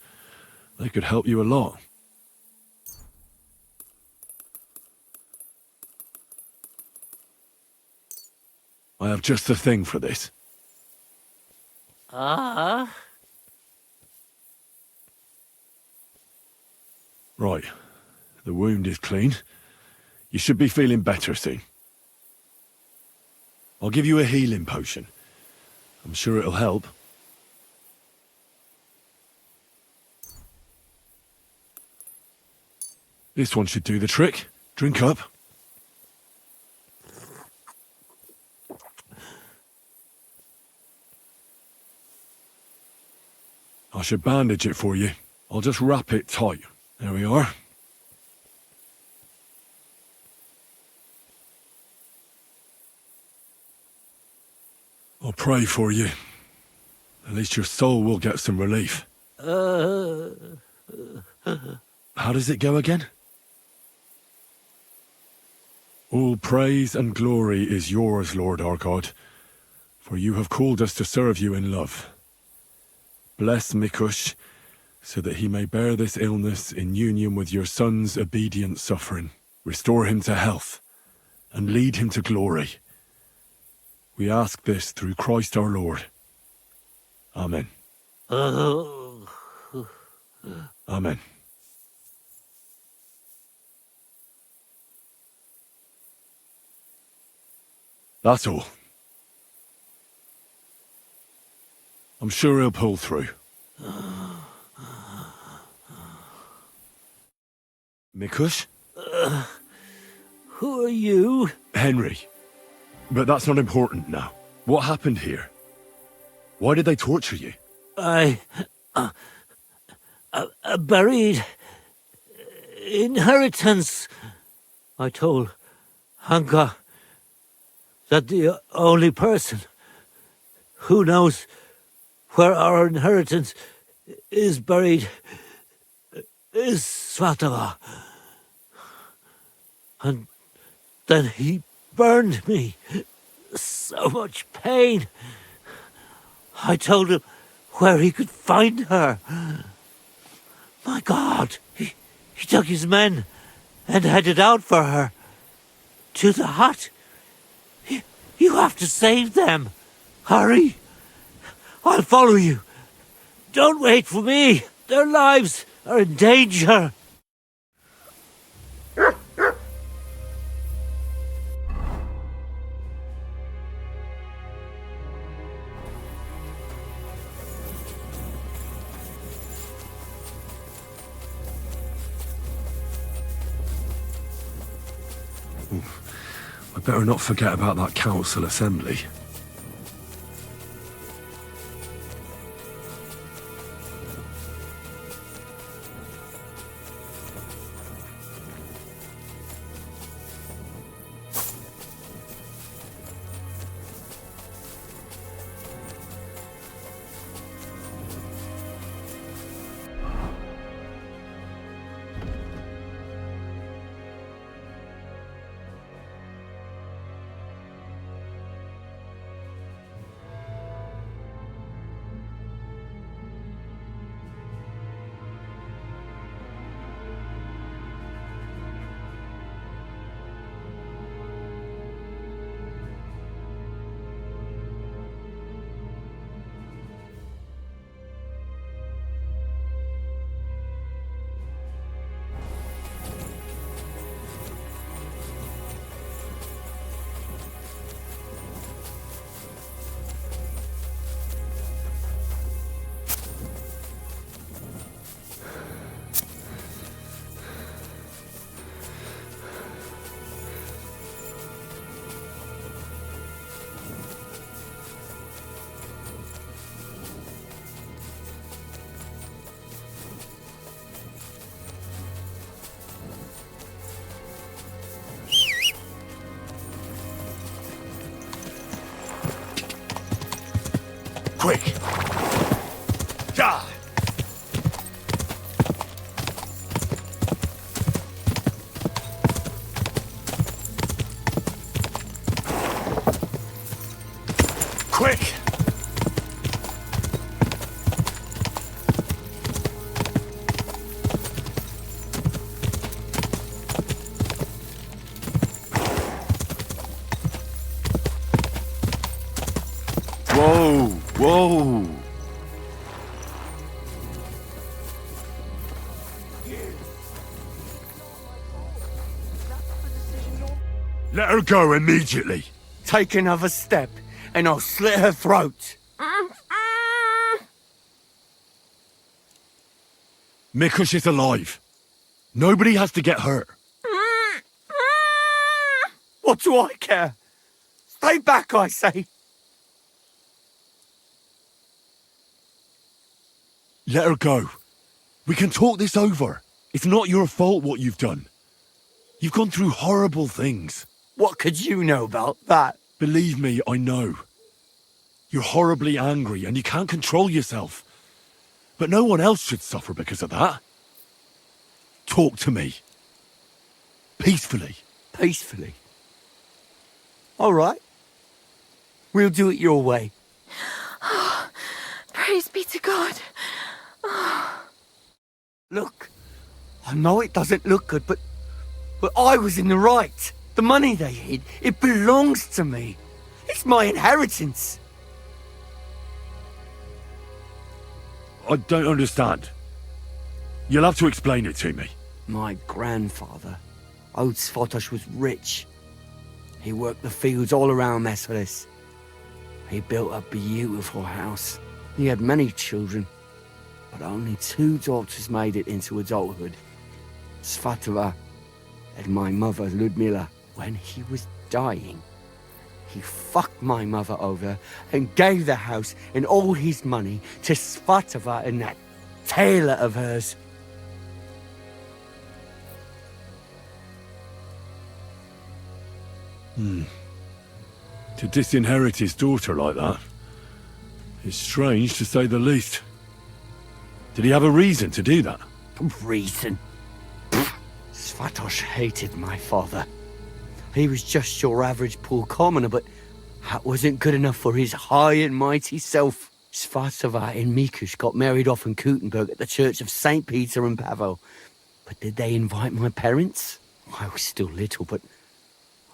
They could help you a lot. I have just the thing for this. Ah. Right. The wound is clean. You should be feeling better soon. I'll give you a healing potion. I'm sure it'll help. This one should do the trick. Drink up. I should bandage it for you. I'll just wrap it tight. There we are. I'll pray for you. At least your soul will get some relief. How does it go again? All praise and glory is yours, Lord our God, for you have called us to serve you in love. Bless Mikush, so that he may bear this illness in union with your son's obedient suffering. Restore him to health, and lead him to glory. We ask this through Christ our Lord. Amen. Amen. That's all. I'm sure he'll pull through. Mikush? Who are you? Henry. But that's not important now. What happened here? Why did they torture you? I buried inheritance. I told Hanka that the only person who knows where our inheritance is buried is Svatala. And then he burned me. So much pain. I told him where he could find her. My God, he took his men and headed out for her. To the hut. You have to save them. Hurry. I'll follow you. Don't wait for me. Their lives are in danger. I better not forget about that council assembly. Quick! Ja! Quick! Whoa! Let her go immediately. Take another step, and I'll slit her throat. Mikush is alive. Nobody has to get hurt. What do I care? Stay back, I say. Let her go. We can talk this over. It's not your fault what you've done. You've gone through horrible things. What could you know about that? Believe me, I know. You're horribly angry and you can't control yourself. But no one else should suffer because of that. Talk to me. Peacefully. Peacefully? All right. We'll do it your way. Praise be to God. Look, I know it doesn't look good, but I was in the right. The money they hid, it belongs to me. It's my inheritance. I don't understand. You'll have to explain it to me. My grandfather, old Svatosh, was rich. He worked the fields all around Messelis. He built a beautiful house. He had many children, but only 2 daughters made it into adulthood. Svatova and my mother, Ludmila. When he was dying, he fucked my mother over and gave the house and all his money to Svatova and that tailor of hers. To disinherit his daughter like that is strange, to say the least. Did he have a reason to do that? Reason? Svatosh hated my father. He was just your average poor commoner, but that wasn't good enough for his high and mighty self. Svatova and Mikush got married off in Kuttenberg at the Church of St. Peter and Pavel. But did they invite my parents? I was still little, but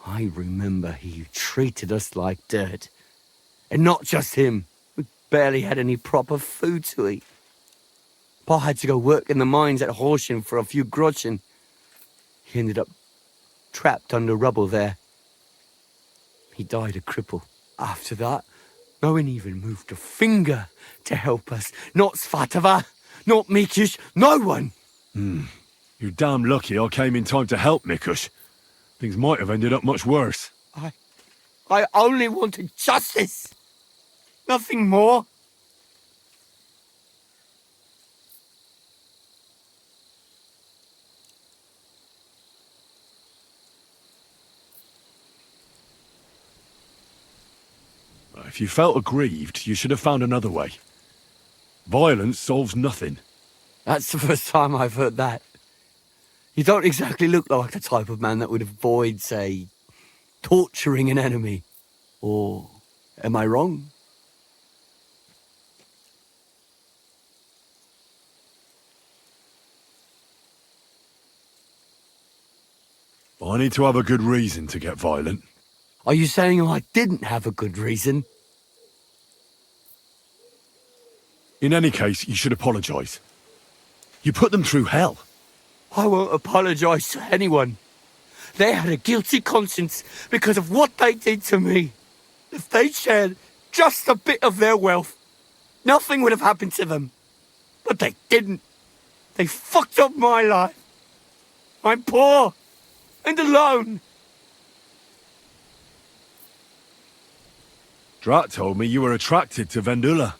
I remember he treated us like dirt. And not just him. We barely had any proper food to eat. Pa had to go work in the mines at Horsham for a few groschen. He ended up trapped under rubble there. He died a cripple. After that, no one even moved a finger to help us. Not Svatova, not Mikush, no one. You're damn lucky I came in time to help Mikush. Things might have ended up much worse. I only wanted justice. Nothing more. If you felt aggrieved, you should have found another way. Violence solves nothing. That's the first time I've heard that. You don't exactly look like the type of man that would avoid, say, torturing an enemy. Or am I wrong? I need to have a good reason to get violent. Are you saying I didn't have a good reason? In any case, you should apologise. You put them through hell. I won't apologise to anyone. They had a guilty conscience because of what they did to me. If they shared just a bit of their wealth, nothing would have happened to them. But they didn't. They fucked up my life. I'm poor and alone. Drat told me you were attracted to Vendula.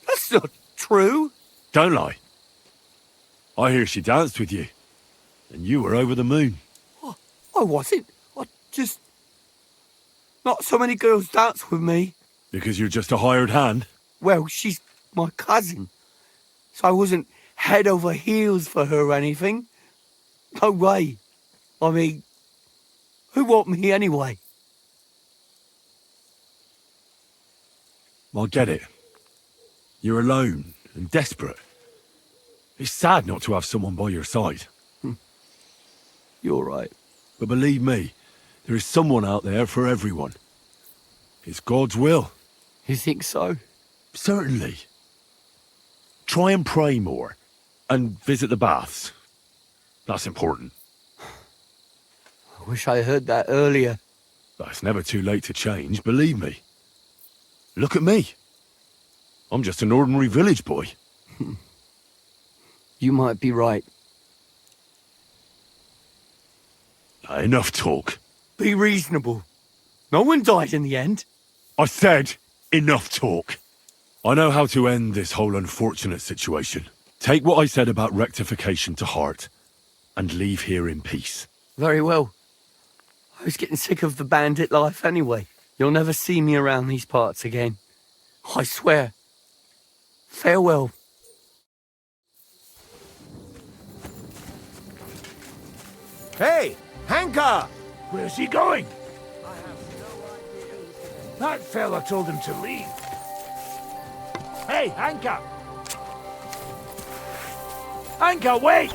That's not true. Don't lie. I hear she danced with you. And you were over the moon. I wasn't. Not so many girls dance with me. Because you're just a hired hand? Well, she's my cousin. So I wasn't head over heels for her or anything. No way. I mean, who want me anyway? I get it. You're alone and desperate. It's sad not to have someone by your side. You're right. But believe me, there is someone out there for everyone. It's God's will. You think so? Certainly. Try and pray more. And visit the baths. That's important. I wish I heard that earlier. But it's never too late to change, believe me. Look at me. I'm just an ordinary village boy. You might be right. Enough talk. Be reasonable. No one died in the end. I said, enough talk. I know how to end this whole unfortunate situation. Take what I said about rectification to heart, and leave here in peace. Very well. I was getting sick of the bandit life anyway. You'll never see me around these parts again. I swear. Farewell. Hey, Hanka! Where's he going? That fella told him to leave. Hey, Hanka! Hanka, wait!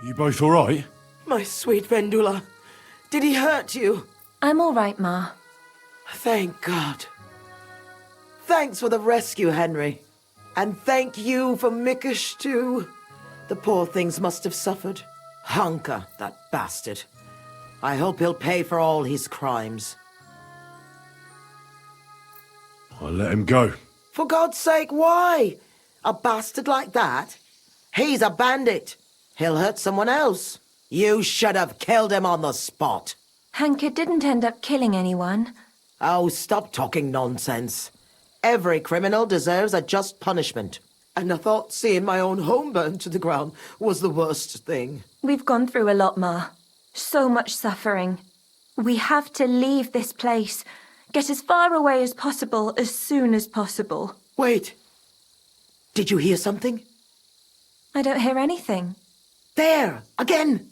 You both all right? My sweet Vendula, did he hurt you? I'm all right, Ma. Thank God. Thanks for the rescue, Henry. And thank you for Mickish, too. The poor things must have suffered. Hunker, that bastard. I hope he'll pay for all his crimes. I'll let him go. For God's sake, why? A bastard like that? He's a bandit. He'll hurt someone else. You should have killed him on the spot. Hanka didn't end up killing anyone. Oh, stop talking nonsense. Every criminal deserves a just punishment. And I thought seeing my own home burned to the ground was the worst thing. We've gone through a lot, Ma. So much suffering. We have to leave this place. Get as far away as possible, as soon as possible. Wait. Did you hear something? I don't hear anything. There! Again!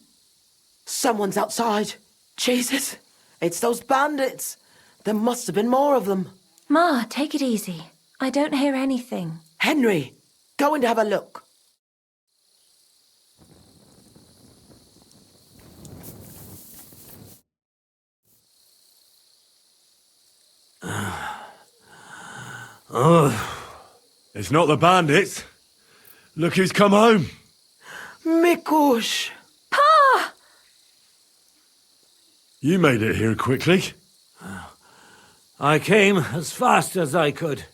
Someone's outside. Jesus! It's those bandits! There must have been more of them. Ma, take it easy. I don't hear anything. Henry, go and have a look. It's not the bandits. Look who's come home. Mikush! Pa! You made it here quickly. I came as fast as I could.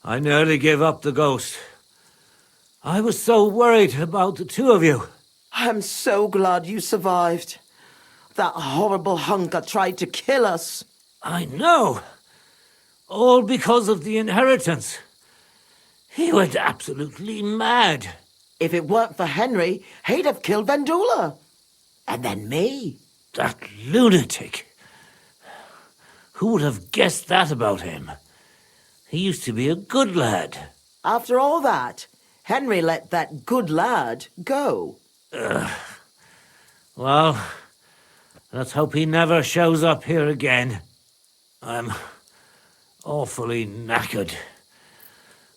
I nearly gave up the ghost. I was so worried about the two of you. I'm so glad you survived. That horrible hunker tried to kill us. I know. All because of the inheritance. He went absolutely mad. If it weren't for Henry, he'd have killed Vendula. And then me. That lunatic. Who would have guessed that about him? He used to be a good lad. After all that, Henry let that good lad go. Well, let's hope he never shows up here again. I'm awfully knackered.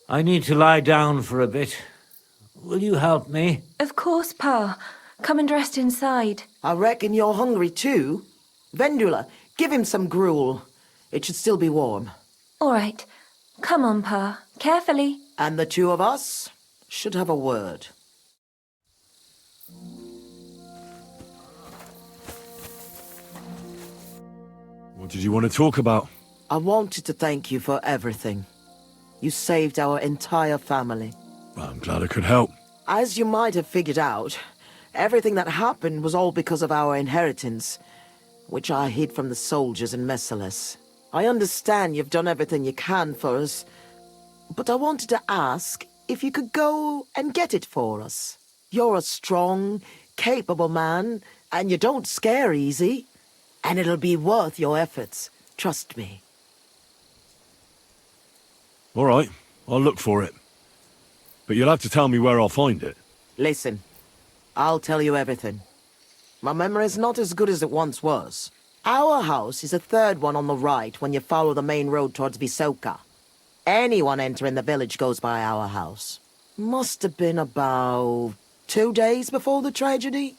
I need to lie down for a bit. Will you help me? Of course, Pa. Come and rest inside. I reckon you're hungry too. Vendula, give him some gruel. It should still be warm. All right. Come on, Pa. Carefully. And the two of us should have a word. What did you want to talk about? I wanted to thank you for everything. You saved our entire family. I'm glad I could help. As you might have figured out, everything that happened was all because of our inheritance, which I hid from the soldiers in Messalis. I understand you've done everything you can for us, but I wanted to ask if you could go and get it for us. You're a strong, capable man, and you don't scare easy, and it'll be worth your efforts. Trust me. All right, I'll look for it. But you'll have to tell me where I'll find it. Listen, I'll tell you everything. My memory's not as good as it once was. Our house is the third one on the right when you follow the main road towards Visoka. Anyone entering the village goes by our house. Must have been about 2 days before the tragedy.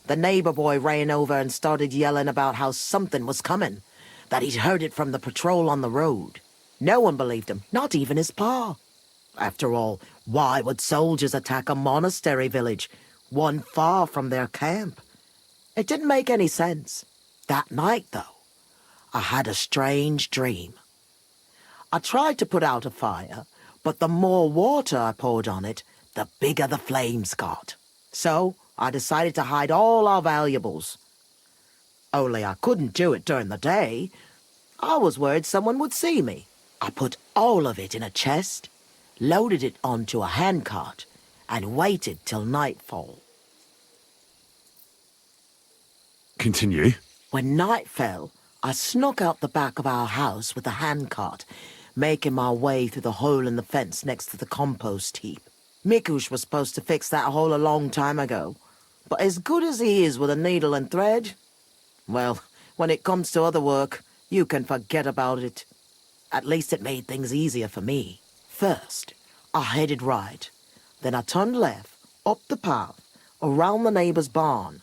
The neighbor boy ran over and started yelling about how something was coming, that he'd heard it from the patrol on the road. No one believed him, not even his pa. After all, why would soldiers attack a monastery village, one far from their camp? It didn't make any sense. That night, though, I had a strange dream. I tried to put out a fire, but the more water I poured on it, the bigger the flames got. So I decided to hide all our valuables. Only I couldn't do it during the day. I was worried someone would see me. I put all of it in a chest, loaded it onto a handcart, and waited till nightfall. Continue. When night fell, I snuck out the back of our house with the handcart, making my way through the hole in the fence next to the compost heap. Mikush was supposed to fix that hole a long time ago, but as good as he is with a needle and thread, well, when it comes to other work, you can forget about it. At least it made things easier for me. First, I headed right. Then I turned left, up the path, around the neighbor's barn.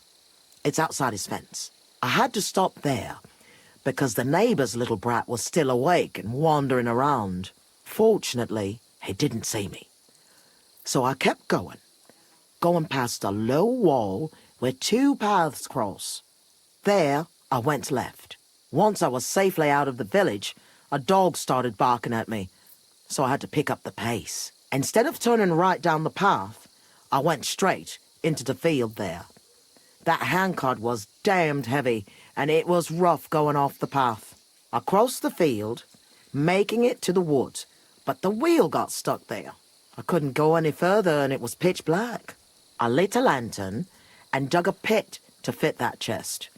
It's outside his fence. I had to stop there, because the neighbor's little brat was still awake and wandering around. Fortunately, he didn't see me. So I kept going past a low wall where 2 paths cross. There, I went left. Once I was safely out of the village, a dog started barking at me, so I had to pick up the pace. Instead of turning right down the path, I went straight into the field there. That handcart was damned heavy, and it was rough going off the path. I crossed the field, making it to the woods, but the wheel got stuck there. I couldn't go any further, and it was pitch black. I lit a lantern and dug a pit to fit that chest.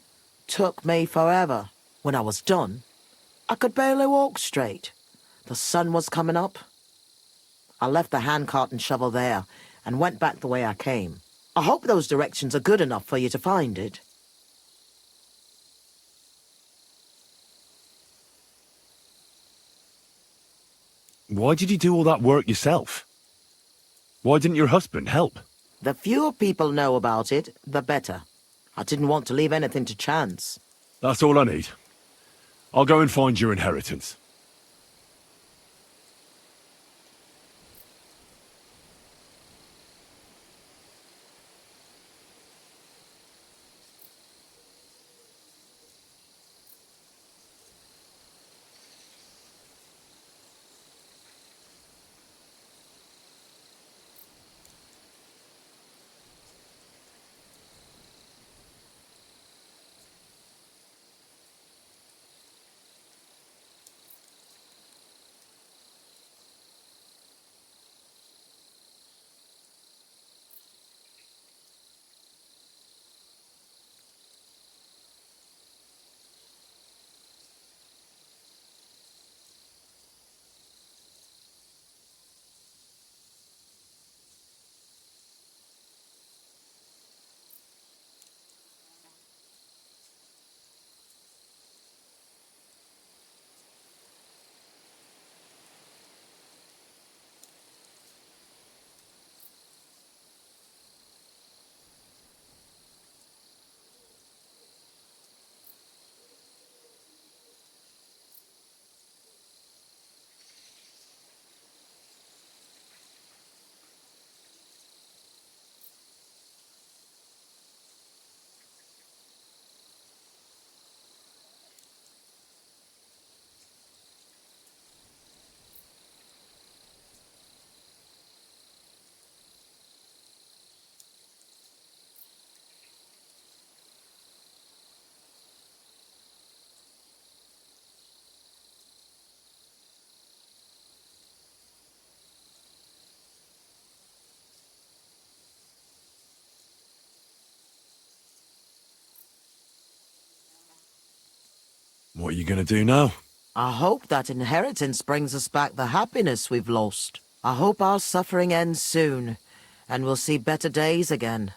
Took me forever. When I was done, I could barely walk straight. The sun was coming up. I left the handcart and shovel there and went back the way I came. I hope those directions are good enough for you to find it. Why did you do all that work yourself? Why didn't your husband help? The fewer people know about it, the better. I didn't want to leave anything to chance. That's all I need. I'll go and find your inheritance. What are you going to do now? I hope that inheritance brings us back the happiness we've lost. I hope our suffering ends soon, and we'll see better days again.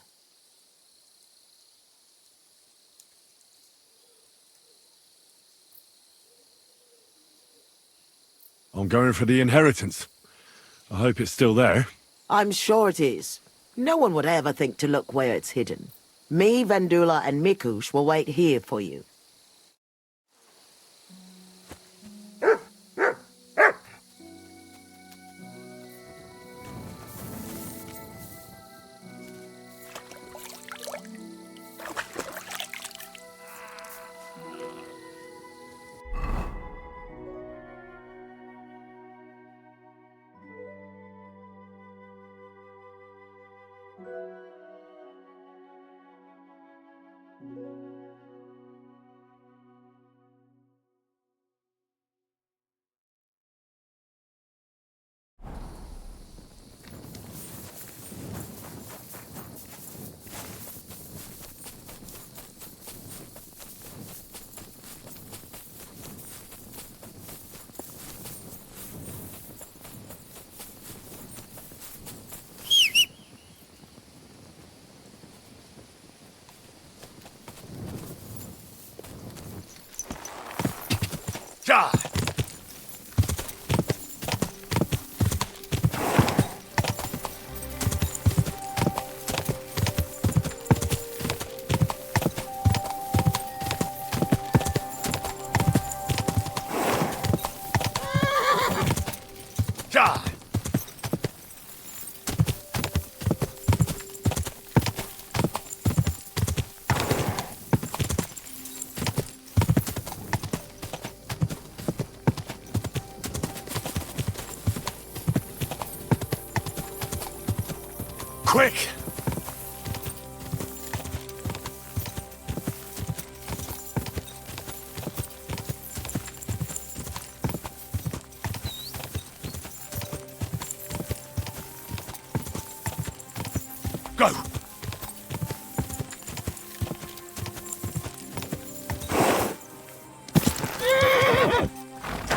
I'm going for the inheritance. I hope it's still there. I'm sure it is. No one would ever think to look where it's hidden. Me, Vendula, and Mikush will wait here for you. Ja! Ja! Quick! Go!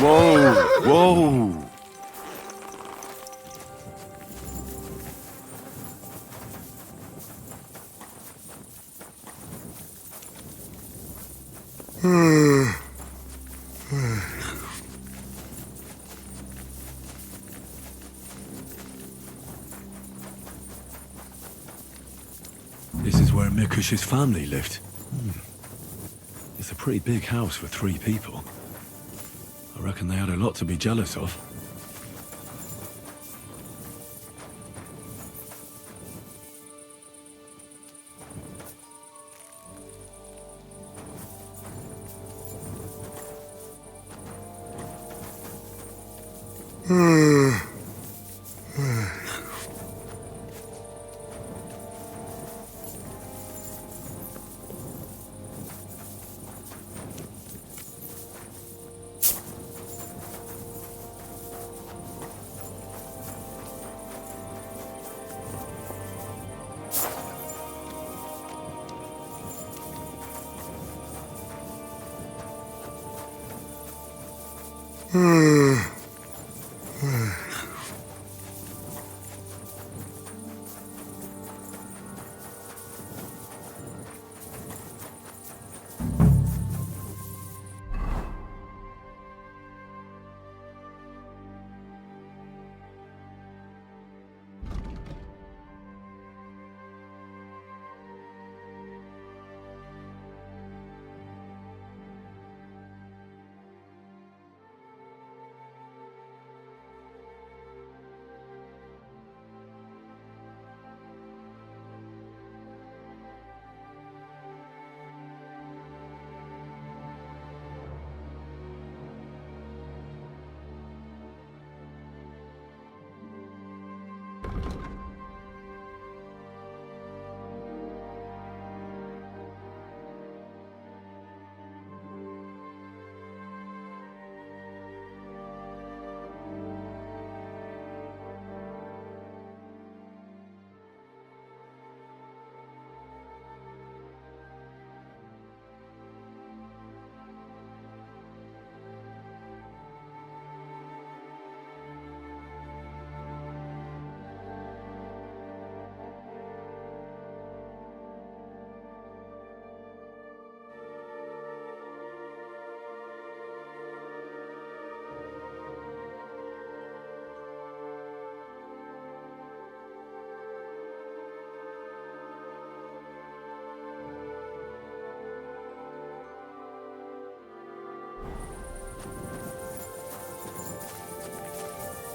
Whoa! Whoa! This is where Mikush's family lived. It's a pretty big house for 3 people. I reckon they had a lot to be jealous of.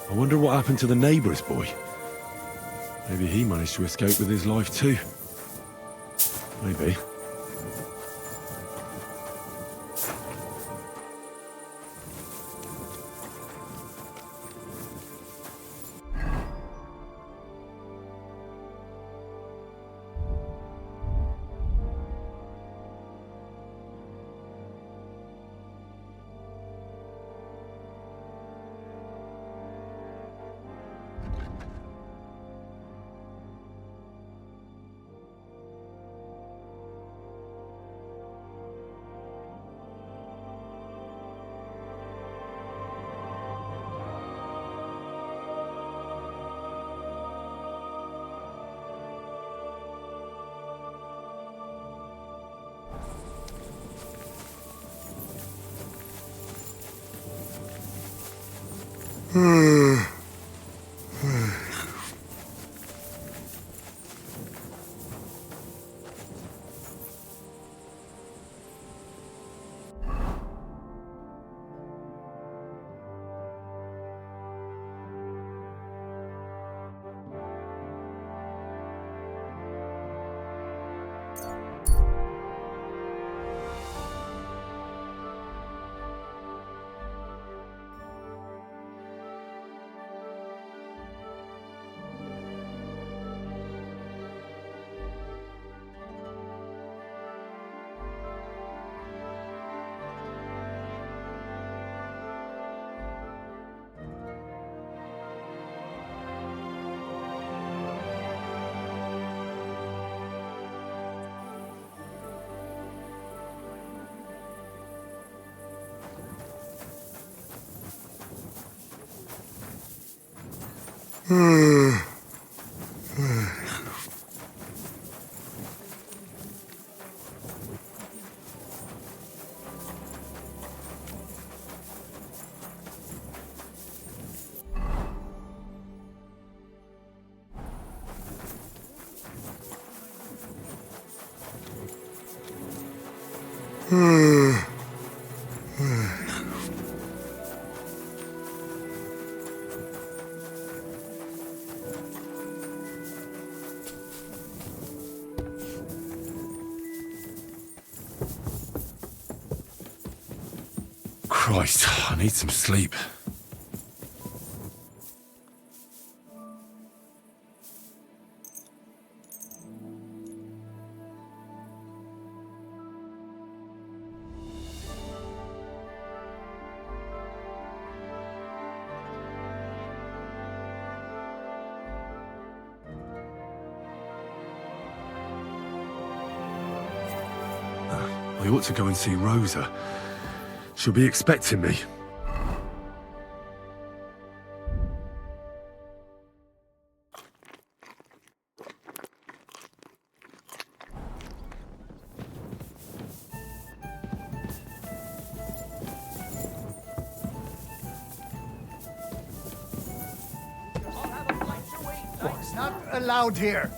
I wonder what happened to the neighbour's boy. Maybe he managed to escape with his life too. Maybe. Christ, I need some sleep. I ought to go and see Rosa. She'll be expecting me. It's not allowed here.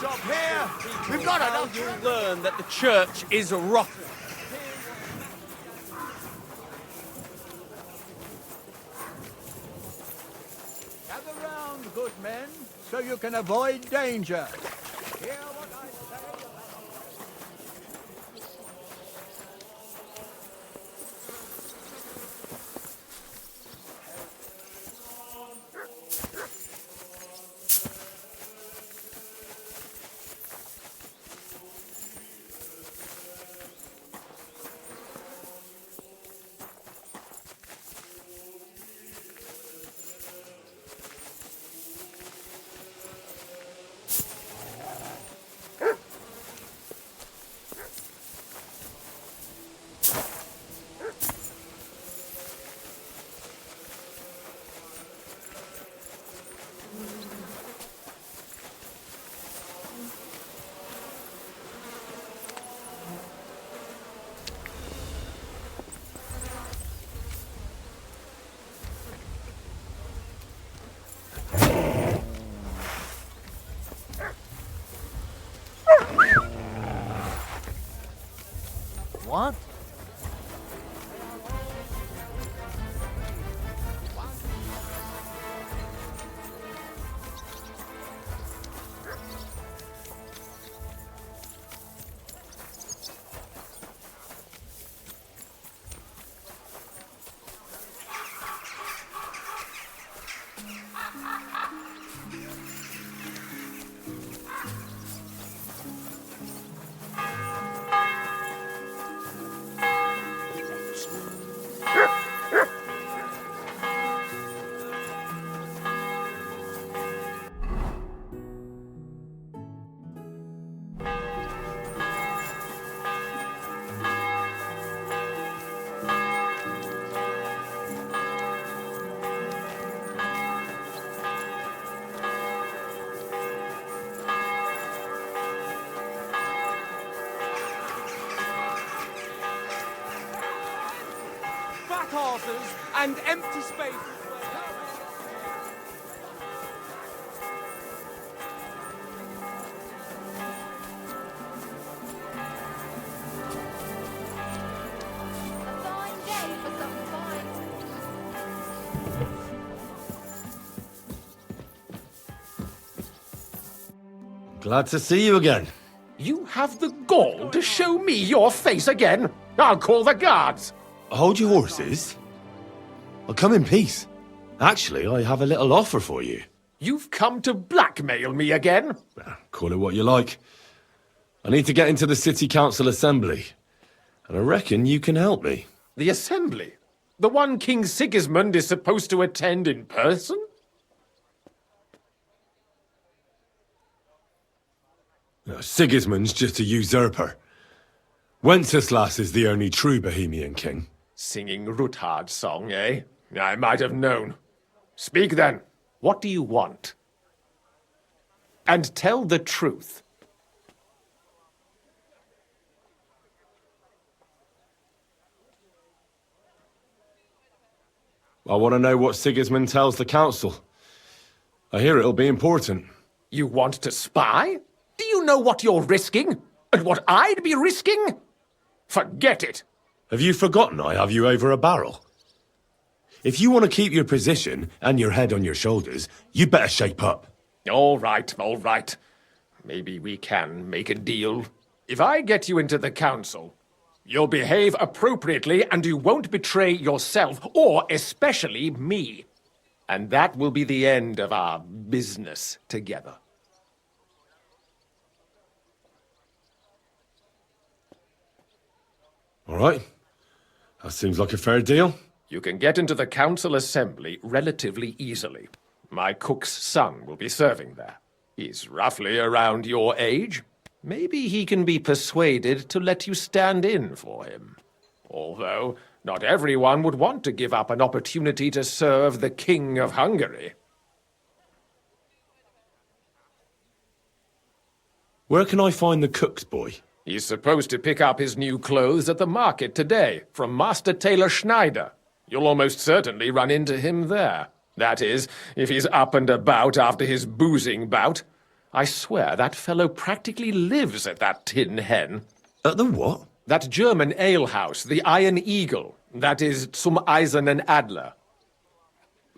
Shop here. We've got enough. You'll learn that the church is rotten. Gather round, good men, so you can avoid danger. Hear what I say? What? Fat horses and empty spaces. Glad to see you again. You have the gall to show me your face again? I'll call the guards. Hold your horses. I'll come in peace. Actually, I have a little offer for you. You've come to blackmail me again? Call it what you like. I need to get into the City Council Assembly, and I reckon you can help me. The Assembly? The one King Sigismund is supposed to attend in person? No, Sigismund's just a usurper. Wenceslas is the only true Bohemian king. Singing Ruthard's song, eh? I might have known. Speak then. What do you want? And tell the truth. I want to know what Sigismund tells the council. I hear it'll be important. You want to spy? Do you know what you're risking? And what I'd be risking? Forget it. Have you forgotten I have you over a barrel? If you want to keep your position and your head on your shoulders, you better shape up. All right, all right. Maybe we can make a deal. If I get you into the council, you'll behave appropriately and you won't betray yourself, or especially me. And that will be the end of our business together. All right. That seems like a fair deal. You can get into the council assembly relatively easily. My cook's son will be serving there. He's roughly around your age. Maybe he can be persuaded to let you stand in for him. Although, not everyone would want to give up an opportunity to serve the King of Hungary. Where can I find the cook's boy? He's supposed to pick up his new clothes at the market today, from Master Tailor Schneider. You'll almost certainly run into him there. That is, if he's up and about after his boozing bout. I swear that fellow practically lives at that Tin Hen. At the what? That German alehouse, the Iron Eagle. That is Zum Eisernen Adler.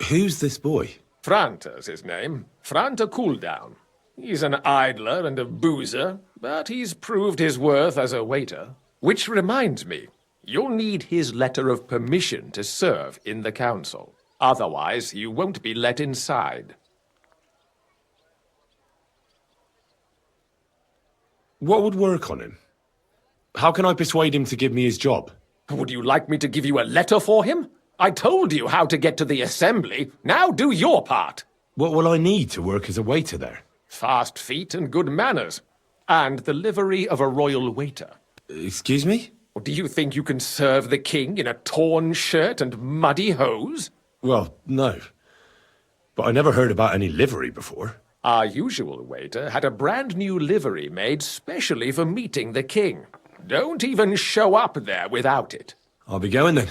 Who's this boy? Franter's his name. Franter Cooldown. He's an idler and a boozer, but he's proved his worth as a waiter. Which reminds me, you'll need his letter of permission to serve in the council. Otherwise, you won't be let inside. What would work on him? How can I persuade him to give me his job? Would you like me to give you a letter for him? I told you how to get to the assembly. Now do your part. What will I need to work as a waiter there? Fast feet and good manners. And the livery of a royal waiter. Excuse me? Do you think you can serve the king in a torn shirt and muddy hose? Well, no. But I never heard about any livery before. Our usual waiter had a brand new livery made specially for meeting the king. Don't even show up there without it. I'll be going then.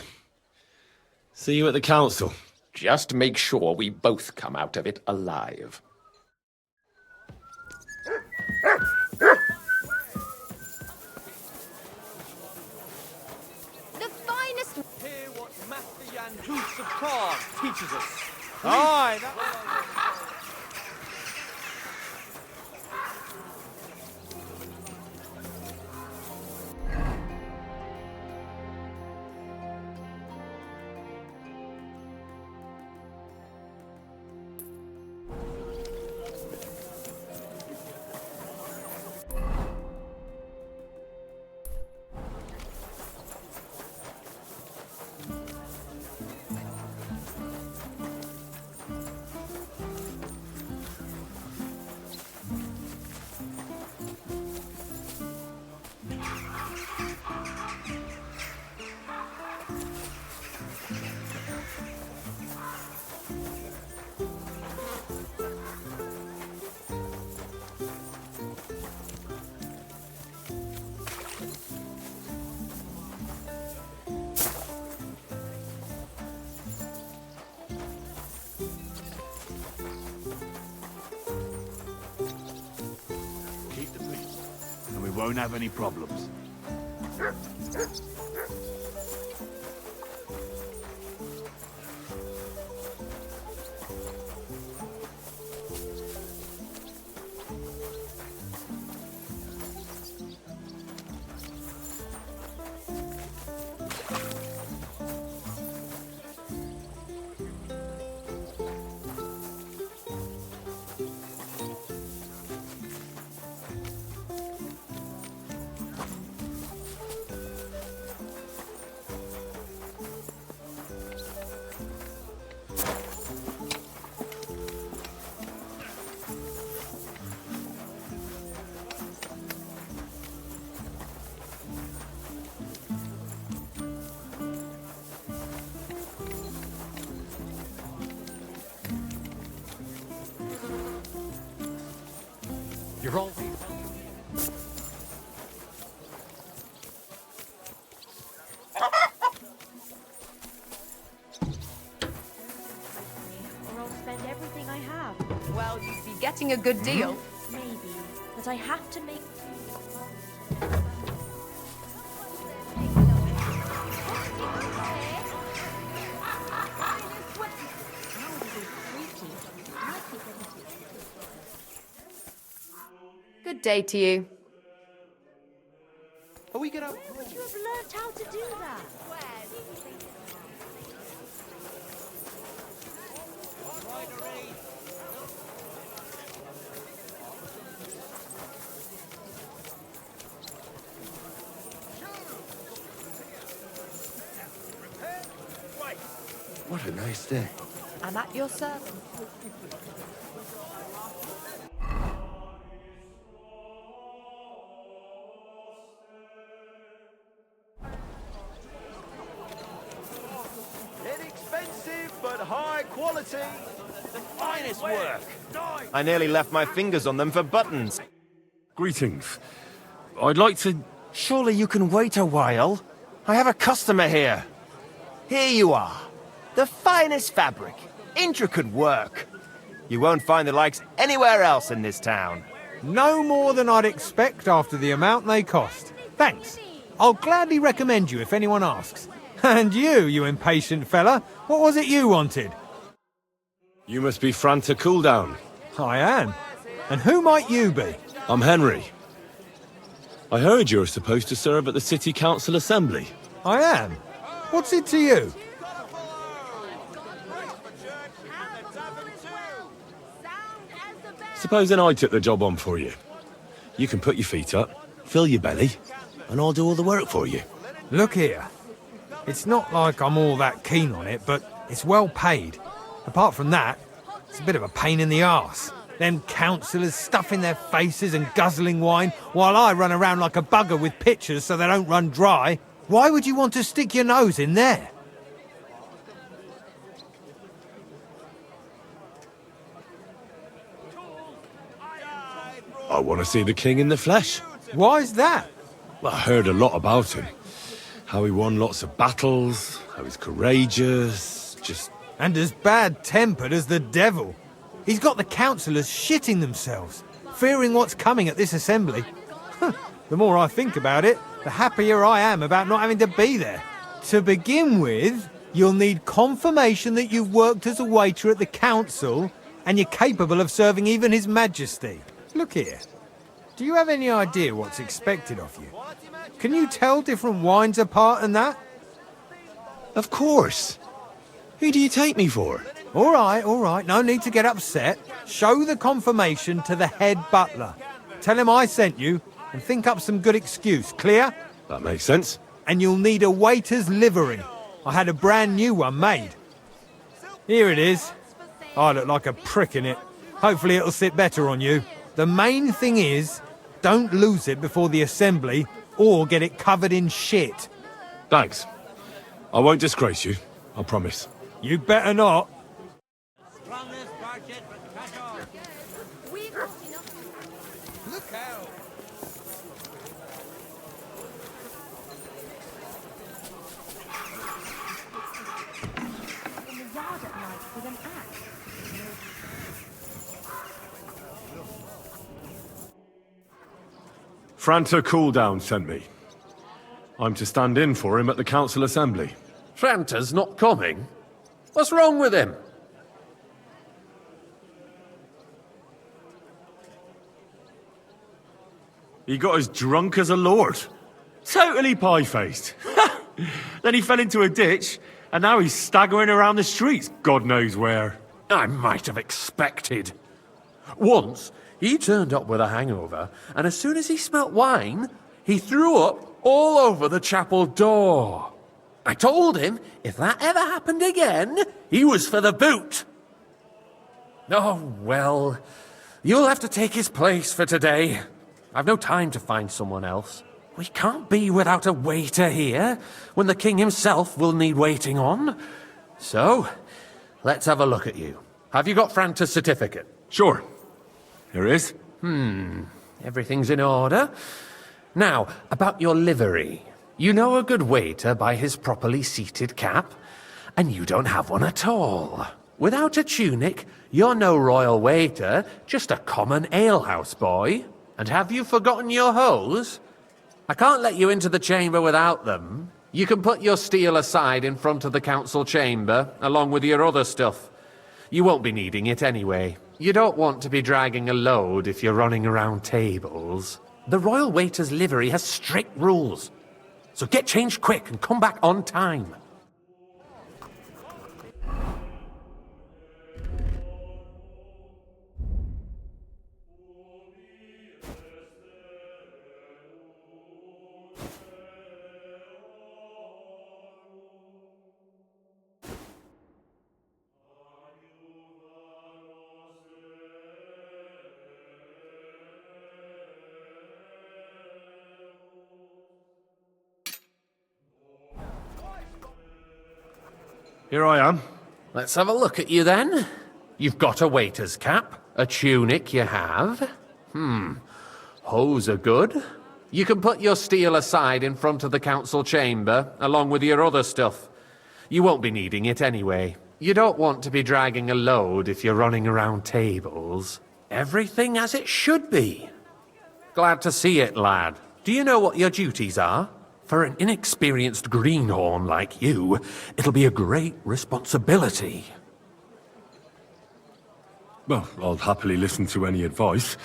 See you at the council. Just make sure we both come out of it alive. juice of corn teaches us. Aye, Keep the peace, and we won't have any problems. You're all... Or I'll spend everything I have. Well, you'd be getting a good deal. Maybe. But I have to make... Good day to you. Are we gonna... Would you have learned how to do that? What a nice day. I'm at your service. Inexpensive, but high quality. The finest work. I nearly left my fingers on them for buttons. Greetings. I'd like to... Surely you can wait a while. I have a customer here. Here you are. The finest fabric. Intricate work. You won't find the likes anywhere else in this town. No more than I'd expect after the amount they cost. Thanks. I'll gladly recommend you if anyone asks. And you impatient fella, what was it you wanted? You must be Franta Cooldown. I am. And who might you be? I'm Henry. I heard you're supposed to serve at the City Council Assembly. I am. What's it to you? Supposing I took the job on for you. You can put your feet up, fill your belly, and I'll do all the work for you. Look here. It's not like I'm all that keen on it, but it's well paid. Apart from that, it's a bit of a pain in the arse. Them councillors stuffing their faces and guzzling wine, while I run around like a bugger with pitchers so they don't run dry. Why would you want to stick your nose in there? I want to see the king in the flesh. Why's that? Well, I heard a lot about him. How he won lots of battles, how he's courageous, just... And as bad-tempered as the devil. He's got the councillors shitting themselves, fearing what's coming at this assembly. The more I think about it, the happier I am about not having to be there. To begin with, You'll need confirmation that you've worked as a waiter at the council and you're capable of serving even His Majesty. Look here. Do you have any idea what's expected of you? Can you tell different wines apart and that? Of course. Who do you take me for? All right. No need to get upset. Show the confirmation to the head butler. Tell him I sent you and think up some good excuse. Clear? That makes sense. And you'll need a waiter's livery. I had a brand new one made. Here it is. I look like a prick in it. Hopefully it'll sit better on you. The main thing is, don't lose it before the assembly or get it covered in shit. Thanks. I won't disgrace you, I promise. You better not. Look out! In the yard at night with an axe. Franta Cooldown sent me. I'm to stand in for him at the council assembly. Franta's not coming? What's wrong with him? He got as drunk as a lord. Totally pie-faced. Then he fell into a ditch, and now he's staggering around the streets, God knows where. I might have expected. Once, he turned up with a hangover, and as soon as he smelt wine, he threw up all over the chapel door. I told him if that ever happened again, he was for the boot. Oh, well, you'll have to take his place for today. I've no time to find someone else. We can't be without a waiter here, when the king himself will need waiting on. So, let's have a look at you. Have you got Franta's certificate? Sure. Here it is. Everything's in order. Now, about your livery. You know a good waiter by his properly seated cap, and you don't have one at all. Without a tunic, you're no royal waiter, just a common alehouse boy. And have you forgotten your hose? I can't let you into the chamber without them. You can put your steel aside in front of the council chamber, along with your other stuff. You won't be needing it anyway. You don't want to be dragging a load if you're running around tables. The royal waiter's livery has strict rules. So get changed quick and come back on time. Here I am. Let's have a look at you then. You've got a waiter's cap, a tunic you have. Hose are good. You can put your steel aside in front of the council chamber, along with your other stuff. You won't be needing it anyway. You don't want to be dragging a load if you're running around tables. Everything as it should be. Glad to see it, lad. Do you know what your duties are? For an inexperienced greenhorn like you, it'll be a great responsibility. Well, I'll happily listen to any advice.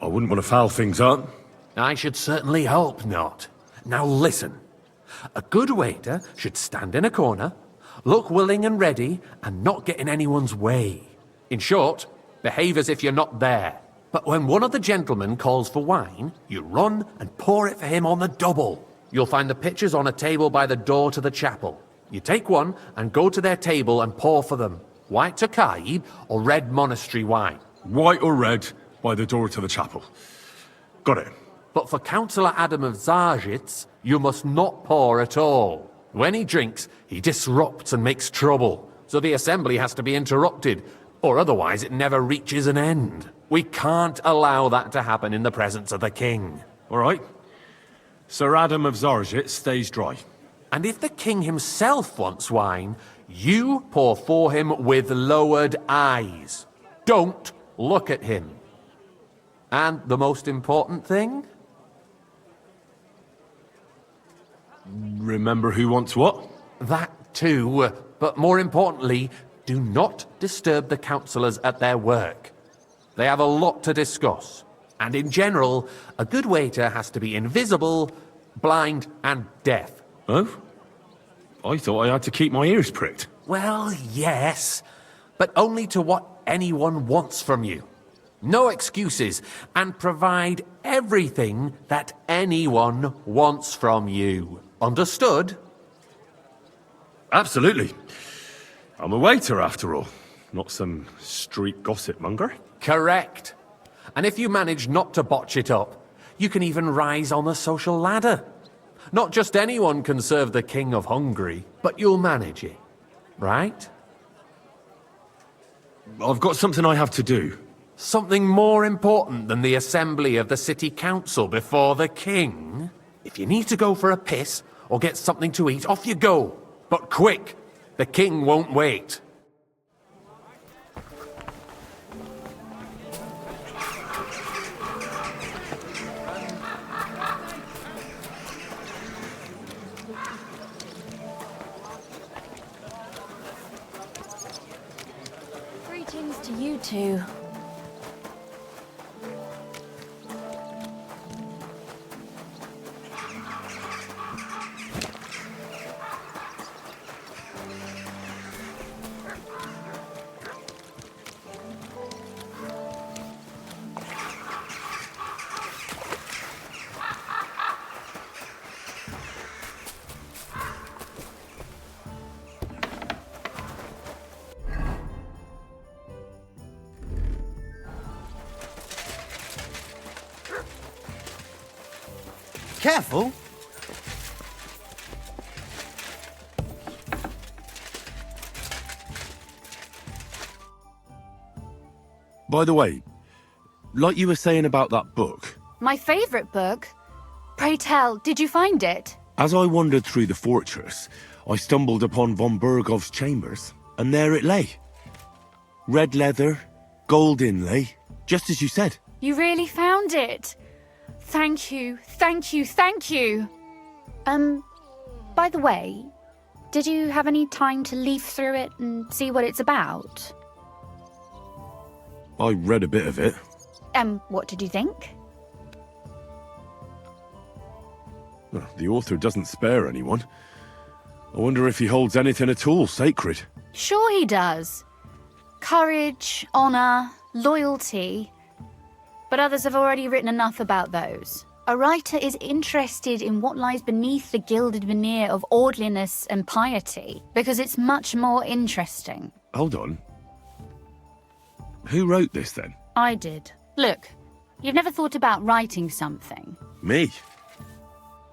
I wouldn't want to foul things up. I should certainly hope not. Now listen. A good waiter should stand in a corner, look willing and ready, and not get in anyone's way. In short, behave as if you're not there. But when one of the gentlemen calls for wine, you run and pour it for him on the double. You'll find the pitchers on a table by the door to the chapel. You take one and go to their table and pour for them. White Tokaib or red monastery wine. White or red by the door to the chapel. Got it. But for Councillor Adam of Zarjitz, you must not pour at all. When he drinks, he disrupts and makes trouble. So the assembly has to be interrupted, or otherwise it never reaches an end. We can't allow that to happen in the presence of the king. All right. Sir Adam of Zarjit stays dry. And if the king himself wants wine, you pour for him with lowered eyes. Don't look at him. And the most important thing? Remember who wants what? That too, but more importantly, do not disturb the councillors at their work. They have a lot to discuss, and in general, a good waiter has to be invisible, blind, and deaf. Oh? I thought I had to keep my ears pricked. Well, yes, but only to what anyone wants from you. No excuses, and provide everything that anyone wants from you. Understood? Absolutely. I'm a waiter, after all. Not some street gossip monger. Correct. And if you manage not to botch it up, you can even rise on the social ladder. Not just anyone can serve the King of Hungary, but you'll manage it, right? I've got something I have to do. Something more important than the assembly of the city council before the king? If you need to go for a piss or get something to eat, off you go. But quick, the king won't wait. Greetings to you two. Careful! By the way, like you were saying about that book, My favourite book? Pray tell, did you find it? as I wandered through the fortress, I stumbled upon von Burgov's chambers, and there it lay. Red leather, gold inlay, just as you said. You really found it? Thank you, thank you, thank you. By the way, did you have any time to leaf through it and see what it's about? I read a bit of it. What did you think? The author doesn't spare anyone. I wonder if he holds anything at all sacred. Sure he does. Courage, honour, loyalty. But others have already written enough about those. A writer is interested in what lies beneath the gilded veneer of orderliness and piety, because it's much more interesting. Hold on. Who wrote this then? I did. Look, you've never thought about writing something. Me?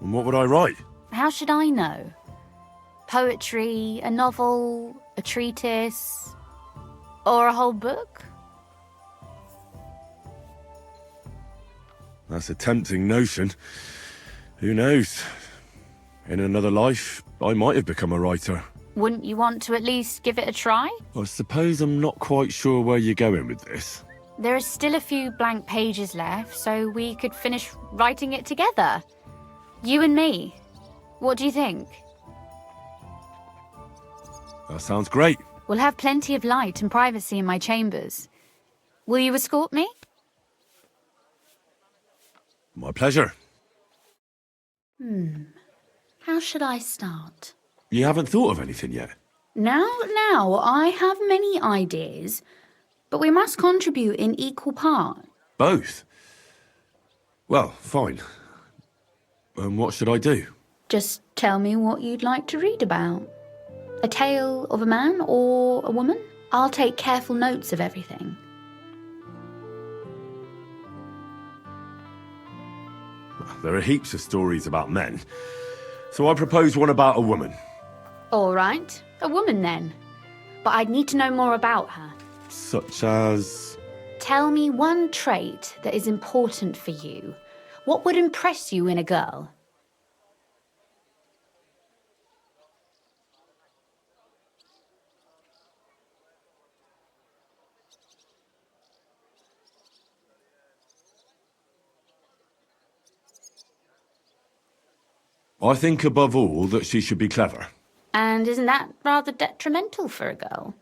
And what would I write? How should I know? Poetry, a novel, a treatise, or a whole book? That's a tempting notion. Who knows? In another life, I might have become a writer. Wouldn't you want to at least give it a try? I suppose I'm not quite sure where you're going with this. There are still a few blank pages left, so we could finish writing it together. You and me. What do you think? That sounds great. We'll have plenty of light and privacy in my chambers. Will you escort me? My pleasure. How should I start? You haven't thought of anything yet? Now, I have many ideas, but we must contribute in equal part. Both? Well, fine. What should I do? Just tell me what you'd like to read about. A tale of a man or a woman? I'll take careful notes of everything. There are heaps of stories about men, so I propose one about a woman. All right, a woman then. But I'd need to know more about her. Such as... Tell me one trait that is important for you. What would impress you in a girl? I think above all that she should be clever. And isn't that rather detrimental for a girl?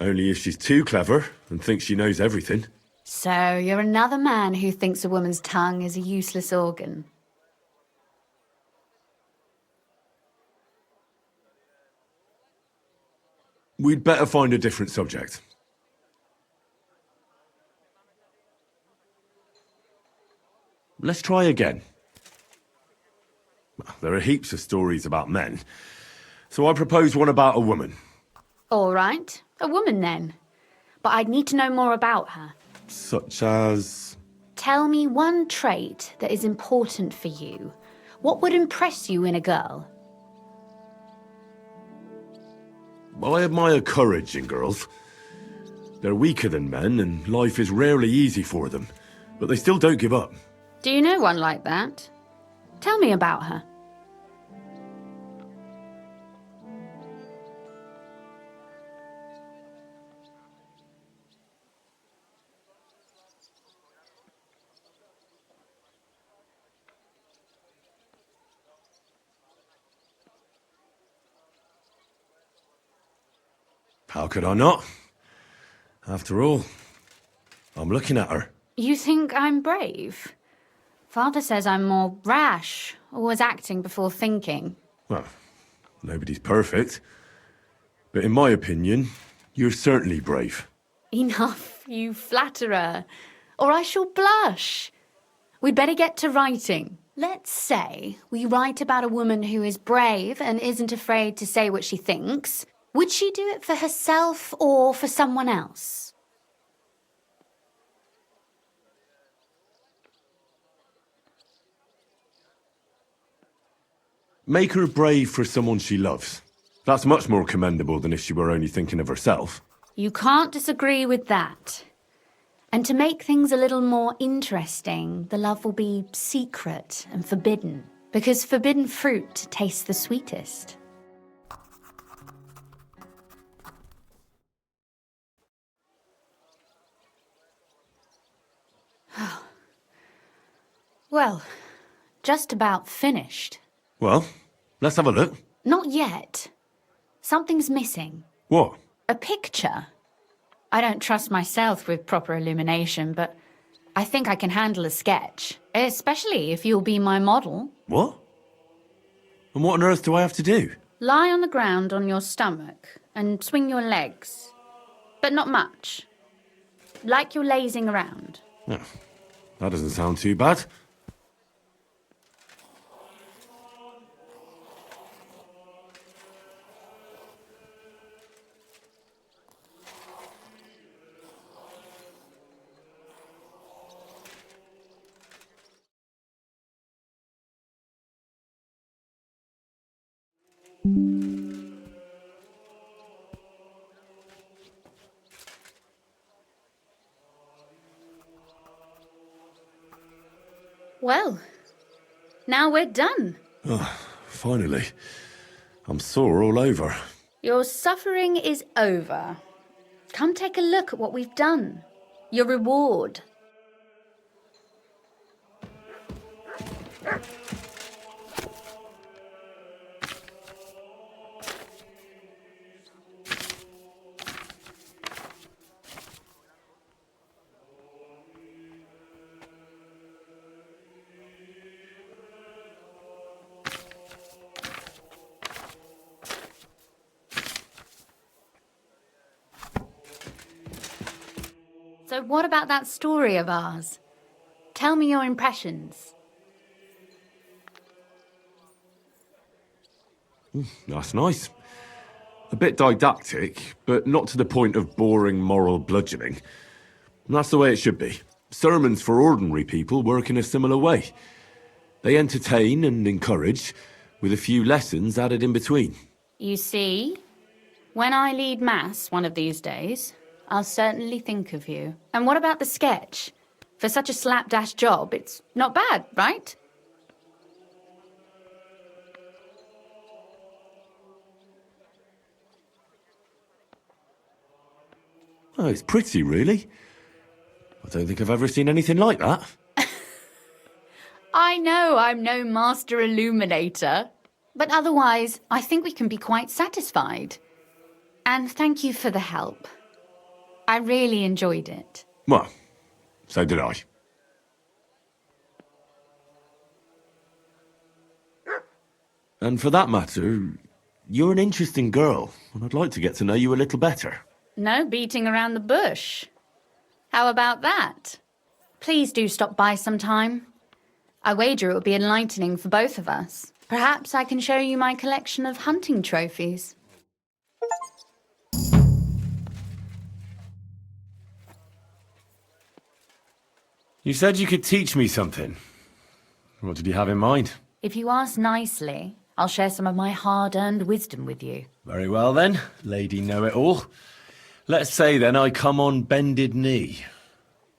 Only if she's too clever and thinks she knows everything. So you're another man who thinks a woman's tongue is a useless organ. We'd better find a different subject. Let's try again. There are heaps of stories about men, so I propose one about a woman. All right, a woman then. But I'd need to know more about her. Such as... Tell me one trait that is important for you. What would impress you in a girl? Well, I admire courage in girls. They're weaker than men, and life is rarely easy for them, but they still don't give up. Do you know one like that? Tell me about her. How could I not? After all, I'm looking at her. You think I'm brave? Father says I'm more rash, always acting before thinking. Well, nobody's perfect. But in my opinion, you're certainly brave. Enough, you flatterer, or I shall blush. We'd better get to writing. Let's say we write about a woman who is brave and isn't afraid to say what she thinks. Would she do it for herself or for someone else? Make her brave for someone she loves. That's much more commendable than if she were only thinking of herself. You can't disagree with that. And to make things a little more interesting, the love will be secret and forbidden, because forbidden fruit tastes the sweetest. Well, just about finished. Well, let's have a look. Not yet. Something's missing. What? A picture. I don't trust myself with proper illumination, but I think I can handle a sketch, especially if you'll be my model. What? And what on earth do I have to do? Lie on the ground on your stomach and swing your legs, but not much. Like you're lazing around. Oh, that doesn't sound too bad. Well, now we're done. Oh, finally. I'm sore all over. Your suffering is over. Come take a look at what we've done. Your reward. So what about that story of ours? Tell me your impressions. That's nice. A bit didactic, but not to the point of boring moral bludgeoning. That's the way it should be. Sermons for ordinary people work in a similar way. They entertain and encourage, with a few lessons added in between. You see, when I lead mass one of these days, I'll certainly think of you. And what about the sketch? For such a slapdash job, it's not bad, right? Oh, it's pretty, really. don't think I've ever seen anything like that. I know I'm no master illuminator, but otherwise, I think we can be quite satisfied. And thank you for the help. I really enjoyed it. Well, so did I. And for that matter, you're an interesting girl, and I'd like to get to know you a little better. No beating around the bush. How about that? Please do stop by sometime. I wager it would be enlightening for both of us. Perhaps I can show you my collection of hunting trophies. You said you could teach me something. What did you have in mind? If you ask nicely, I'll share some of my hard-earned wisdom with you. Very well then, Lady Know-It-All. Let's say then I come on bended knee.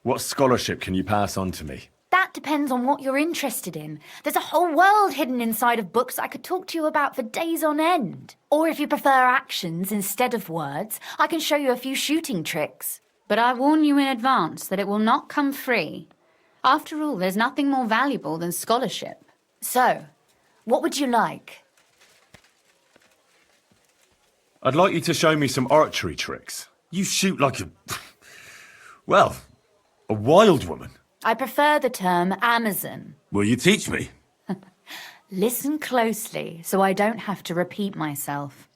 What scholarship can you pass on to me? That depends on what you're interested in. There's a whole world hidden inside of books I could talk to you about for days on end. Or if you prefer actions instead of words, I can show you a few shooting tricks. But I warn you in advance that it will not come free. After all, there's nothing more valuable than scholarship. So, what would you like? I'd like you to show me some archery tricks. You shoot like a... well, a wild woman. I prefer the term Amazon. Will you teach me? Listen closely so I don't have to repeat myself.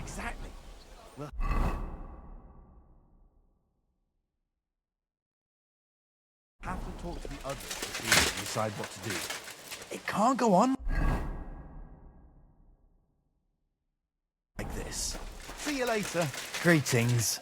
Exactly. Well... have to talk to the others to decide what to do. It can't go on like this. See you later. Greetings.